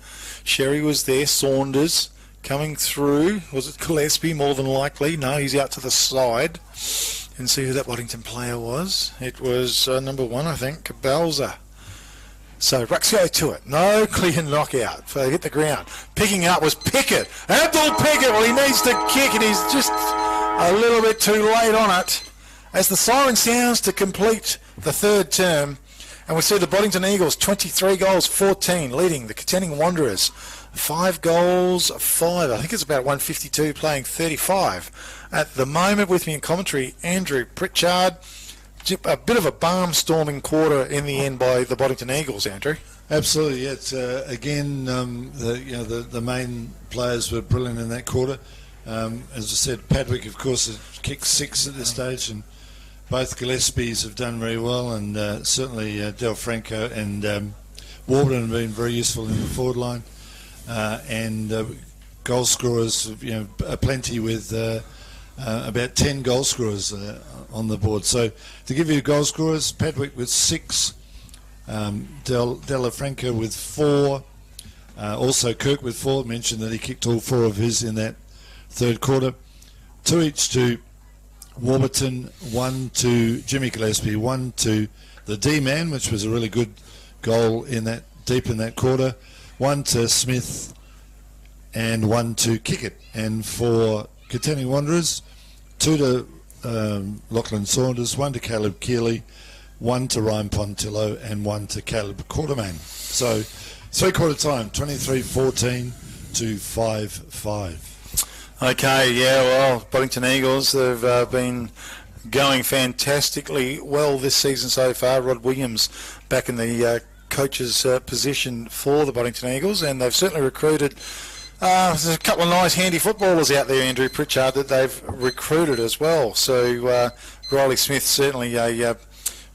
Sherry was there. Saunders coming through. Was it Gillespie? More than likely. No, he's out to the side. And see who that Boddington player was. It was number 1, I think, Cabalza. So Rucks go to it. No clear knockout. So they hit the ground. Picking up was Pickett. Abdul Pickett. Well, he needs to kick, and he's just a little bit too late on it. As the siren sounds to complete the third term, and we see the Boddington Eagles 23 goals, 14, leading the Katanning Wanderers 5 goals, 5. I think it's about 152, playing 35 at the moment. With me in commentary, Andrew Pritchard. A bit of a barnstorming quarter in the end by the Boddington Eagles, Andrew. Absolutely, yeah. It's again, the main players were brilliant in that quarter. As I said, Padwick, of course, has kicked 6 at this stage, and both Gillespies have done very well, and certainly Del Franco and Warburton have been very useful in the forward line, and goal scorers, plenty with about 10 goal scorers on the board. So to give you goal scorers, Padwick with 6, Della Franco with 4, also Kirk with 4. Mentioned that he kicked all 4 of his in that third quarter. 2 each to Warburton, 1 to Jimmy Gillespie, 1 to the D-man, which was a really good goal in that deep in that quarter, 1 to Smith, and 1 to Kickett. And for Katanning Wanderers, 2 to Lachlan Saunders, 1 to Caleb Keeley, 1 to Ryan Pontillo, and 1 to Caleb Quartermain. So three-quarter time, 23-14 to 5-5. Okay, yeah, well, Boddington Eagles, they've been going fantastically well this season so far. Rod Williams back in the coach's position for the Boddington Eagles, and they've certainly recruited. There's a couple of nice handy footballers out there, Andrew Pritchard, that they've recruited as well. So Riley Smith, certainly a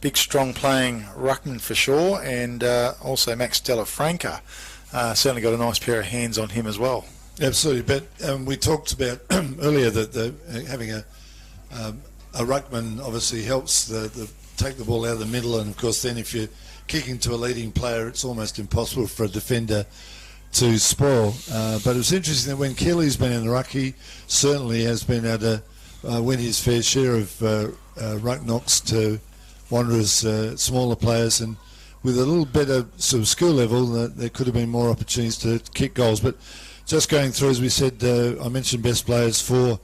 big, strong playing ruckman for sure, and also Max Della Franca, certainly got a nice pair of hands on him as well. Absolutely, but we talked about earlier that having a ruckman obviously helps the take the ball out of the middle, and of course then if you're kicking to a leading player, it's almost impossible for a defender to spoil. But it's interesting that when Keeley's been in the ruck, he certainly has been able to win his fair share of ruck knocks to Wanderers' smaller players, and with a little better sort of skill level, there could have been more opportunities to kick goals. But just going through, as we said, I mentioned best players for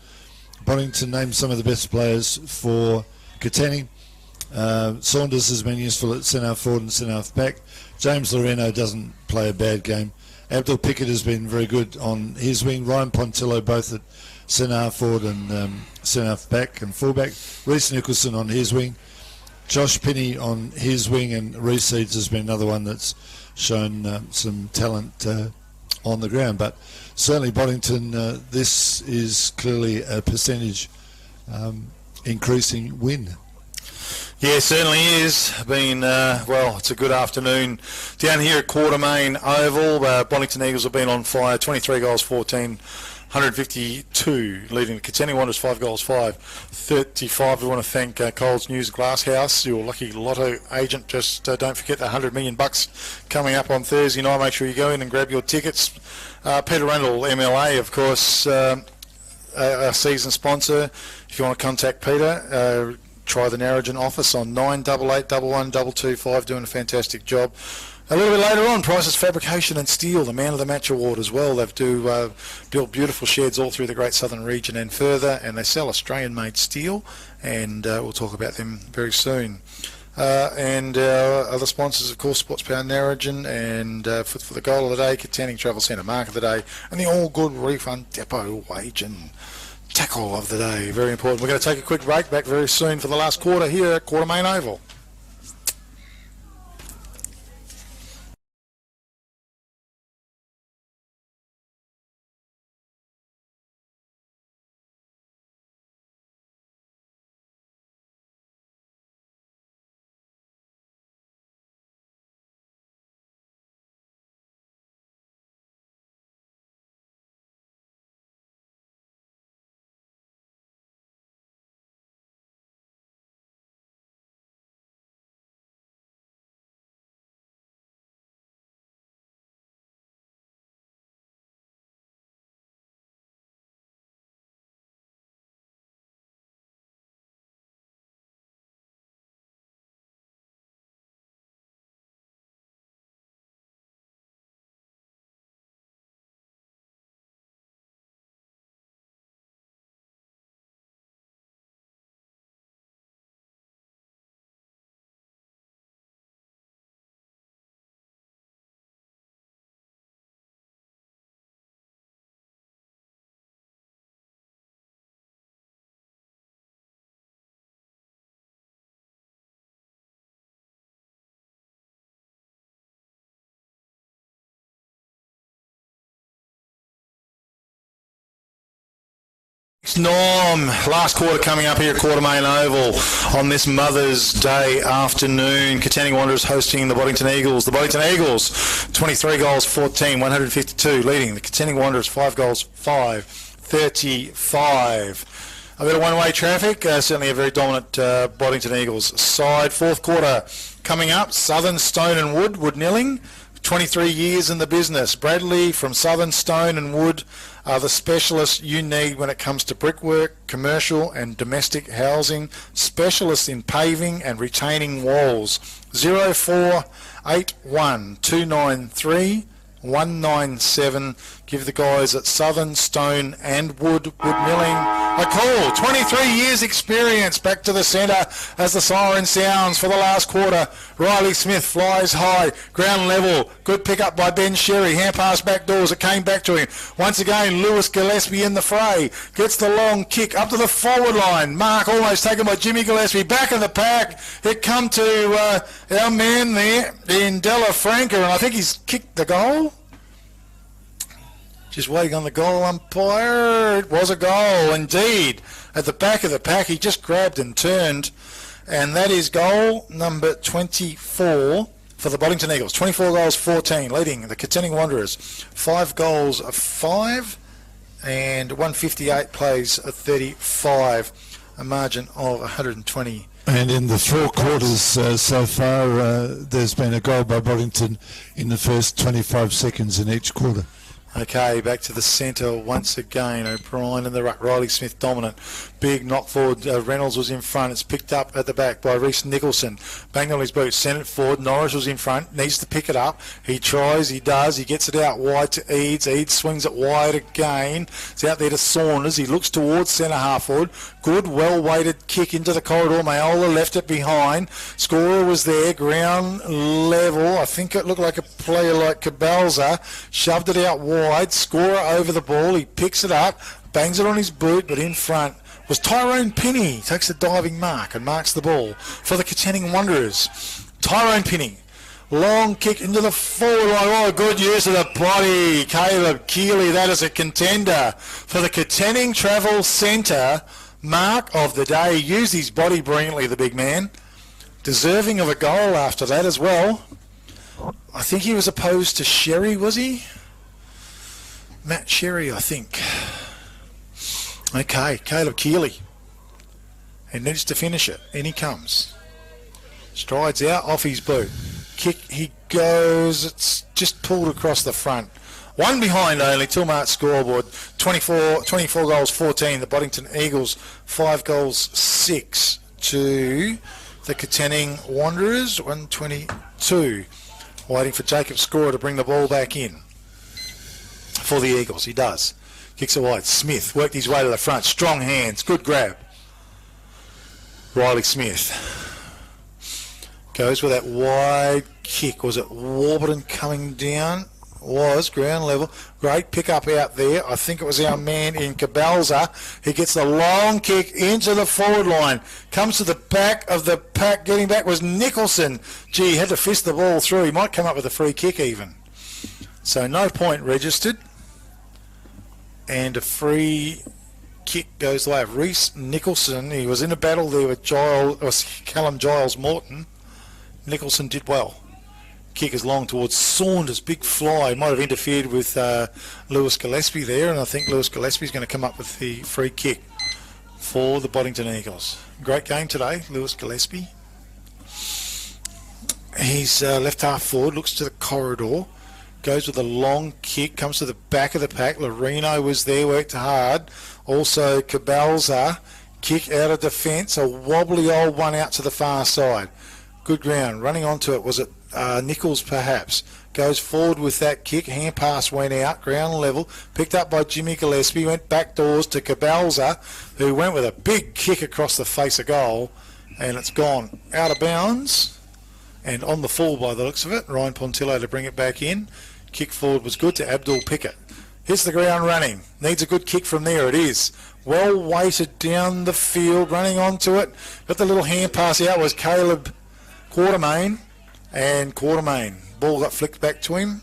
Boddington, named some of the best players for Katanning. Saunders has been useful at centre forward and centre half back. James Loreno doesn't play a bad game. Abdul Pickett has been very good on his wing. Ryan Pontillo both at centre half forward and centre half back and fullback. Reece Nicholson on his wing. Josh Pinney on his wing, and Reece Eads has been another one that's shown some talent on the ground. But certainly Boddington, this is clearly a percentage increasing win. Yeah, certainly is. Been, well, it's a good afternoon down here at Quartermain Oval. Boddington Eagles have been on fire, 23 goals, 14, 152, leading the Katanning Wanderers 5 goals, 5, 35. We want to thank Coles News Glasshouse, your lucky lotto agent. Just don't forget the $100 million coming up on Thursday night. Make sure you go in and grab your tickets. Peter Randall, MLA, of course, our season sponsor. If you want to contact Peter, try the Narrogin office on 988 11 225, doing a fantastic job. A little bit later on, Price's Fabrication and Steel, the Man of the Match Award as well. They've built beautiful sheds all through the Great Southern region and further, and they sell Australian-made steel, and we'll talk about them very soon. And other sponsors, of course, Sports Power Narrogin, and for the goal of the day, Katanning Travel Centre, Mark of the Day, and the All Good Refund Depot Wage and Tackle of the Day. Very important. We're going to take a quick break, back very soon for the last quarter here at Quartermain Oval. Norm, last quarter coming up here at Quartermain Oval on this Mother's Day afternoon. Katanning Wanderers hosting the Boddington Eagles. The Boddington Eagles, 23 goals, 14, 152, leading the Katanning Wanderers 5 goals, 5, 35. A bit of one-way traffic, certainly a very dominant Boddington Eagles side. Fourth quarter coming up, Southern, Stone and Wood Nilling. 23 years in the business. Bradley from Southern Stone and Wood are the specialists you need when it comes to brickwork, commercial and domestic housing, specialists in paving and retaining walls. 0481 293 197. Give the guys at Southern Stone and Wood Milling a call. 23 years experience. Back to the centre as the siren sounds for the last quarter. Riley Smith flies high, ground level. Good pick up by Ben Sherry. Hand pass back doors. It came back to him. Once again, Lewis Gillespie in the fray. Gets the long kick up to the forward line. Mark almost taken by Jimmy Gillespie. Back in the pack. It come to our man there in Della Franca, and I think he's kicked the goal. Just waiting on the goal umpire. It was a goal indeed. At the back of the pack, he just grabbed and turned. And that is goal number 24 for the Boddington Eagles. 24 goals, 14, leading the Katanning Wanderers. 5 goals of 5 and 158 plays of 35. A margin of 120. And in the 4 quarters so far, there's been a goal by Boddington in the first 25 seconds in each quarter. Okay, back to the centre once again. O'Brien in the ruck. Riley Smith dominant. Big knock forward. Reynolds was in front. It's picked up at the back by Reece Nicholson. Banged on his boot. Sent it forward. Norris was in front. Needs to pick it up. He tries. He does. He gets it out wide to Eads. Eads swings it wide again. It's out there to Saunders. He looks towards centre half forward. Good, well-weighted kick into the corridor. Mayola left it behind. Scorer was there. Ground level. I think it looked like a player like Cabalza. Shoved it out wide. Scorer over the ball. He picks it up. Bangs it on his boot, but in front was Tyrone Pinney. Takes a diving mark and marks the ball for the Katanning Wanderers. Tyrone Pinney. Long kick into the forward line. Oh, good use of the body. Caleb Keeley, that is a contender for the Katanning Travel Centre. Mark of the day. Used his body brilliantly, the big man. Deserving of a goal after that as well. I think he was opposed to Sherry, was he? Matt Sherry, I think. Okay, Caleb Keeley. He needs to finish it. In he comes. Strides out off his boot. Kick, he goes. It's just pulled across the front. One behind only, Tilmart scoreboard. 24 goals, 14. The Boddington Eagles, 5 goals, 6 to the Katanning Wanderers, 122. Waiting for Jacob Scorer to bring the ball back in for the Eagles. He does. Kicks it wide. Smith worked his way to the front. Strong hands. Good grab. Riley Smith goes with that wide kick. Was it Warburton coming down? Was ground level. Great pick up out there. I think it was our man in Cabalza. He gets the long kick into the forward line. Comes to the back of the pack. Getting back was Nicholson. Gee, had to fist the ball through. He might come up with a free kick even. So no point registered. And a free kick goes the way of Reece Nicholson. He was in a battle there with Callum Giles Morton. Nicholson did well. Kick is long towards Saunders. Big fly. Might have interfered with Lewis Gillespie there, and I think Lewis Gillespie is going to come up with the free kick for the Boddington Eagles. Great game today, Lewis Gillespie. He's left half forward, looks to the corridor. Goes with a long kick, comes to the back of the pack. Lorino was there, worked hard. Also Cabalza, kick out of defence, a wobbly old one out to the far side. Good ground, running onto it, was it Nichols perhaps? Goes forward with that kick, hand pass went out, ground level, picked up by Jimmy Gillespie, went back doors to Cabalza, who went with a big kick across the face of goal, and it's gone out of bounds, and on the full by the looks of it. Ryan Pontillo to bring it back in. Kick forward was good to Abdul Pickett. Hits the ground running. Needs a good kick from there. It is. Well weighted down the field. Running onto it. Got the little hand pass out was Caleb Quartermain. And Quartermain. Ball got flicked back to him.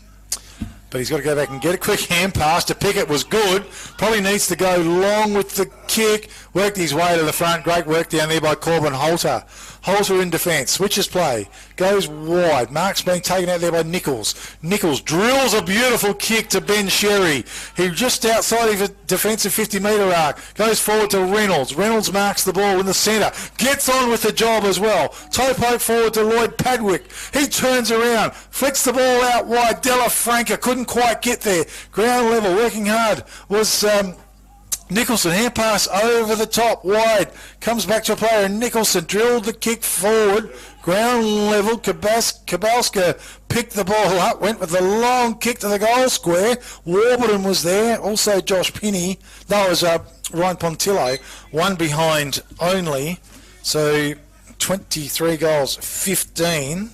But he's got to go back and get a quick hand pass to Pickett. Was good. Probably needs to go long with the kick. Worked his way to the front. Great work down there by Corbin Holter. holds her in defence, switches play, goes wide. Mark's being taken out there by Nichols. Nichols drills a beautiful kick to Ben Sherry. He just outside of a defensive 50-metre arc, goes forward to Reynolds. Reynolds marks the ball in the centre, gets on with the job as well. Toe poke forward to Lloyd Padwick. He turns around, flicks the ball out wide. Della Franca couldn't quite get there. Ground level, working hard was Nicholson. Hand pass over the top, wide. Comes back to a player, and Nicholson drilled the kick forward. Ground level, Kabalska picked the ball up, went with the long kick to the goal square. Warburton was there, also Josh Pinney. That was Ryan Pontillo, one behind only. So 23 goals, 15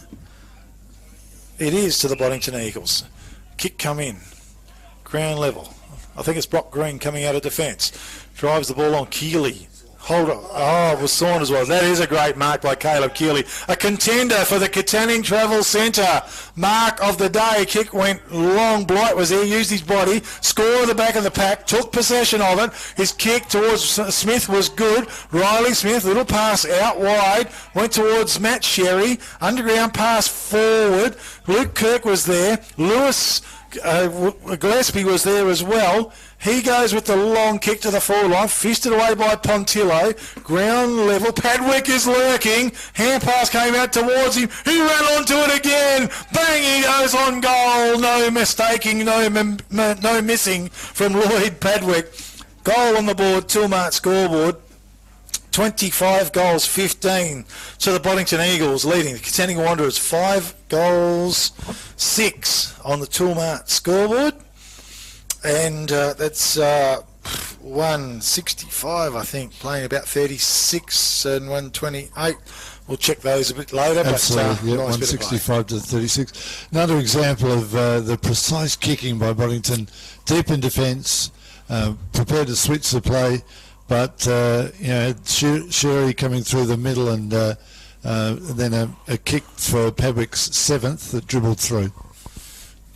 it is to the Boddington Eagles. Kick come in, ground level. I think it's Brock Green coming out of defence. Drives the ball on Keeley. Hold on. Oh, it was Saunders was. That is a great mark by Caleb Keeley. A contender for the Katanning Travel Centre. Mark of the day. Kick went long. Blight was there, used his body. Score at the back of the pack. Took possession of it. His kick towards Smith was good. Riley Smith, little pass out wide. Went towards Matt Sherry. Underground pass forward. Luke Kirk was there. Lewis Gillespie was there as well. He goes with the long kick to the forward line, fisted away by Pontillo. Ground level, Padwick is lurking. Hand pass came out towards him. He ran onto it again. Bang, he goes on goal. No mistaking, no missing from Lloyd Padwick. Goal on the board, Tilmart scoreboard. 25 goals, 15 to the Boddington Eagles, leading the Katanning Wanderers 5 goals, 6 on the Tilmart scoreboard. And that's 165, I think, playing about 36 and 128. We'll check those a bit later. Absolutely, but, yeah, 165 to 36. Another example of the precise kicking by Boddington, deep in defence, prepared to switch the play. But, Sherry coming through the middle and then a kick for Padwick's 7th that dribbled through.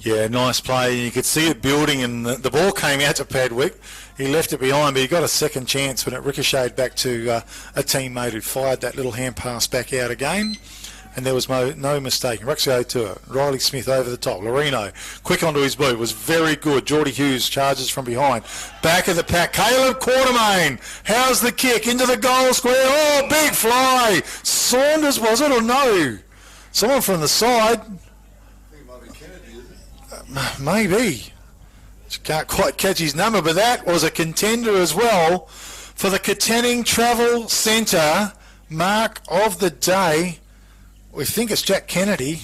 Yeah, nice play. You could see it building, and the ball came out to Padwick. He left it behind, but he got a second chance when it ricocheted back to a teammate who fired that little hand pass back out again. And there was no mistake. Ruxio to it. Riley Smith over the top. Lorino, quick onto his boot, was very good. Geordie Hughes charges from behind. Back of the pack. Caleb Quartermain. How's the kick? Into the goal square. Oh, big fly. Saunders, was it, or no? Someone from the side. I think it might be Kennedy, isn't it? Maybe. Can't quite catch his number, but that was a contender as well for the Katanning Travel Centre. Mark of the day. We think it's Jack Kennedy.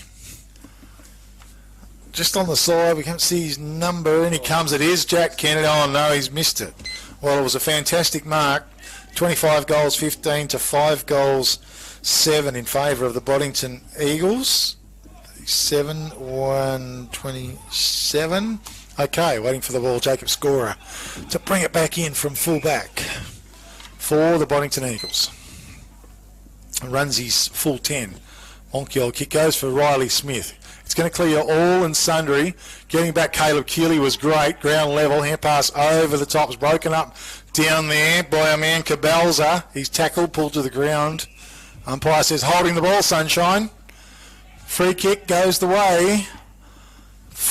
Just on the side, we can't see his number. In he comes, it is Jack Kennedy. Oh no, he's missed it. Well, it was a fantastic mark. 25 goals, 15 to 5 goals, 7 in favour of the Boddington Eagles. 127. Okay, waiting for the ball, Jacob Scorer, to bring it back in from full back for the Boddington Eagles. Runs his full 10. Wonky old kick goes for Riley Smith. It's going to clear all and sundry. Getting back Caleb Keeley was great. Ground level, hand pass over the top. It's broken up down there by a man, Cabalza. He's tackled, pulled to the ground. Umpire says holding the ball, sunshine. Free kick goes the way.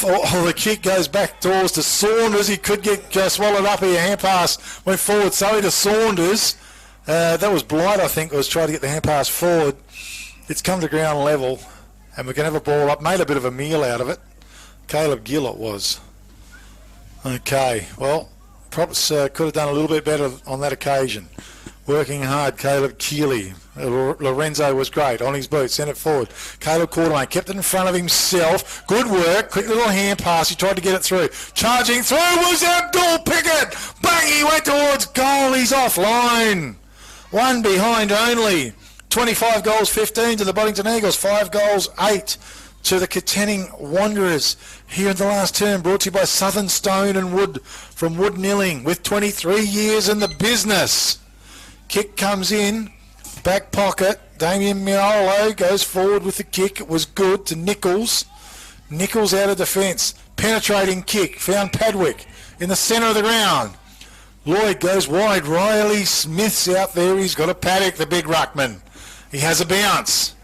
Oh, the kick goes back towards to Saunders. He could get swallowed up here. Hand pass went forward. Sorry to Saunders. That was Blight, I think, was trying to get the hand pass forward. It's come to ground level, and we can have a ball up. Made a bit of a meal out of it. Caleb Gill it was. Okay, well, Props could have done a little bit better on that occasion. Working hard, Caleb Keeley. Lorenzo was great on his boot, sent it forward. Caleb Quartermain kept it in front of himself. Good work, quick little hand pass. He tried to get it through. Charging through was Abdul Pickett. Bang, he went towards goal. He's offline. One behind only. 25 goals, 15 to the Boddington Eagles. 5 goals, 8 to the Katanning Wanderers. Here in the last term, brought to you by Southern Stone and Wood from Wood Nilling with 23 years in the business. Kick comes in, back pocket. Damien Miolo goes forward with the kick. It was good to Nichols. Nichols out of defence. Penetrating kick. Found Padwick in the centre of the ground. Lloyd goes wide. Riley Smith's out there. He's got a paddock, the big ruckman. He has a bounce.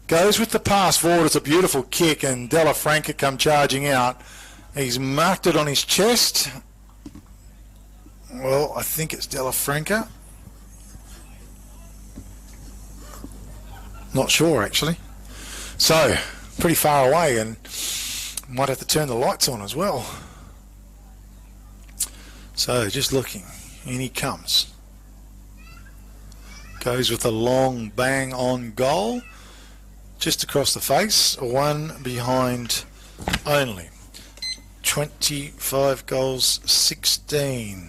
Goes with the pass forward. It's a beautiful kick, and Della Franca come charging out. He's marked it on his chest. Well, I think it's Della Franca. Not sure, actually. So, pretty far away, and might have to turn the lights on as well. So, just looking. In he comes. Goes with a long bang on goal. Just across the face. One behind only. 25 goals, 16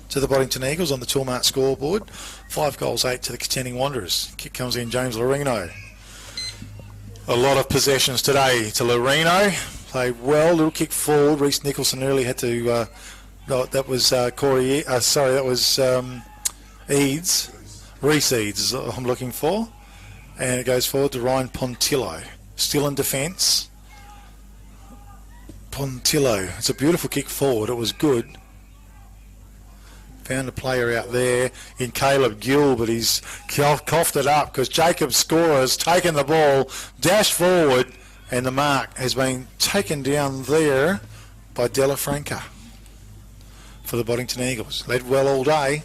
to the Boddington Eagles on the Toolmart scoreboard. 5 goals, 8 to the Katanning Wanderers. Kick comes in, James Lorino. A lot of possessions today to Lorino. Played well, little kick forward. Reece Nicholson early had to... that was Eads. Reece Eads is what I'm looking for. And it goes forward to Ryan Pontillo. Still in defence. Pontillo. It's a beautiful kick forward. It was good. Found a player out there in Caleb Gill, but he's coughed it up because Jacob Scorer has taken the ball, dashed forward, and the mark has been taken down there by Della Franca for the Boddington Eagles. Led well all day.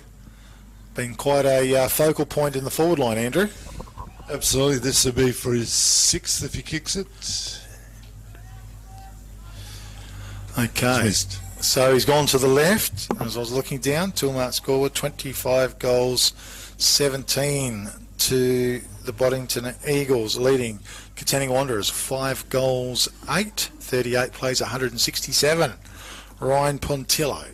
Been quite a focal point in the forward line, Andrew. Absolutely. This will be for his 6th if he kicks it. Okay. So he's gone to the left. As I was looking down, Toolmart scoreboard, 25 goals, 17 to the Boddington Eagles, leading Katanning Wanderers 5 goals, 8, 38 plays, 167. Ryan Pontillo,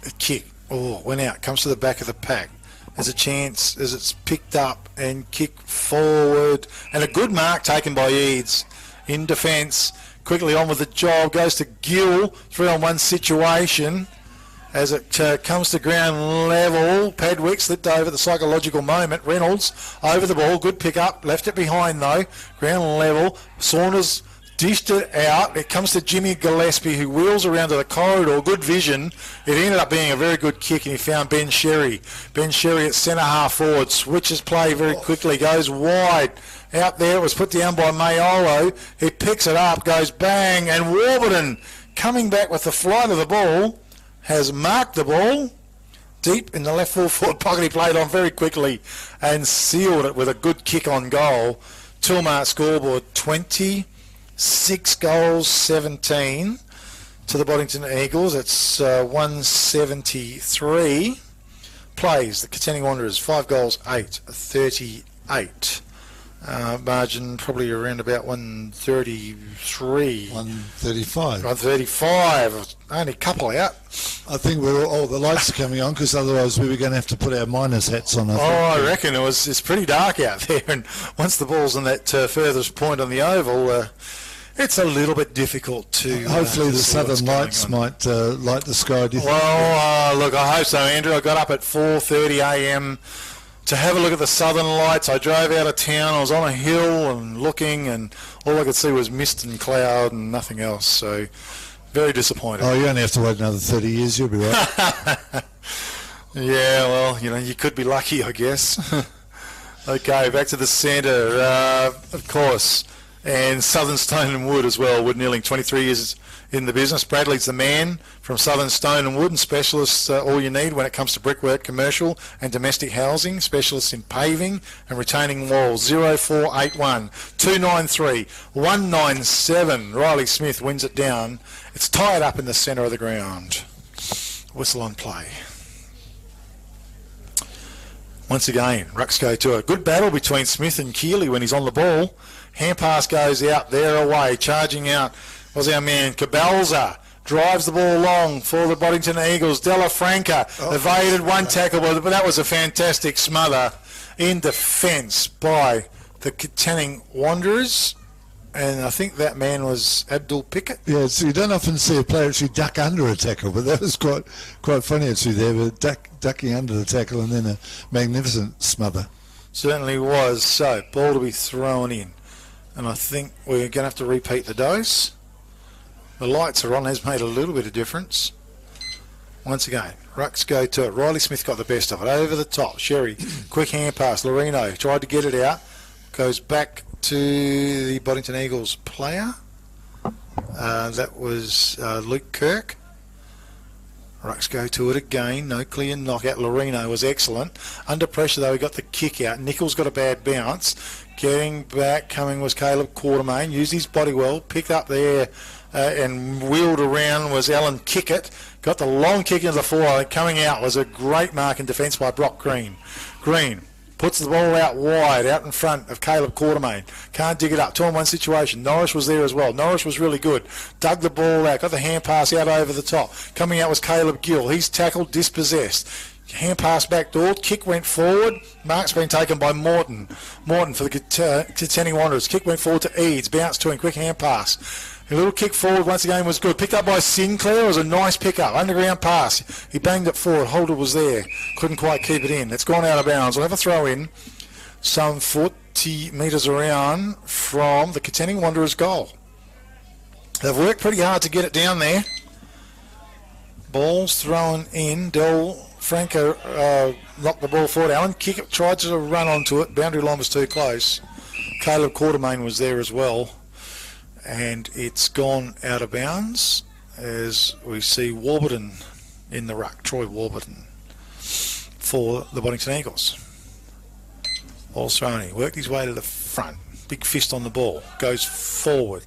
a kick, went out, comes to the back of the pack. There's a chance as it's picked up and kick forward, and a good mark taken by Eads in defence. Quickly on with the job, goes to Gill, 3-on-1 situation. As it comes to ground level, Padwick slipped over the psychological moment. Reynolds over the ball, good pick up, left it behind though. Ground level, Saunders dished it out. It comes to Jimmy Gillespie, who wheels around to the corridor, good vision. It ended up being a very good kick, and he found Ben Sherry. Ben Sherry at centre half forward, switches play very quickly, goes wide. Out there, it was put down by Mayolo. He picks it up, goes bang, and Warburton, coming back with the flight of the ball, has marked the ball deep in the left full forward pocket. He played on very quickly and sealed it with a good kick on goal. Toolmart scoreboard, 26 goals, 17 to the Boddington Eagles. It's 173 plays. The Katanning Wanderers, 5 goals, 8, 38. Margin probably around about 133. 135. 135. Only a couple out. I think the lights are coming on, because otherwise we were going to have to put our miners' hats on. I reckon it's pretty dark out there, and once the ball's on that furthest point on the oval, it's a little bit difficult to... Hopefully the southern lights might light the sky. Do you think? Well, look, I hope so, Andrew. I got up at 4:30 a.m. to have a look at the southern lights. I drove out of town. I was on a hill and looking, and all I could see was mist and cloud and nothing else. So, very disappointed. Oh, you only have to wait another 30 years. You'll be right. Yeah, well, you could be lucky, I guess. Okay, back to the centre, of course. And Southern Stone and Wood as well. Wood Kneeling, 23 years in the business. Bradley's the man from Southern Stone and Wood, and specialists all you need when it comes to brickwork, commercial and domestic housing. Specialists in paving and retaining walls. 0481 293 197. Riley Smith wins it down. It's tied up in the centre of the ground. Whistle on play. Once again, Rucks go to a good battle between Smith and Keeley when he's on the ball. Hand pass goes out, there away, charging out was our man Cabalza. Drives the ball long for the Boddington Eagles. Della Franca evaded one tackle, but that was a fantastic smother in defence by the Katanning Wanderers. And I think that man was Abdul Pickett. Yeah, so you don't often see a player actually duck under a tackle, but that was quite funny actually there, but ducking under the tackle and then a magnificent smother. Certainly was. So, ball to be thrown in. And I think we're going to have to repeat the dose. The lights are on, has made a little bit of difference. Once again, rucks go to it. Riley Smith got the best of it. Over the top. Sherry, quick hand pass. Lorino tried to get it out. Goes back to the Boddington Eagles player. That was Luke Kirk. Rucks go to it again. No clear knockout. Lorino was excellent. Under pressure, though, he got the kick out. Nichols got a bad bounce. Getting back, coming was Caleb Quartermain. Used his body well. Picked up there and wheeled around was Alan Kickett. Got the long kick into the forward. Coming out was a great mark in defence by Brock Green. Green puts the ball out wide, out in front of Caleb Quartermain. Can't dig it up. 2-on-1 situation. Norris was there as well. Norris was really good. Dug the ball out. Got the hand pass out over the top. Coming out was Caleb Gill. He's tackled, dispossessed. Hand pass backdoor. Kick went forward. Mark's been taken by Morton. Morton for the Katanning Wanderers. Kick went forward to Eads. Bounce to him. Quick hand pass. A little kick forward once again was good. Picked up by Sinclair. It was a nice pick-up. Underground pass. He banged it forward. Holder was there. Couldn't quite keep it in. It's gone out of bounds. We'll have a throw in some 40 metres around from the Katanning Wanderers goal. They've worked pretty hard to get it down there. Ball's thrown in. Del Franco knocked the ball forward. Alan Kickett tried to run onto it. Boundary line was too close. Caleb Quartermain was there as well. And it's gone out of bounds as we see Warburton in the ruck, Troy Warburton, for the Boddington Eagles. Ball's thrown in. Worked his way to the front. Big fist on the ball. Goes forward.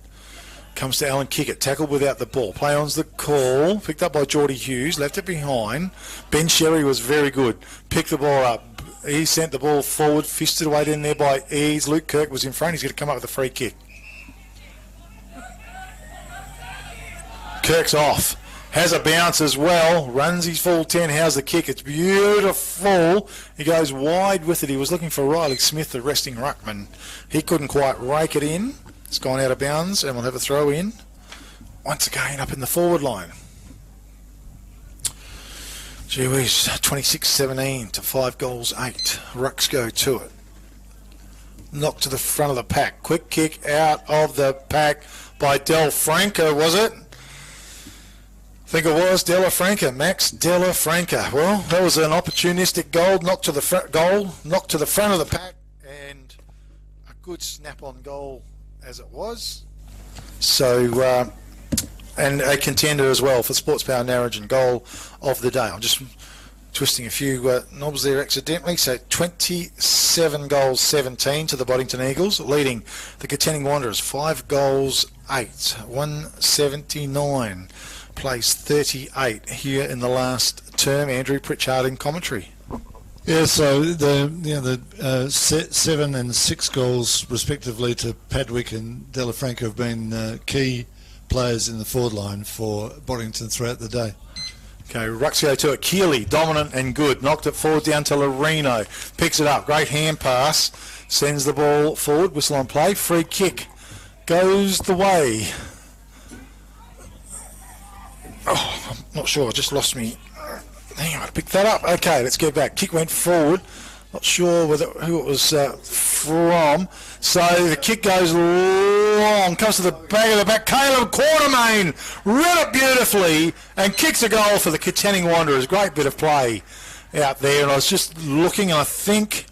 Comes to Alan Kickett. Tackled without the ball. Play on's the call. Picked up by Geordie Hughes. Left it behind. Ben Sherry was very good. Picked the ball up. He sent the ball forward. Fisted away in there by Ease. Luke Kirk was in front. He's going to come up with a free kick. Kirk's off. Has a bounce as well. Runs his full 10. How's the kick? It's beautiful. He goes wide with it. He was looking for Riley Smith, the resting ruckman. He couldn't quite rake it in. It's gone out of bounds, and we'll have a throw in. Once again, up in the forward line. Gee whiz, 26-17 to 5 goals 8. Rucks go to it. Knocked to the front of the pack. Quick kick out of the pack by Del Franco, was it? I think it was Della Franca, Max Della Franca. Well, that was an opportunistic goal, knocked to the front of the pack, and a good snap-on goal as it was. So, and a contender as well for Sports Power Narrogin goal of the day. I'm just twisting a few knobs there accidentally. So 27 goals 17 to the Boddington Eagles, leading the Katanning Wanderers 5 goals 8, 179. Place 38 here in the last term. Andrew Pritchard in commentary. Yeah, so the 7 and 6 goals respectively to Padwick and Delafranca have been key players in the forward line for Boddington throughout the day. Okay, Rucks go to it. Keeley, dominant and good. Knocked it forward down to Lorino. Picks it up. Great hand pass. Sends the ball forward. Whistle on play. Free kick. Goes the way. Oh, I'm not sure. I just lost me. Hang on, I picked that up. Okay, let's get back. Kick went forward. Not sure who it was from. So the kick goes long. Comes to the back of the back. Caleb Quartermain read it beautifully and kicks a goal for the Katanning Wanderers. Great bit of play out there. And I was just looking, and I think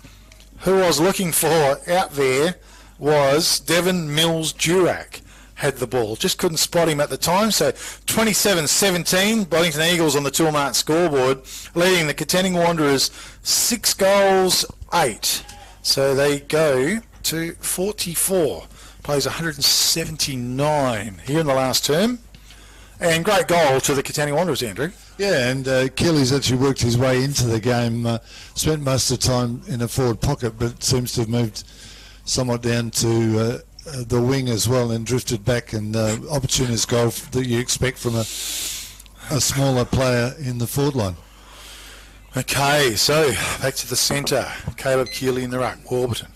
who I was looking for out there was Devon Mills-Durack. Had the ball. Just couldn't spot him at the time. So 27-17, Boddington Eagles on the Toolmart scoreboard, leading the Katanning Wanderers 6 goals 8. So they go to 44. Plays 179 here in the last term. And great goal to the Katanning Wanderers, Andrew. Yeah, and Kelly's actually worked his way into the game. Spent most of the time in a forward pocket, but seems to have moved somewhat down to the wing as well, and drifted back, and opportunist goal that you expect from a smaller player in the forward line. Okay, so back to the centre. Caleb Keeley in the ruck. Warburton.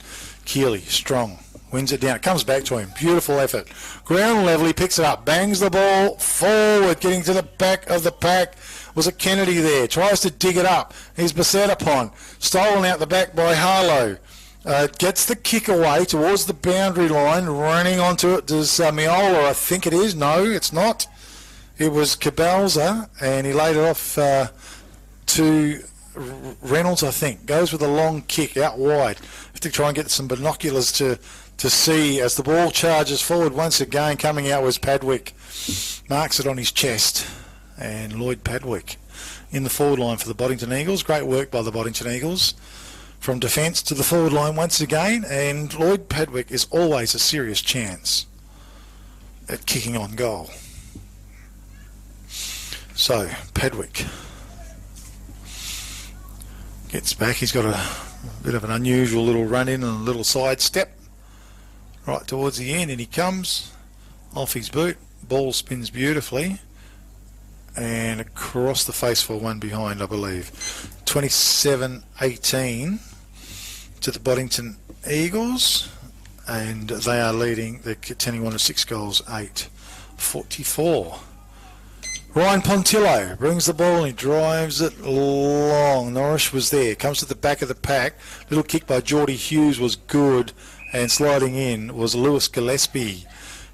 Keeley, strong. Wins it down. It comes back to him. Beautiful effort. Ground level. He picks it up. Bangs the ball forward. Getting to the back of the pack. Was it Kennedy there? Tries to dig it up. He's beset upon. Stolen out the back by Harlow. Gets the kick away towards the boundary line. Running onto it. Does Miola, I think it is. No, it's not. It was Cabalza, and he laid it off to Reynolds, I think. Goes with a long kick out wide. Have to try and get some binoculars to see as the ball charges forward once again. Coming out was Padwick. Marks it on his chest. And Lloyd Padwick in the forward line for the Boddington Eagles. Great work by the Boddington Eagles. From defence to the forward line once again. And Lloyd Padwick is always a serious chance at kicking on goal. So, Padwick gets back. He's got a bit of an unusual little run in and a little side step right towards the end, and he comes off his boot. Ball spins beautifully and across the face for one behind, I believe. 27-18 to the Boddington Eagles, and they are leading the Katanning Wanderers 6 goals, 8-44. Ryan Pontillo brings the ball and he drives it long. Norris was there, comes to the back of the pack. Little kick by Geordie Hughes was good, and sliding in was Lewis Gillespie.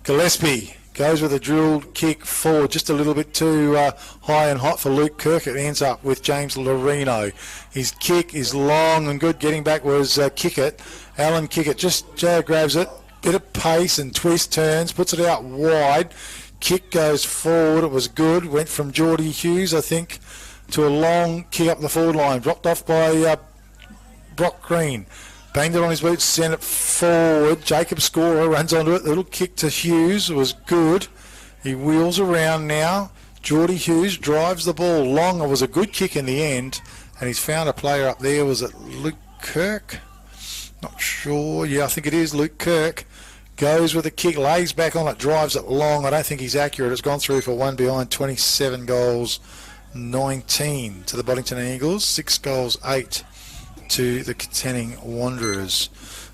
Gillespie goes with a drilled kick forward, just a little bit too high and hot for Luke Kirk. It ends up with James Lorino. His kick is long and good. Getting back was Kickett. Alan Kickett just grabs it, bit of pace and twist, turns, puts it out wide. Kick goes forward. It was good. Went from Geordie Hughes, I think, to a long kick up the forward line. Dropped off by Brock Green. Banged it on his boots, sent it forward. Jacob Scorer runs onto it. The little kick to Hughes was good. He wheels around now. Geordie Hughes drives the ball long. It was a good kick in the end. And he's found a player up there. Was it Luke Kirk? Not sure. Yeah, I think it is Luke Kirk. Goes with a kick, lays back on it, drives it long. I don't think he's accurate. It's gone through for one behind. 27 goals, 19 to the Boddington Eagles. 6 goals, 8 to the Katanning Wanderers.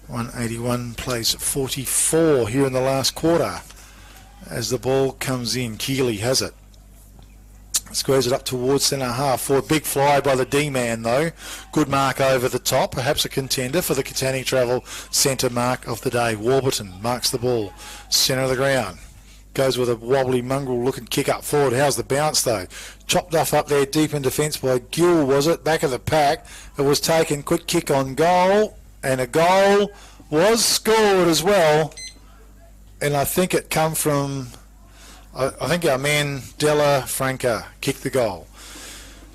181 plays 44 here in the last quarter. As the ball comes in, Keeley has it. Squares it up towards centre half for a big fly by the D-man though. Good mark over the top, perhaps a contender for the Katanning Travel centre mark of the day. Warburton marks the ball, centre of the ground. Goes with a wobbly mongrel looking kick up forward. How's the bounce though? Chopped off up there deep in defence by Gill, was it? Back of the pack. It was taken, quick kick on goal, and a goal was scored as well. And I think it come from... I think our man Della Franca kicked the goal.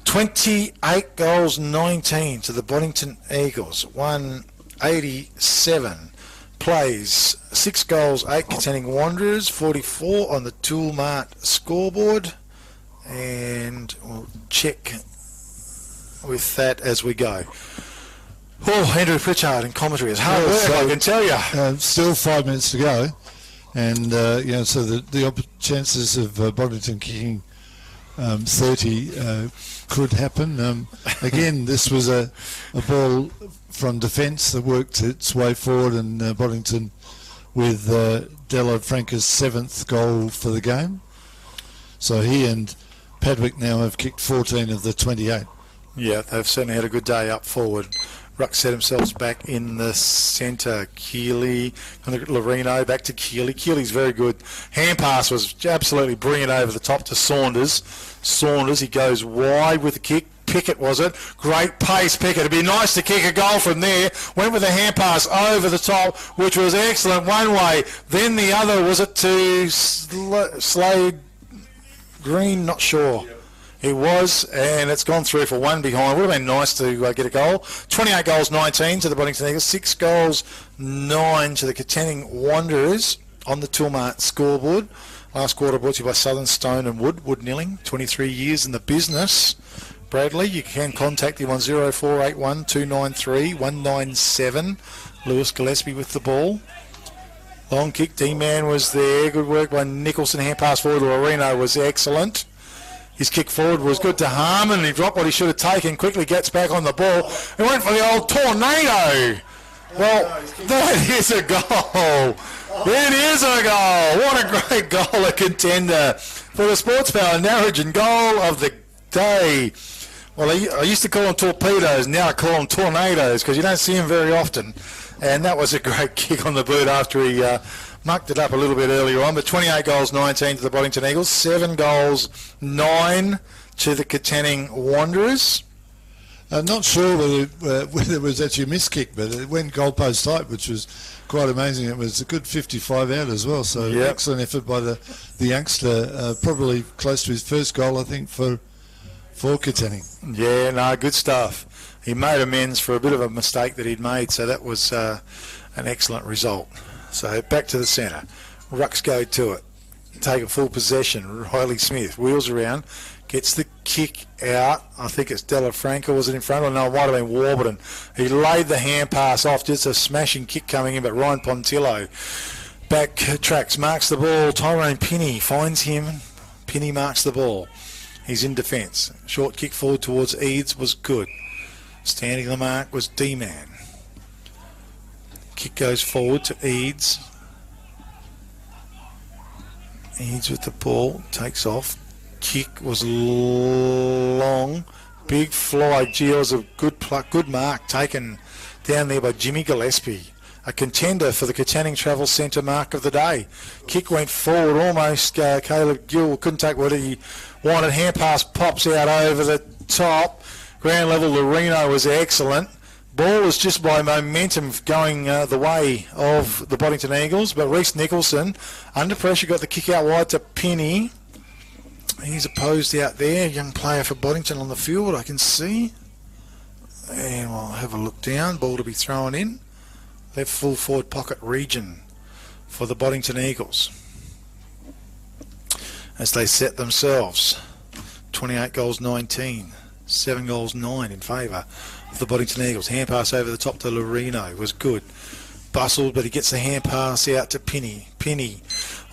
28 goals, 19 to the Boddington Eagles. 187 plays, 6 goals, 8 Katanning Wanderers. 44 on the Toolmart scoreboard. And we'll check with that as we go. Oh, Andrew Pritchard in commentary is hard work, I can tell you. Still 5 minutes to go. And, so the chances of Boddington kicking 30 could happen. Again, this was a ball from defence that worked its way forward, and Boddington with Della Franca's 7th goal for the game. So he and Padwick now have kicked 14 of the 28. Yeah, they've certainly had a good day up forward. Ruck set themselves back in the centre. Keeley, Lorino, back to Keeley. Keeley's very good. Hand pass was absolutely brilliant over the top to Saunders. Saunders, he goes wide with the kick. Pickett, was it? Great pace, Pickett. It'd be nice to kick a goal from there. Went with a hand pass over the top, which was excellent one way. Then the other, was it to Slade Green? Not sure. It was, and it's gone through for one behind. Would have been nice to get a goal. 28 goals, 19 to the Boddington Eagles. 6 goals, 9 to the Katanning Wanderers on the Toolmart scoreboard. Last quarter brought to you by Southern Stone and Wood. Wood Nilling, 23 years in the business. Bradley, you can contact him on 0481 293 197. Lewis Gillespie with the ball. Long kick, D-man was there. Good work by Nicholson. Hand pass forward. Lorino was excellent. His kick forward was good to Harmon. He dropped what he should have taken. Quickly gets back on the ball. He went for the old tornado. Well, that is a goal. It is a goal. What a great goal, a contender for the Sports Power Narrogin goal of the day. Well, I used to call them torpedoes. Now I call them tornadoes because you don't see them very often. And that was a great kick on the boot after he mucked it up a little bit earlier on. But 28 goals, 19 to the Boddington Eagles, 7 goals, 9 to the Katanning Wanderers. I'm not sure whether it was actually a miss kick, but it went goalpost tight, which was quite amazing. It was a good 55 out as well, so excellent effort by the youngster, probably close to his first goal, I think, for Katanning. Yeah, no, good stuff. He made amends for a bit of a mistake that he'd made, so that was an excellent result. So back to the centre. Rucks go to it. Take a full possession. Riley Smith wheels around, gets the kick out. I think it's Della Franca, was it in front? Or no, it might have been Warburton. He laid the hand pass off, just a smashing kick coming in, but Ryan Pontillo back tracks, marks the ball. Tyrone Pinney finds him. Pinney marks the ball. He's in defence. Short kick forward towards Eads was good. Standing the mark was D-Man. Kick goes forward to Eads. Eads with the ball, takes off. Kick was long, big fly. Gee, it was a good pluck, good mark taken down there by Jimmy Gillespie, a contender for the Katanning Travel Centre mark of the day. Kick went forward almost. Caleb Gill couldn't take what he wanted. Hand pass pops out over the top. Ground level, Loreno was excellent. Ball was just by momentum going the way of the Boddington Eagles, but Reece Nicholson, under pressure, got the kick out wide to Penny. He's opposed out there, young player for Boddington on the field, I can see. And we'll have a look down, ball to be thrown in. Left full forward pocket region for the Boddington Eagles as they set themselves. 28 goals, 19. 7 goals, 9 in favour of the Boddington Eagles. Hand pass over the top to Loreno was good. Bustled, but he gets the hand pass out to Penny. Penny,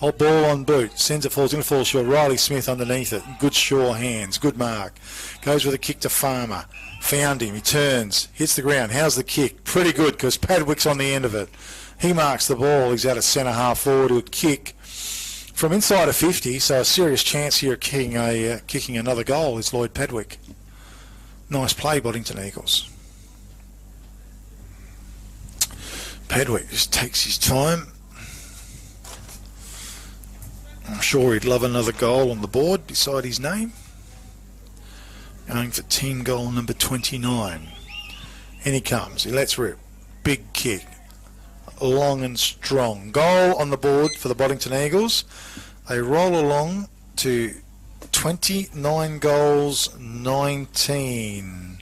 old ball on boot, sends it forward, going to fall short. Riley Smith underneath it. Good sure hands, good mark. Goes with a kick to Farmer. Found him, he turns, hits the ground. How's the kick? Pretty good, because Padwick's on the end of it. He marks the ball. He's out of centre half forward to a kick from inside of 50, so a serious chance here of kicking another goal is Lloyd Padwick. Nice play, Boddington Eagles. Padwick just takes his time. I'm sure he'd love another goal on the board beside his name. Going for team goal number 29. In he comes. He lets rip. Big kick. Long and strong. Goal on the board for the Boddington Eagles. They roll along to 29 goals, 19.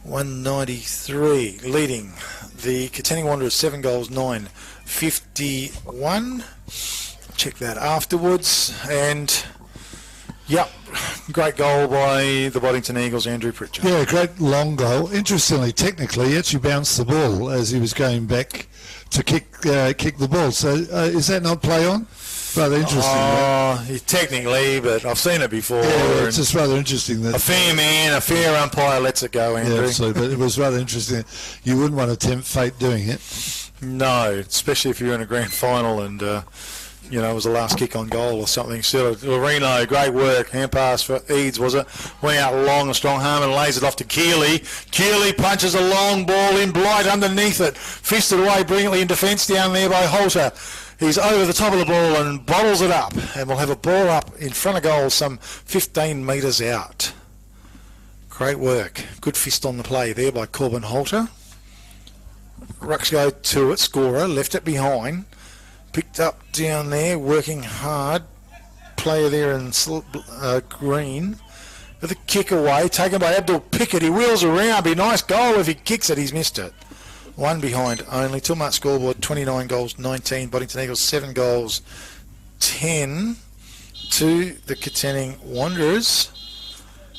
193. Leading the Katanning Wanderers 7 goals, 9. 51. Check that afterwards. And, yep, great goal by the Boddington Eagles, Andrew Pritchard. Yeah, great long goal. Interestingly, technically, he actually bounced the ball as he was going back to kick the ball. So is that not play on? Rather interesting. Technically, but I've seen it before. Yeah, it's just rather interesting that a fair man, a fair umpire lets it go, Andrew. Yeah, absolutely. But it was rather interesting. You wouldn't want to tempt fate doing it. No, especially if you're in a grand final and it was the last kick on goal or something. Still, Loreno, great work. Hand pass for Eads, was it? Went out long and strong. Harmon lays it off to Keeley. Keeley punches a long ball in. Blight underneath it. Fisted away brilliantly in defence down there by Holter. He's over the top of the ball and bottles it up. And we'll have a ball up in front of goal some 15 metres out. Great work. Good fist on the play there by Corbin Holter. Rucks go to it. Scorer. Left it behind. Picked up down there. Working hard. Player there in green. With a kick away. Taken by Abdul Pickett. He wheels around. Be a nice goal if he kicks it. He's missed it. One behind only. Till-mark scoreboard, 29 goals, 19. Boddington Eagles, 7 goals, 10 to the Katanning Wanderers.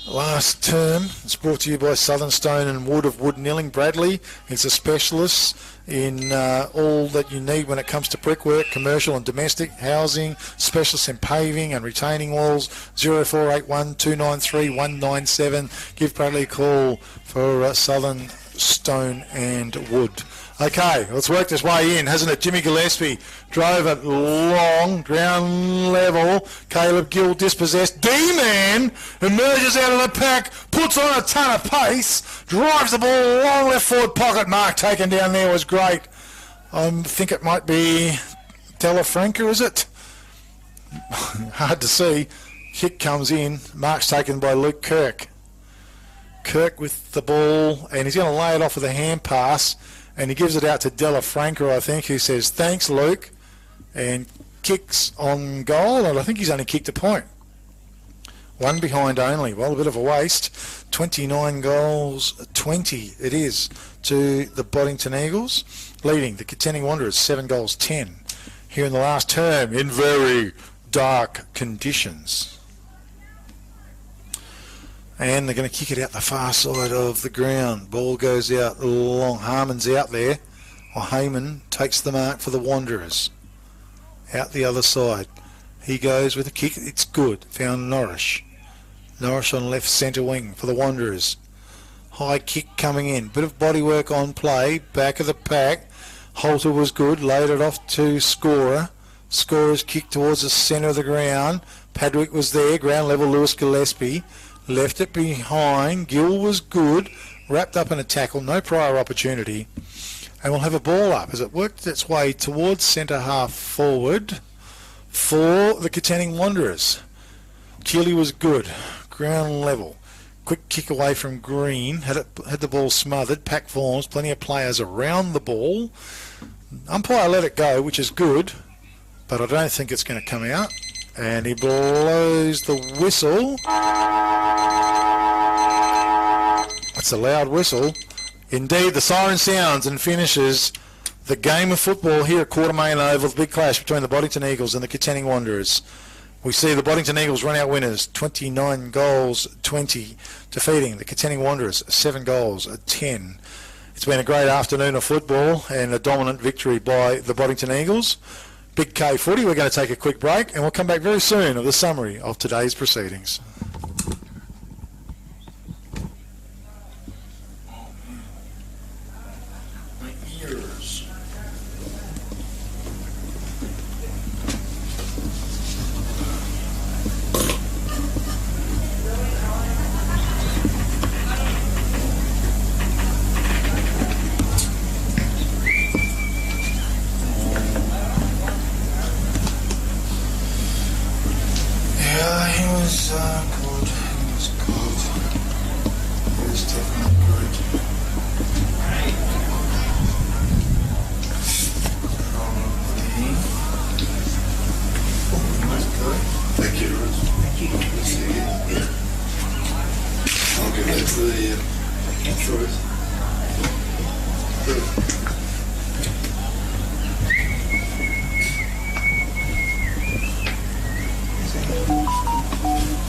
Last term, it's brought to you by Southern Stone and Wood of Wood Nilling. Bradley, he's a specialist in all that you need when it comes to brickwork, commercial and domestic, housing, specialist in paving and retaining walls. 0481 293 197. Give Bradley a call for Southern Stone and Wood. Okay, let's work this way in, hasn't it? Jimmy Gillespie drove it long, ground level. Caleb Gill dispossessed. D-Man emerges out of the pack, puts on a ton of pace, drives the ball long left forward pocket. Mark taken down there was great I think it might be Della Franca, is it? Hard to see. Kick comes in. Mark's taken by Luke Kirk. Kirk with the ball, and he's going to lay it off with a hand pass, and he gives it out to Della Franca, I think, who says, thanks, Luke, and kicks on goal, and I think he's only kicked a point. One behind only. Well, a bit of a waste. 29 goals, 20 it is to the Boddington Eagles, leading the Katanning Wanderers 7 goals, 10 here in the last term in very dark conditions. And they're going to kick it out the far side of the ground. Ball goes out long. Harmon's out there. Or Heyman takes the mark for the Wanderers. Out the other side. He goes with a kick. It's good. Found Norrish. Norrish on left centre wing for the Wanderers. High kick coming in. Bit of bodywork on play. Back of the pack. Holter was good. Laid it off to Scorer. Scorer's kick towards the centre of the ground. Padwick was there. Ground level Lewis Gillespie. Left it behind. Gill was good. Wrapped up in a tackle. No prior opportunity. And we'll have a ball up as it worked its way towards centre half forward for the Katanning Wanderers. Keeley was good. Ground level. Quick kick away from Green. Had the ball smothered. Pack forms. Plenty of players around the ball. Umpire let it go, which is good. But I don't think it's going to come out. And he blows the whistle. It's a loud whistle. Indeed, the siren sounds and finishes the game of football here at Quartermain Oval, the big clash between the Boddington Eagles and the Katanning Wanderers. We see the Boddington Eagles run out winners, 29 goals, 20, defeating the Katanning Wanderers, 7 goals, 10. It's been a great afternoon of football and a dominant victory by the Boddington Eagles. Big K footy, we're going to take a quick break and we'll come back very soon with a summary of today's proceedings.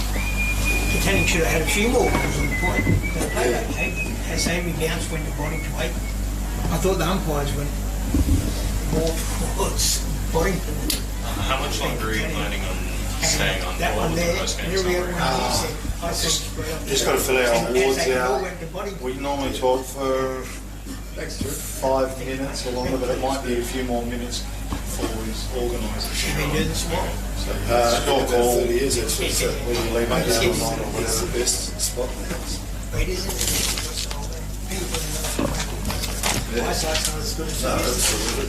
Katanning should have had a few more balls on the point. They played okay. Has Amy bounced when the Boddington weight? I thought the umpires went more towards Boddington. How much longer are you planning on staying on that board one with there, the first game? nearly everyone I said, Just got to fill our awards all out. went to Boddington. We normally talk for 5 minutes or longer, but it might be a few more minutes before we organise it. Should we do this one? Score call. 30 years actually, so Whether you leave it down or not, or it's whatever. the best spot now. Wait, isn't it? My side's not as good as No, yours. absolutely.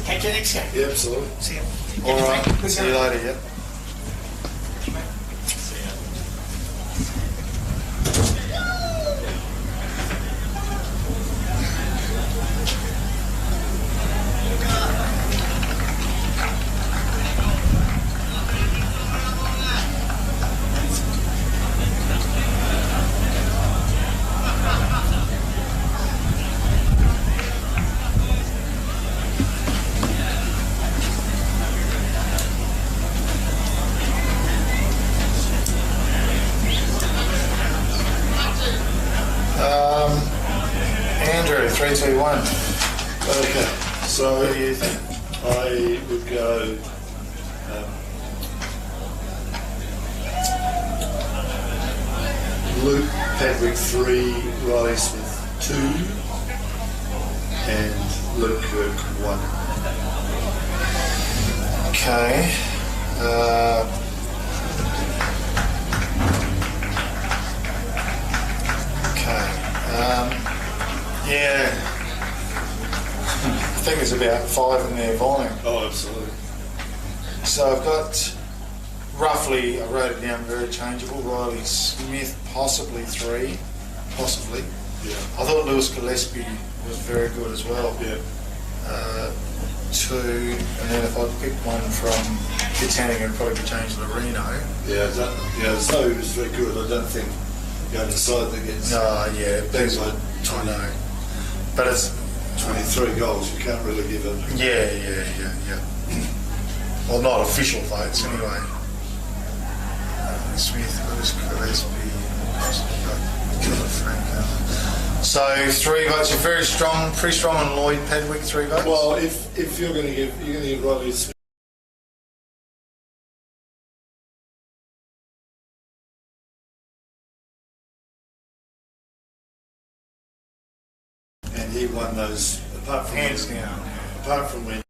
Catch you next game. Yeah, absolutely. See you. All right, see you later, yeah. Andrew, 3, 2, 1. Okay, so What do you think? I would go Luke Padwick 3, Riley Smith 2, and Luke Kirk 1. Okay. Okay. Yeah. I think there's about 5 in there vying. Oh, absolutely. So I've got roughly, I wrote it down, very changeable. Riley Smith, possibly 3, possibly. Yeah. I thought Lewis Gillespie was very good as well. Yeah. 2, and then if I pick one from Katanning, I'd probably change to Reno. So he was very good. I don't think you decided against. No, yeah, Things like I know. But it's 23 goals. You can't really give them. yeah. Well, not official votes anyway. Smith, Lewis Gillespie, Franco. So 3 votes. You're very strong, pretty strong on Lloyd Pedwick. 3 votes. Well, if you're going to give Riley Smith. And he won those hands down. Apart from when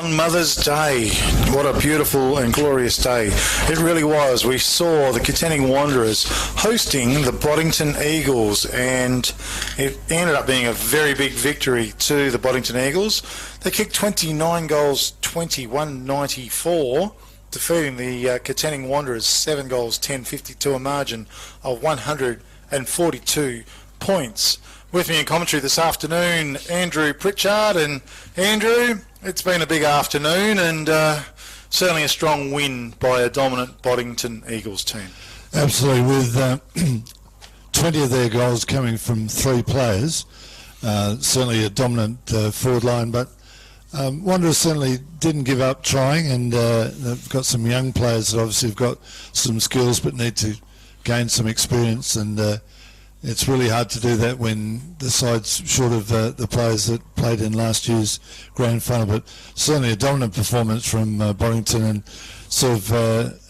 On Mother's Day, what a beautiful and glorious day it really was. We saw the Katanning Wanderers hosting the Boddington Eagles, and it ended up being a very big victory to the Boddington Eagles. They kicked 29 goals, 21-94, defeating the Katanning Wanderers 7 goals, 10-50 to a margin of 142 points. With me in commentary this afternoon, Andrew Pritchard. And Andrew, it's been a big afternoon and certainly a strong win by a dominant Boddington Eagles team. Absolutely, with 20 of their goals coming from 3 players. Certainly a dominant forward line, but Wanderers certainly didn't give up trying, and they've got some young players that obviously have got some skills but need to gain some experience, and it's really hard to do that when the side's short of the players that played in last year's grand final. But certainly a dominant performance from Boddington, and sort of,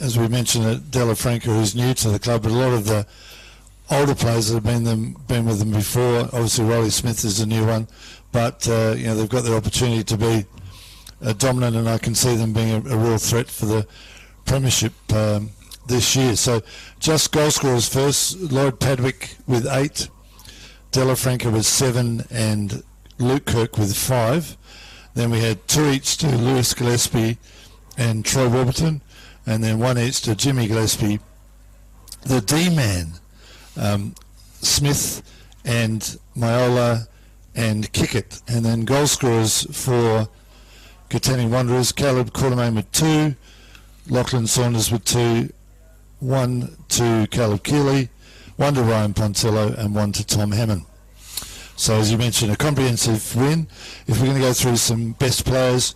as we mentioned, Della Franca, who's new to the club, but a lot of the older players that have been with them before. Obviously, Riley Smith is a new one, but they've got their opportunity to be dominant, and I can see them being a real threat for the premiership this year. So just goal scorers first, Lloyd Padwick with 8, Della Franca with 7, and Luke Kirk with 5. Then we had 2 each to Lewis Gillespie and Troy Warburton, and then 1 each to Jimmy Gillespie. The D-man, Smith and Myola and Kickett. And then goal scorers for Katanning Wanderers, Caleb Quartermain with 2, Lachlan Saunders with 2, 1 to Caleb Keeley, 1 to Ryan Pontillo, and 1 to Tom Hammond. So as you mentioned, a comprehensive win. If we're going to go through some best players,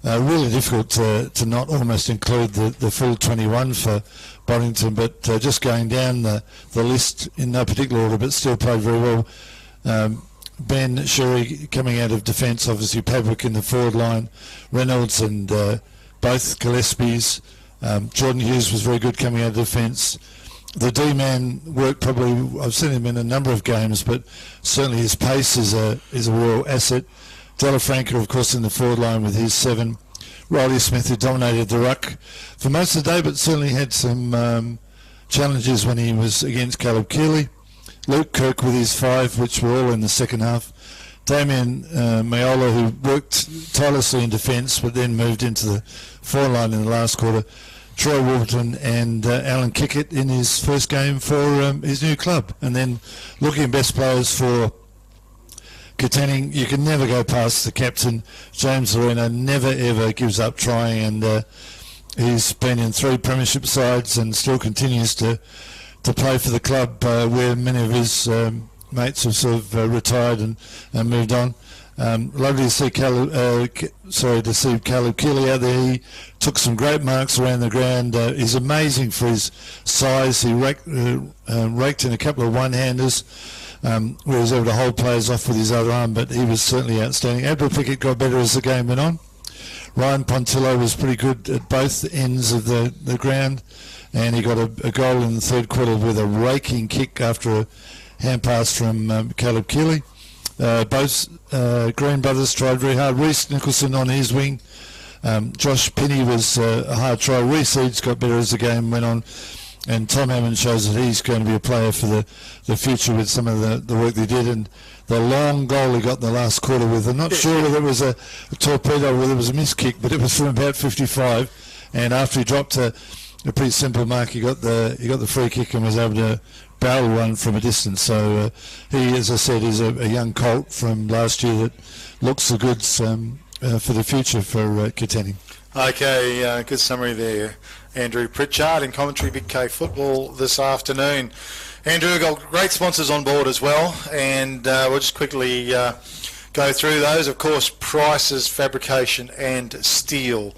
really difficult to not almost include the full 21 for Boddington, but just going down the list in no particular order, but still played very well. Ben Sherry coming out of defence, obviously Padwick in the forward line, Reynolds and both Gillespies. Jordan Hughes was very good coming out of defence. The D-man worked probably, I've seen him in a number of games, but certainly his pace is a real asset. Della Franca, of course, in the forward line with his 7. Riley Smith, who dominated the ruck for most of the day, but certainly had some challenges when he was against Caleb Keeley. Luke Kirk with his 5, which were all in the second half. Damien Mayola, who worked tirelessly in defence, but then moved into the forward line in the last quarter. Troy Warburton and Alan Kickett in his first game for his new club. And then looking at best players for Katanning, you can never go past the captain, James Lorena. Never ever gives up trying, and he's been in 3 premiership sides and still continues to play for the club, where many of his mates have sort of retired and moved on. Lovely to see Caleb Keeley out there. He took some great marks around the ground. He's amazing for his size. He raked in a couple of one-handers, where he was able to hold players off with his other arm, but he was certainly outstanding. Abdul Pickett got better as the game went on. Ryan Pontillo was pretty good at both ends of the ground, and he got a goal in the third quarter with a raking kick after a hand pass from Caleb Keeley. Both Green brothers tried very hard. Reece Nicholson on his wing. Josh Pinney was a hard try. Reece Eads got better as the game went on. And Tom Hammond shows that he's going to be a player for the future with some of the work they did. And the long goal he got in the last quarter with, I'm not sure whether it was a torpedo or whether it was a missed kick, but it was from about 55. And after he dropped a pretty simple mark, he got the free kick and was able to barrel one from a distance. So he, as I said, is a young colt from last year that looks the goods for the future for Katanning. Okay, good summary there, Andrew Pritchard in commentary, Big K Football this afternoon. Andrew, we've got great sponsors on board as well, and we'll just quickly go through those. Of course, Prices Fabrication and Steel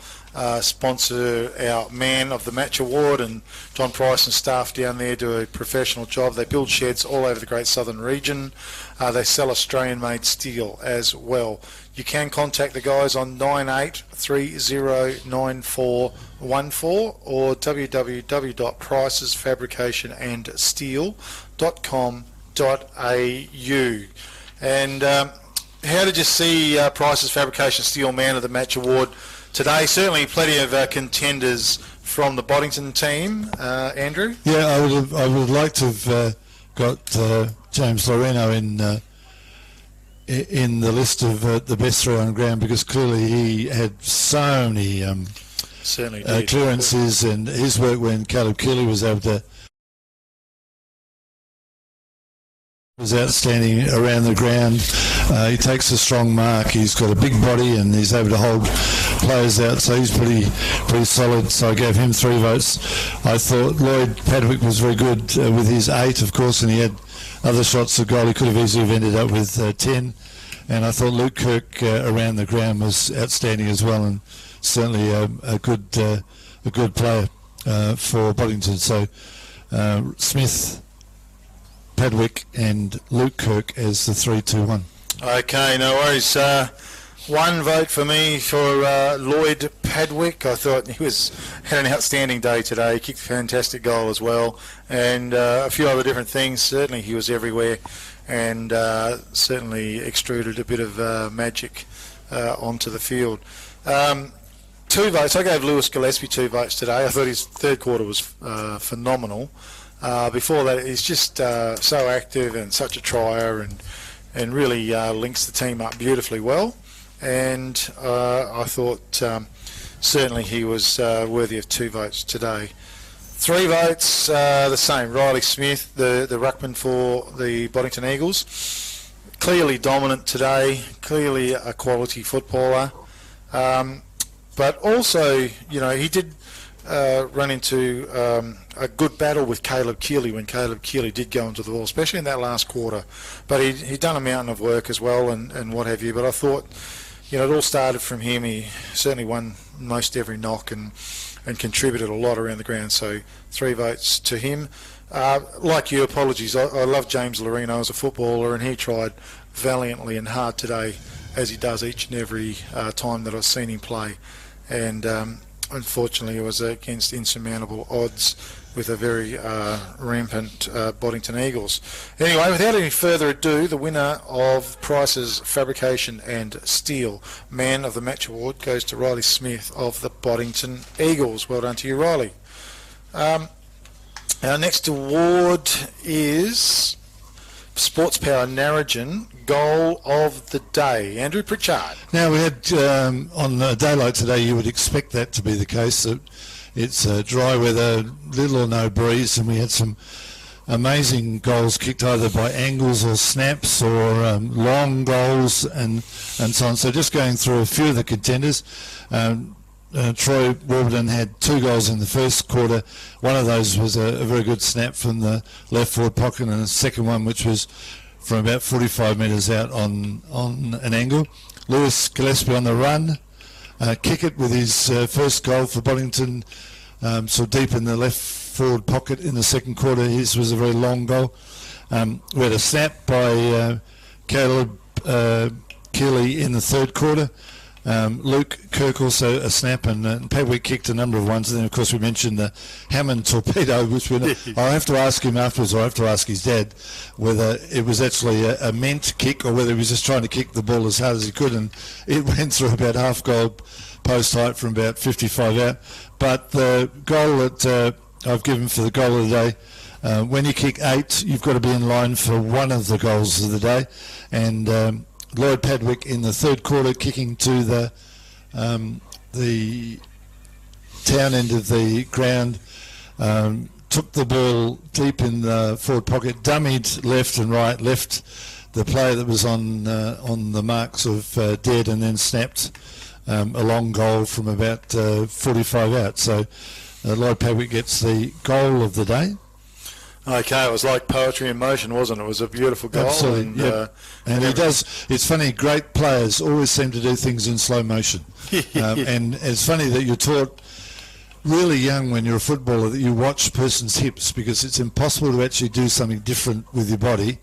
sponsor our Man of the Match Award, and John Price and staff down there do a professional job. They build sheds all over the Great Southern region. They sell Australian-made steel as well. You can contact the guys on 98309414 or www.pricesfabricationandsteel.com.au. And how did you see Price's Fabrication Steel Man of the Match award today? Certainly plenty of contenders from the Boddington team. Andrew? Yeah, I would like to have got James Loreno in the list of the best throw on ground, because clearly he had so many clearances, and his work when Caleb Keeley was able to was outstanding around the ground. He takes a strong mark. He's got a big body and he's able to hold players out, so he's pretty solid. So I gave him 3 votes. I thought Lloyd Padwick was very good with his 8, of course, and he had other shots at goal. He could have easily have ended up with 10. And I thought Luke Kirk around the ground was outstanding as well, and certainly a good player for Boddington. So Smith, Padwick and Luke Kirk as the 3-2-1. Okay, no worries. 1 vote for me for Lloyd Padwick. I thought he had an outstanding day today. He kicked a fantastic goal as well, and a few other different things. Certainly he was everywhere, and certainly extruded a bit of magic onto the field. 2 votes. I gave Lewis Gillespie 2 votes today. I thought his third quarter was phenomenal. Before that, he's just so active and such a trier, and really links the team up beautifully well. And I thought certainly he was worthy of 2 votes today. 3 votes, the same. Riley Smith, the ruckman for the Boddington Eagles. Clearly dominant today, clearly a quality footballer. But also, he did run into a good battle with Caleb Keeley when Caleb Keeley did go into the ball, especially in that last quarter. But he'd done a mountain of work as well, and what have you. But I thought, it all started from him. He certainly won most every knock and contributed a lot around the ground. So 3 votes to him. Like you, apologies. I love James Loreno as a footballer, and he tried valiantly and hard today, as he does each and every time that I've seen him play. And unfortunately, it was against insurmountable odds with a very rampant Boddington Eagles. Anyway, without any further ado, the winner of Price's Fabrication and Steel Man of the Match Award goes to Riley Smith of the Boddington Eagles. Well done to you, Riley. Our next award is Sports Power Narrogin Goal of the Day. Andrew Pritchard. Now, we had, on a day like today, you would expect that to be the case. It's dry weather, little or no breeze, and we had some amazing goals kicked either by angles or snaps or long goals and so on. So just going through a few of the contenders, Troy Warburton had 2 goals in the first quarter. One of those was a very good snap from the left forward pocket, and the second one, which was from about 45 metres out on an angle. Lewis Gillespie on the run, kick it with his first goal for Boddington, so deep in the left forward pocket in the second quarter. His was a very long goal. We had a snap by Caleb Keeley in the third quarter. Luke Kirk also a snap, and Padwick kicked a number of ones. And then, of course, we mentioned the Hammond torpedo, which I'll have to ask him afterwards, or I'll have to ask his dad, whether it was actually a meant kick or whether he was just trying to kick the ball as hard as he could. And it went through about half goal post height from about 55 out. But the goal that I've given for the goal of the day, when you kick 8, you've got to be in line for one of the goals of the day. And Lloyd Padwick in the third quarter, kicking to the town end of the ground, took the ball deep in the forward pocket, dummied left and right, left the player that was on the marks of dead, and then snapped a long goal from about 45 out. So Lloyd Padwick gets the goal of the day. Okay, it was like poetry in motion, wasn't it? It was a beautiful goal. Absolutely, and he does. It's funny, great players always seem to do things in slow motion. And it's funny that you're taught really young when you're a footballer that you watch a person's hips, because it's impossible to actually do something different with your body.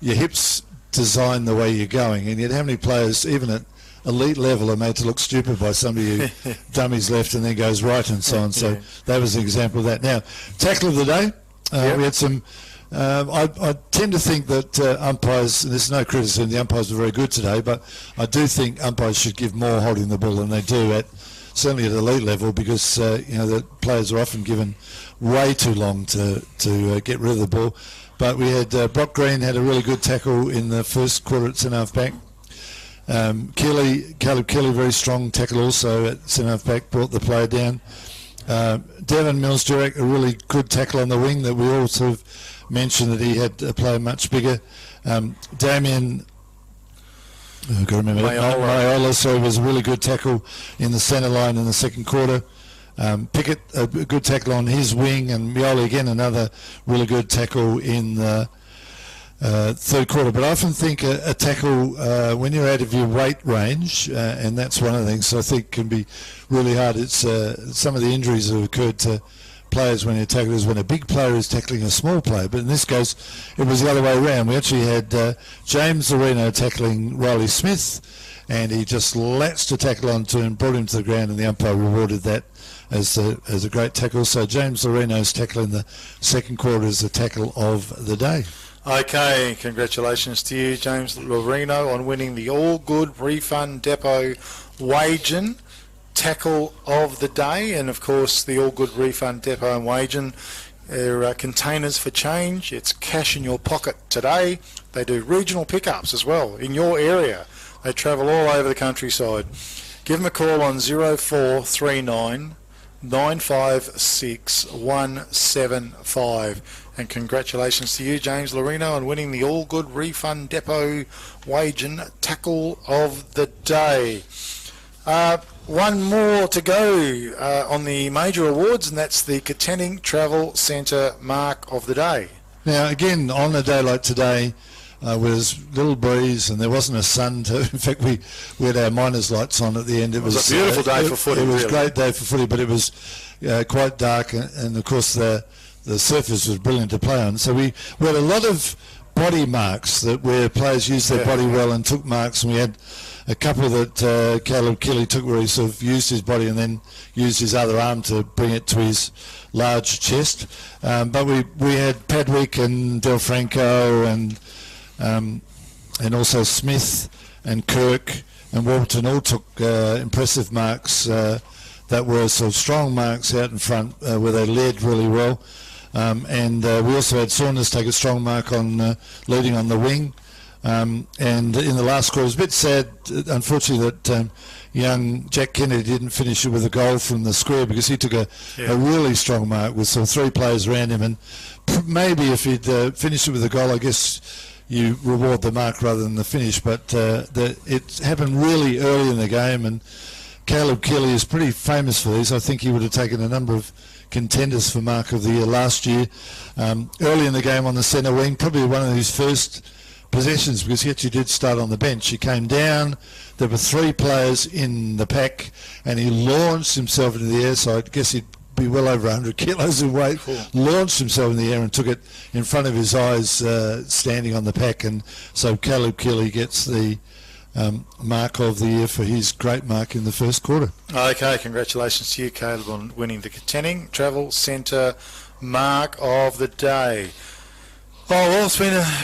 Your hips design the way you're going, and yet how many players, even at elite level, are made to look stupid by somebody who dummies left and then goes right and so on. So that was an example of that. Now, tackle of the day. We had some I tend to think that umpires, and there's no criticism, the umpires were very good today, but I do think umpires should give more holding the ball than they do certainly at elite level, because the players are often given way too long to get rid of the ball. But we had Brock Green had a really good tackle in the first quarter at centre half back. Caleb Kelly, very strong tackle also at centre half back, brought the player down. Devon Mills-Durack, a really good tackle on the wing that we all sort of mentioned that he had a player much bigger. Damien I've got to remember Maiola, so it was a really good tackle in the centre line in the second quarter. Pickett, a good tackle on his wing, and Mioli again, another really good tackle in the third quarter. But I often think a tackle, when you're out of your weight range, and that's one of the things I think can be really hard. It's some of the injuries that have occurred to players when you tackle is when a big player is tackling a small player. But in this case, it was the other way around. We actually had James Loreno tackling Riley Smith, and he just latched a tackle onto him, brought him to the ground, and the umpire rewarded that as a great tackle. So James Loreno's tackle in the second quarter is the tackle of the day. Okay, congratulations to you, James Loreno, on winning the All Good Refund Depot Wagen tackle of the day. And of course, the All Good Refund Depot and Wagen are containers for change. It's cash in your pocket today. They do regional pickups as well in your area. They travel all over the countryside. Give them a call on 0439 956 175. And congratulations to you, James Loreno, on winning the All Good Refund Depot Wagen tackle of the day. One more to go on the major awards, and that's the Katanning Travel Centre Mark of the Day. Now, again, on a day like today, was little breeze and there wasn't a sun in fact we had our miners lights on at the end. It was a beautiful day for footy. It was really. A great day for footy, but it was quite dark, and of course the surface was brilliant to play on. So we had a lot of body marks where players used their body well and took marks, and we had a couple that Caleb Kelly took where he sort of used his body and then used his other arm to bring it to his large chest. But we had Padwick and Del Franco and also Smith and Kirk and Warburton all took impressive marks that were sort of strong marks out in front where they led really well. And we also had Saunders take a strong mark on leading on the wing. And in the last quarter, it was a bit sad, unfortunately, that young Jack Kennedy didn't finish it with a goal from the square, because he took a really strong mark with sort of three players around him. And maybe if he'd finished it with a goal, I guess you reward the mark rather than the finish. But it happened really early in the game, and Caleb Kelly is pretty famous for these. I think he would have taken a number of contenders for Mark of the Year last year. Early in the game on the centre wing, probably one of his first possessions, because he actually did start on the bench. He came down, there were three players in the pack, and he launched himself into the air, so I guess he'd be well over 100 kilos in weight. Cool. Launched himself in the air and took it in front of his eyes, standing on the pack, and so Caleb Kelly gets the mark of the year for his great mark in the first quarter. Okay, congratulations to you, Caleb, on winning the Katanning Travel Centre Mark of the Day. Oh, well, it's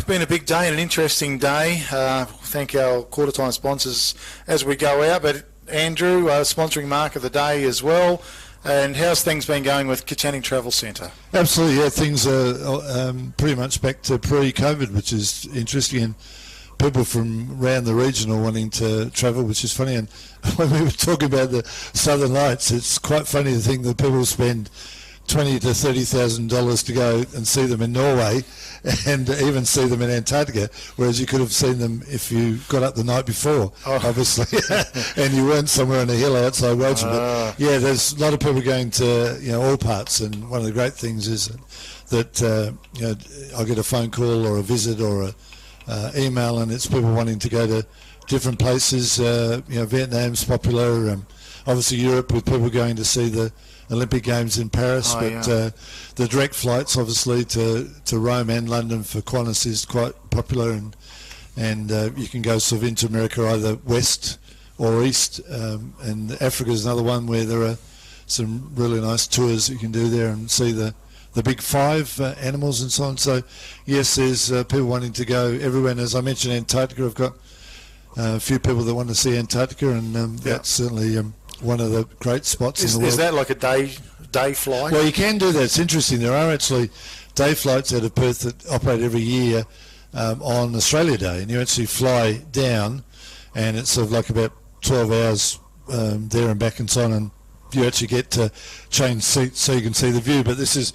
been a big day and an interesting day. Thank our quarter time sponsors as we go out, but Andrew, sponsoring Mark of the Day as well. And how's things been going with Katanning Travel Centre? Absolutely, yeah, things are pretty much back to pre-COVID, which is interesting, and people from around the region are wanting to travel, which is funny. And when we were talking about the Southern Lights, it's quite funny to think that people spend $20,000 to $30,000 to go and see them in Norway, and even see them in Antarctica, whereas you could have seen them if you got up the night before, obviously, and you weren't somewhere on a hill outside Woden. But yeah, there's a lot of people going to all parts, and one of the great things is that I get a phone call or a visit or a email, and it's people wanting to go to different places. Vietnam's popular, obviously Europe with people going to see the Olympic Games in Paris, the direct flights obviously to Rome and London for Qantas is quite popular, and you can go sort of into America either west or east, and Africa is another one where there are some really nice tours you can do there and see the the big five animals and so on. So yes, there's people wanting to go everywhere. And as I mentioned, Antarctica, I've got a few people that want to see Antarctica, and that's certainly one of the great spots in the world. Is that like a day flight? Well, you can do that. It's interesting. There are actually day flights out of Perth that operate every year on Australia Day, and you actually fly down, and it's sort of like about 12 hours there and back and so on, and you actually get to change seats so you can see the view. But this is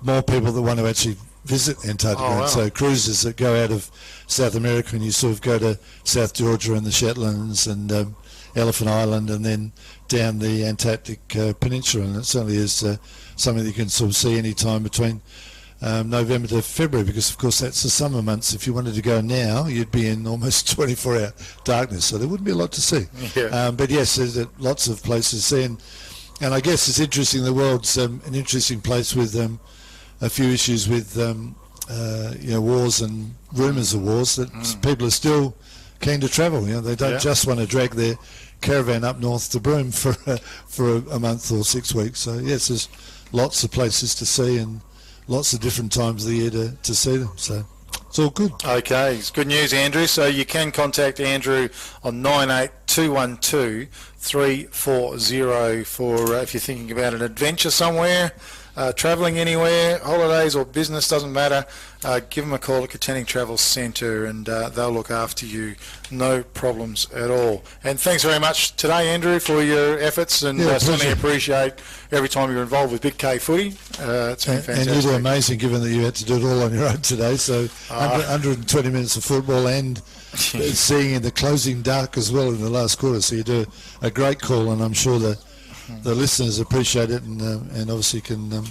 more people that want to actually visit Antarctica. Oh, wow. And so cruises that go out of South America, and you sort of go to South Georgia and the Shetlands and Elephant Island, and then down the Antarctic Peninsula, and it certainly is something that you can sort of see any time between November to February, because of course that's the summer months. If you wanted to go now, you'd be in almost 24-hour darkness, so there wouldn't be a lot to see. Yeah. But yes, there's lots of places to see, and I guess it's interesting. The world's an interesting place with a few issues with wars and rumours of wars, that people are still keen to travel. They don't just want to drag their caravan up north to Broome for a month or 6 weeks. So yes, there's lots of places to see and lots of different times of the year to see them. So it's all good. Okay, it's good news, Andrew. So you can contact Andrew on 98212 340 for if you're thinking about an adventure somewhere, travelling anywhere, holidays or business, doesn't matter. Give them a call at Katanning Travel Centre, and they'll look after you. No problems at all. And thanks very much today, Andrew, for your efforts, and certainly appreciate every time you're involved with Big K footy. It's been fantastic. And you do amazing, given that you had to do it all on your own today. So 120 minutes of football and seeing in the closing dark as well in the last quarter. So you do a great call, and I'm sure that the listeners appreciate it, and obviously can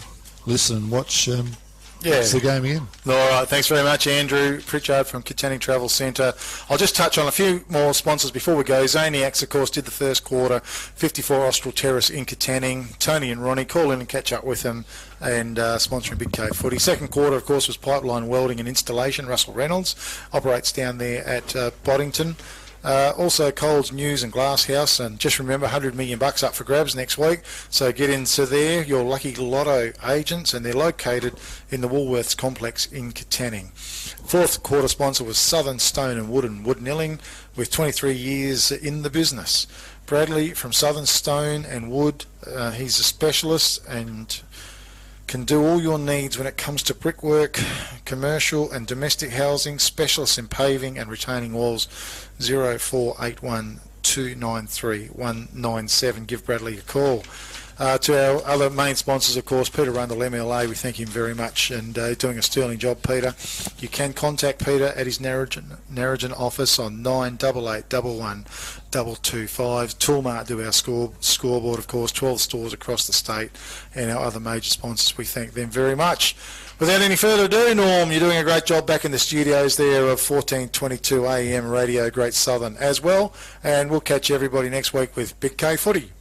listen and watch the game again. All right, thanks very much, Andrew Pritchard from Katanning Travel Centre. I'll just touch on a few more sponsors before we go. Zaniacs, of course, did the first quarter, 54 Austral Terrace in Katanning. Tony and Ronnie, call in and catch up with them, and sponsoring Big K Footy. Second quarter, of course, was Pipeline Welding and Installation. Russell Reynolds operates down there at Boddington. Also Coles News and Glass House, and just remember, $100 million up for grabs next week, so get into there, your lucky lotto agents, and they're located in the Woolworths complex in Katanning. Fourth quarter sponsor was Southern Stone and Wood Milling, with 23 years in the business. Bradley from Southern Stone and Wood, he's a specialist and can do all your needs when it comes to brickwork, commercial and domestic housing, specialists in paving and retaining walls. 0481 293 197. Give Bradley a call. To our other main sponsors, of course, Peter Rundle, MLA, we thank him very much, and doing a sterling job, Peter. You can contact Peter at his Narrogin office on 9881 225. Toolmart do our scoreboard, of course, 12 stores across the state, and our other major sponsors, we thank them very much. Without any further ado, Norm, you're doing a great job back in the studios there of 1422 AM Radio Great Southern as well, and we'll catch everybody next week with Big K Footy.